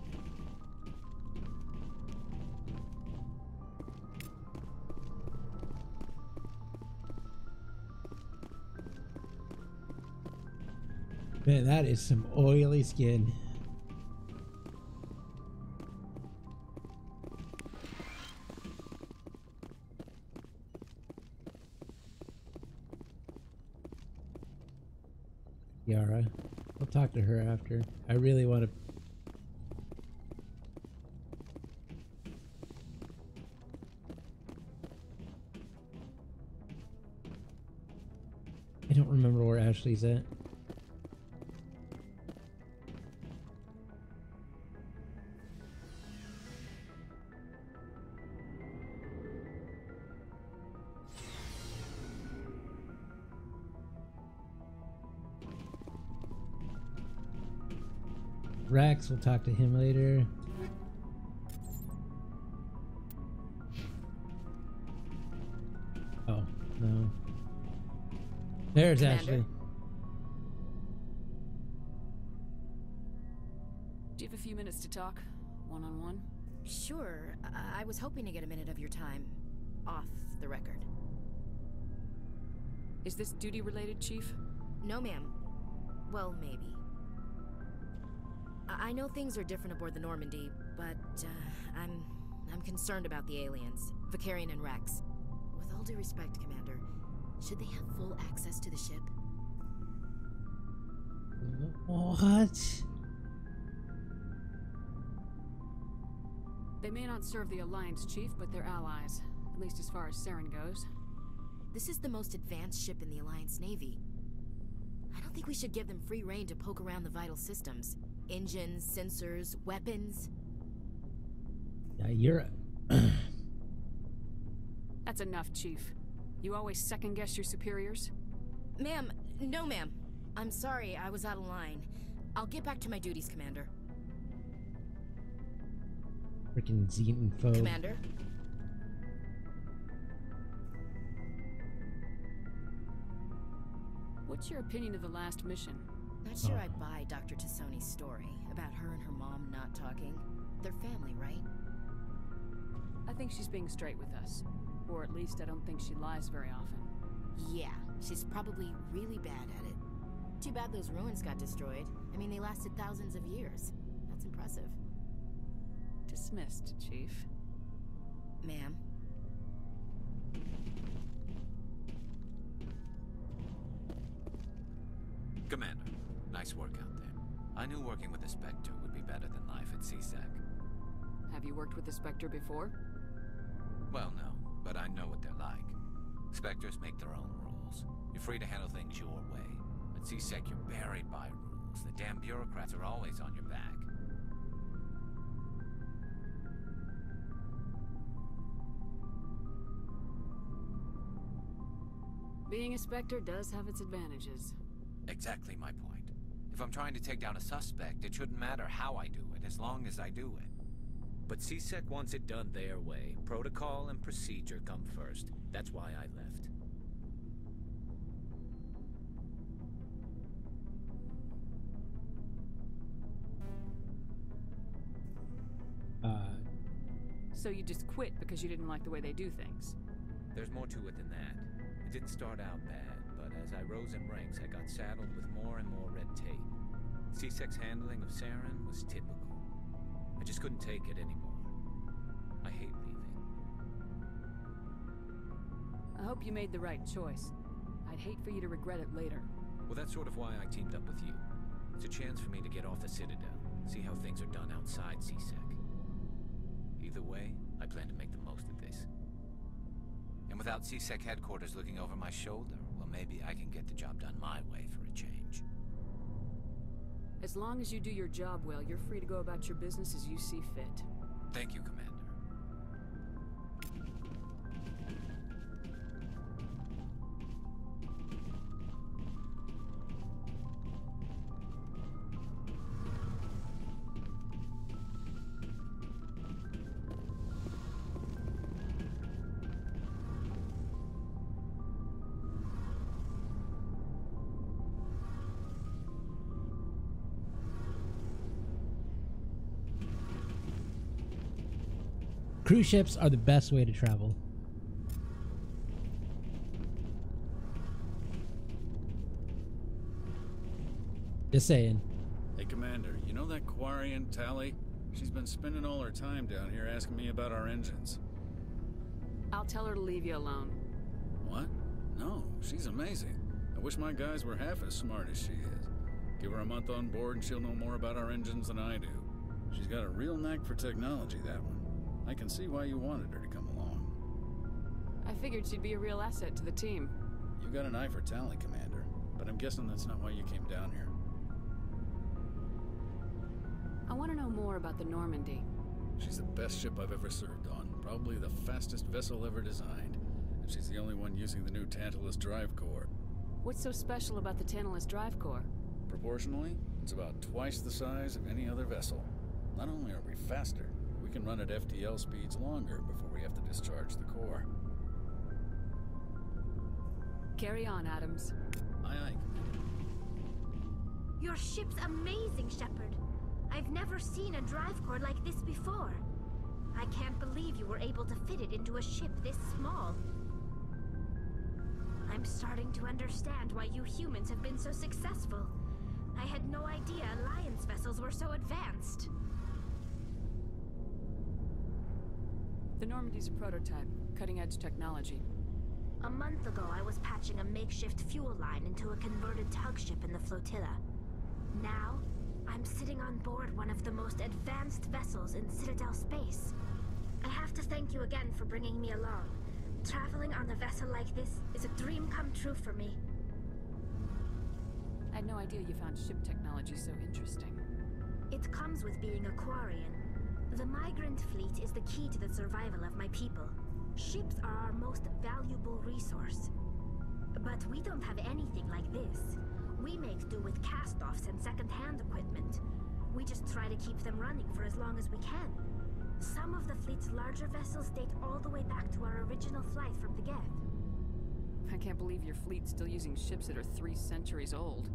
Man, that is some oily skin. Yara. We'll talk to her after. I really want to... I don't remember where Ashley's at. Rex, we'll talk to him later. Oh, no. There's Commander? Ashley. Do you have a few minutes to talk? One-on-one? Sure. I was hoping to get a minute of your time. Off the record. Is this duty-related, Chief? No, ma'am. Well, maybe. I know things are different aboard the Normandy, but I'm concerned about the aliens, Vicarian and Rex. With all due respect, Commander, should they have full access to the ship? What? They may not serve the Alliance, Chief, but they're allies. At least as far as Saren goes. This is the most advanced ship in the Alliance Navy. I don't think we should give them free rein to poke around the vital systems. Engines, sensors, weapons. Yeah, you're... That's enough, Chief. You always second-guess your superiors? Ma'am, no ma'am. I'm sorry, I was out of line. I'll get back to my duties, Commander. Freaking xenophobe. Commander? What's your opinion of the last mission? Not sure I buy Dr. Tassoni's story about her and her mom not talking. They're family, right? I think she's being straight with us. Or at least I don't think she lies very often. Yeah, she's probably really bad at it. Too bad those ruins got destroyed. I mean, they lasted thousands of years. That's impressive. Dismissed, Chief. Ma'am. Commander, nice work out there. I knew working with the Spectre would be better than life at CSEC. Have you worked with the Spectre before? Well, no, but I know what they're like. Spectres make their own rules. You're free to handle things your way. At CSEC, you're buried by rules. The damn bureaucrats are always on your back. Being a Spectre does have its advantages. Exactly my point. If I'm trying to take down a suspect, it shouldn't matter how I do it, as long as I do it. But CSEC wants it done their way. Protocol and procedure come first. That's why I left. So you just quit because you didn't like the way they do things? There's more to it than that. It didn't start out bad, but as I rose in ranks, I got saddled with more and more red tape. CSEC's handling of Saren was typical. I just couldn't take it anymore. I hate leaving. I hope you made the right choice. I'd hate for you to regret it later. Well, that's sort of why I teamed up with you. It's a chance for me to get off the Citadel, see how things are done outside CSEC. Either way, I plan to make the most of this. And without CSEC headquarters looking over my shoulder, well, maybe I can get the job done my way for a change. As long as you do your job well, you're free to go about your business as you see fit. Thank you, Commander. Cruise ships are the best way to travel. Just saying. Hey, Commander, you know that Quarian, Tally? She's been spending all her time down here asking me about our engines. I'll tell her to leave you alone. What? No, she's amazing. I wish my guys were half as smart as she is. Give her a month on board and she'll know more about our engines than I do. She's got a real knack for technology, that one. I can see why you wanted her to come along. I figured she'd be a real asset to the team. You got an eye for Tally, Commander, but I'm guessing that's not why you came down here. I want to know more about the Normandy. She's the best ship I've ever served on, probably the fastest vessel ever designed, and she's the only one using the new Tantalus drive core. What's so special about the Tantalus drive core? Proportionally, it's about twice the size of any other vessel. Not only are we faster, we can run at FTL speeds longer before we have to discharge the core. Carry on, Adams. Aye, aye. Your ship's amazing, Shepard. I've never seen a drive core like this before. I can't believe you were able to fit it into a ship this small. I'm starting to understand why you humans have been so successful. I had no idea Alliance vessels were so advanced. The Normandy's a prototype, cutting-edge technology. A month ago, I was patching a makeshift fuel line into a converted tug ship in the flotilla. Now, I'm sitting on board one of the most advanced vessels in Citadel space. I have to thank you again for bringing me along. Traveling on a vessel like this is a dream come true for me. I had no idea you found ship technology so interesting. It comes with being a Quarian. The migrant fleet is the key to the survival of my people. Ships are our most valuable resource. But we don't have anything like this. We make do with cast-offs and second-hand equipment. We just try to keep them running for as long as we can. Some of the fleet's larger vessels date all the way back to our original flight from the Geth. I can't believe your fleet's still using ships that are 3 centuries old.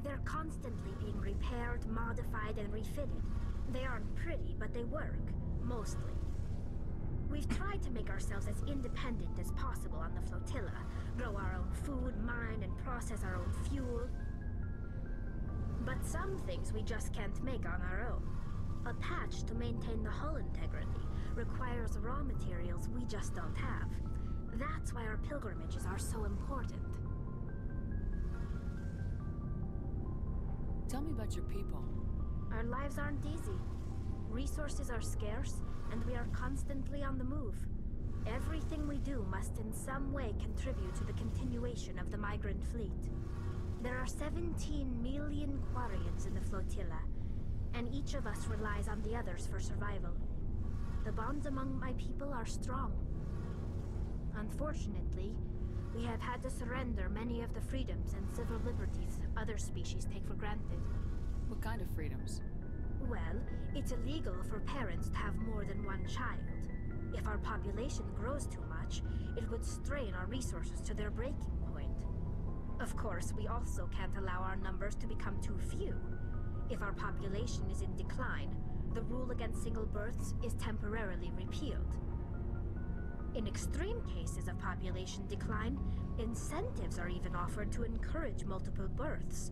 They're constantly being repaired, modified, and refitted. They aren't pretty, but they work. Mostly. We've tried to make ourselves as independent as possible on the flotilla. Grow our own food, mine, and process our own fuel. But some things we just can't make on our own. A patch to maintain the hull integrity requires raw materials we just don't have. That's why our pilgrimages are so important. Tell me about your people. Our lives aren't easy. Resources are scarce, and we are constantly on the move. Everything we do must in some way contribute to the continuation of the migrant fleet. There are 17 million Quarians in the flotilla, and each of us relies on the others for survival. The bonds among my people are strong. Unfortunately, we have had to surrender many of the freedoms and civil liberties other species take for granted. What kind of freedoms? Well, it's illegal for parents to have more than one child. If our population grows too much, it would strain our resources to their breaking point. Of course, we also can't allow our numbers to become too few. If our population is in decline, the rule against single births is temporarily repealed. In extreme cases of population decline, incentives are even offered to encourage multiple births,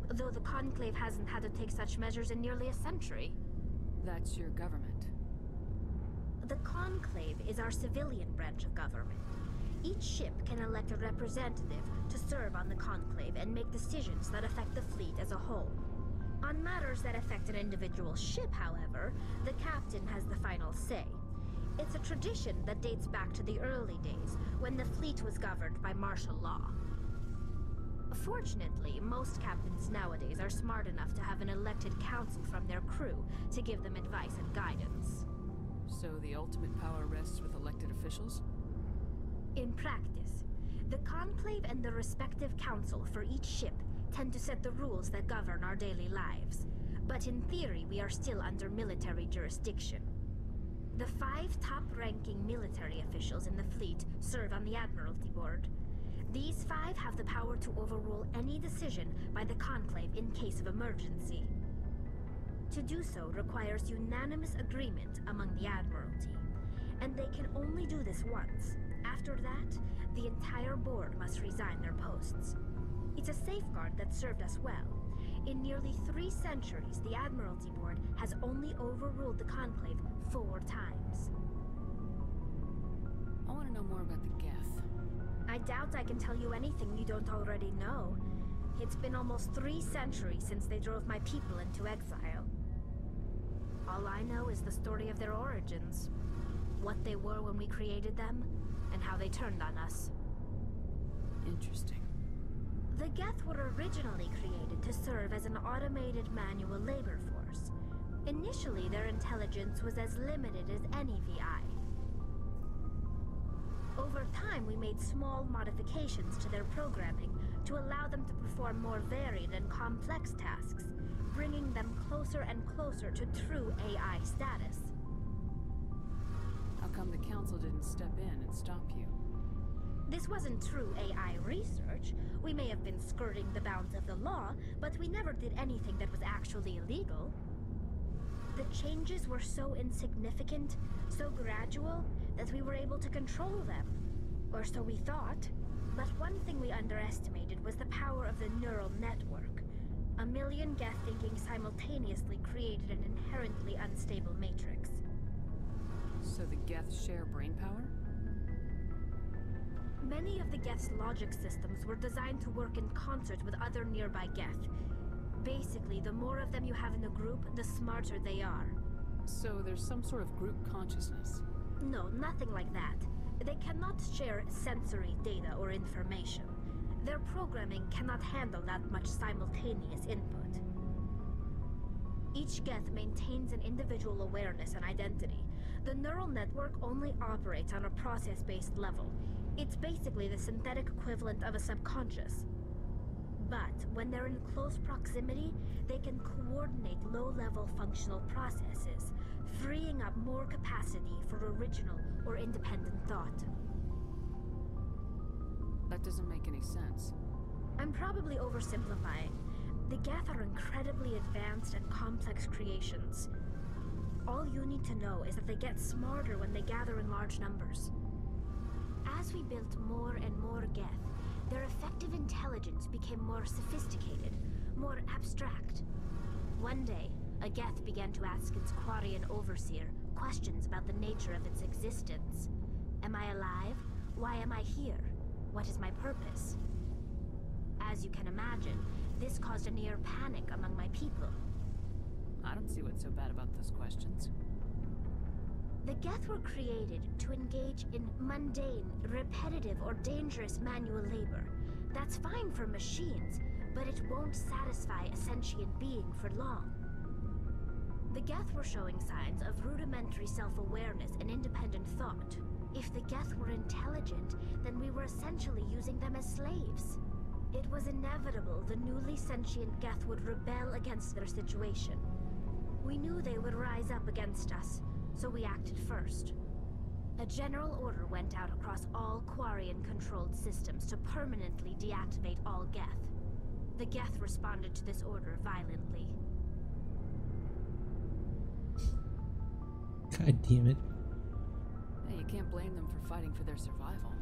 though the Conclave hasn't had to take such measures in nearly a century. That's your government. The Conclave is our civilian branch of government. Each ship can elect a representative to serve on the Conclave and make decisions that affect the fleet as a whole. On matters that affect an individual ship, however, the captain has the final say. It's a tradition that dates back to the early days, when the fleet was governed by martial law. Fortunately, most captains nowadays are smart enough to have an elected council from their crew to give them advice and guidance. So the ultimate power rests with elected officials? In practice, the Conclave and the respective council for each ship tend to set the rules that govern our daily lives. But in theory, we are still under military jurisdiction. The 5 top-ranking military officials in the fleet serve on the Admiralty Board. These 5 have the power to overrule any decision by the Conclave in case of emergency. To do so requires unanimous agreement among the Admiralty, and they can only do this once. After that, the entire board must resign their posts. It's a safeguard that served us well. In nearly 3 centuries, the Admiralty Board has only overruled the Conclave 4 times. I want to know more about the Geth. I doubt I can tell you anything you don't already know. It's been almost 3 centuries since they drove my people into exile. All I know is the story of their origins, what they were when we created them, and how they turned on us. Interesting. The Geth were originally created to serve as an automated manual labor force. Initially, their intelligence was as limited as any VI. Over time, we made small modifications to their programming to allow them to perform more varied and complex tasks, bringing them closer and closer to true AI status. How come the Council didn't step in and stop you? This wasn't true AI research. We may have been skirting the bounds of the law, but we never did anything that was actually illegal. The changes were so insignificant, so gradual, that we were able to control them. Or so we thought. But one thing we underestimated was the power of the neural network. 1 million Geth thinking simultaneously created an inherently unstable matrix. So the Geth share brain power? Many of the Geth's logic systems were designed to work in concert with other nearby Geth. Basically, the more of them you have in a group, the smarter they are. So there's some sort of group consciousness? No, nothing like that. They cannot share sensory data or information. Their programming cannot handle that much simultaneous input. Each Geth maintains an individual awareness and identity. The neural network only operates on a process-based level. It's basically the synthetic equivalent of a subconscious. But when they're in close proximity, they can coordinate low-level functional processes, freeing up more capacity for original or independent thought. That doesn't make any sense. I'm probably oversimplifying. The Geth are incredibly advanced and complex creations. All you need to know is that they get smarter when they gather in large numbers. As we built more and more Geth, their effective intelligence became more sophisticated, more abstract. One day, a Geth began to ask its Quarian overseer questions about the nature of its existence. Am I alive? Why am I here? What is my purpose? As you can imagine, this caused a near panic among my people. I don't see what's so bad about those questions. The Geth were created to engage in mundane, repetitive, or dangerous manual labor. That's fine for machines, but it won't satisfy a sentient being for long. The Geth were showing signs of rudimentary self-awareness and independent thought. If the Geth were intelligent, then we were essentially using them as slaves. It was inevitable the newly sentient Geth would rebel against their situation. We knew they would rise up against us, so we acted first. A general order went out across all Quarian-controlled systems to permanently deactivate all Geth. The Geth responded to this order violently. God damn it. Hey, you can't blame them for fighting for their survival.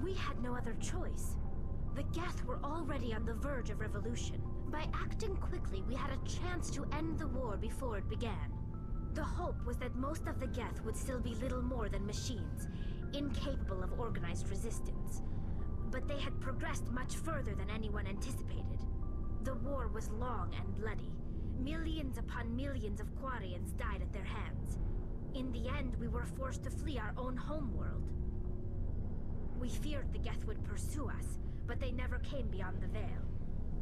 We had no other choice. The Geth were already on the verge of revolution. By acting quickly, we had a chance to end the war before it began. The hope was that most of the Geth would still be little more than machines, incapable of organized resistance. But they had progressed much further than anyone anticipated. The war was long and bloody. Millions upon millions of Quarians died at their hands. In the end, we were forced to flee our own homeworld. We feared the Geth would pursue us, but they never came beyond the Veil.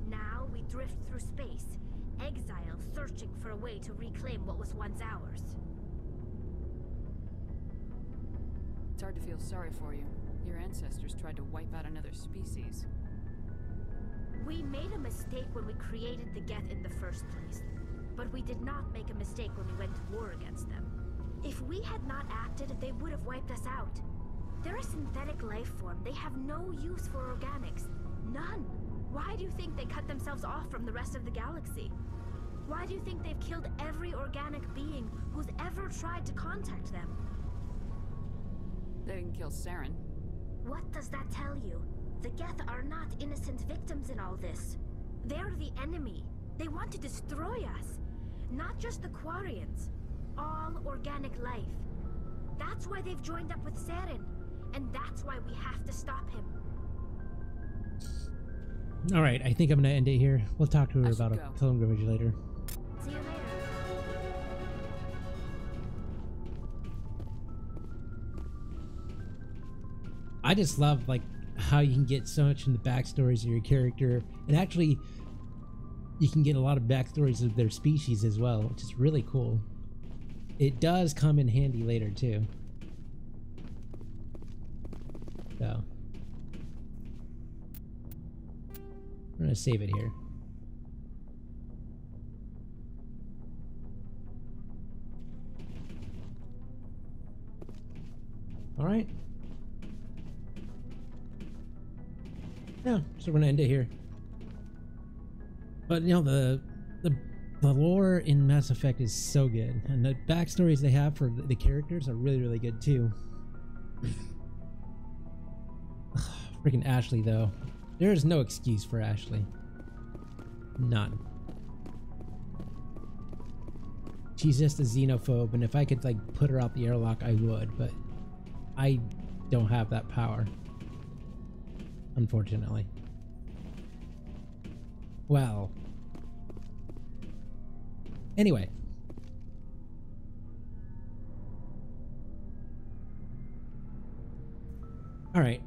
Now we drift through space, exile, searching for a way to reclaim what was once ours. It's hard to feel sorry for you. Your ancestors tried to wipe out another species. We made a mistake when we created the Geth in the first place, but we did not make a mistake when we went to war against them. If we had not acted, they would have wiped us out. They're a synthetic life form. They have no use for organics. None. Why do you think they cut themselves off from the rest of the galaxy? Why do you think they've killed every organic being who's ever tried to contact them? They didn't kill Saren. What does that tell you? The Geth are not innocent victims in all this. They're the enemy. They want to destroy us. Not just the Quarians. All organic life. That's why they've joined up with Saren. And that's why we have to stop him. Alright, I think I'm gonna end it here. We'll talk to her about a pilgrimage later. See you later. I just love like how you can get so much in the backstories of your character, and actually you can get a lot of backstories of their species as well, which is really cool. It does come in handy later too. So we're gonna save it here. All right. Yeah, so we're gonna end it here. But you know, the lore in Mass Effect is so good, and the backstories they have for the characters are really, really good too. Freaking Ashley, though. There is no excuse for Ashley. None. She's just a xenophobe, and if I could like put her out the airlock, I would, but I don't have that power. Unfortunately. Well. Anyway. Alright.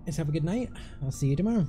Guys, have a good night. I'll see you tomorrow.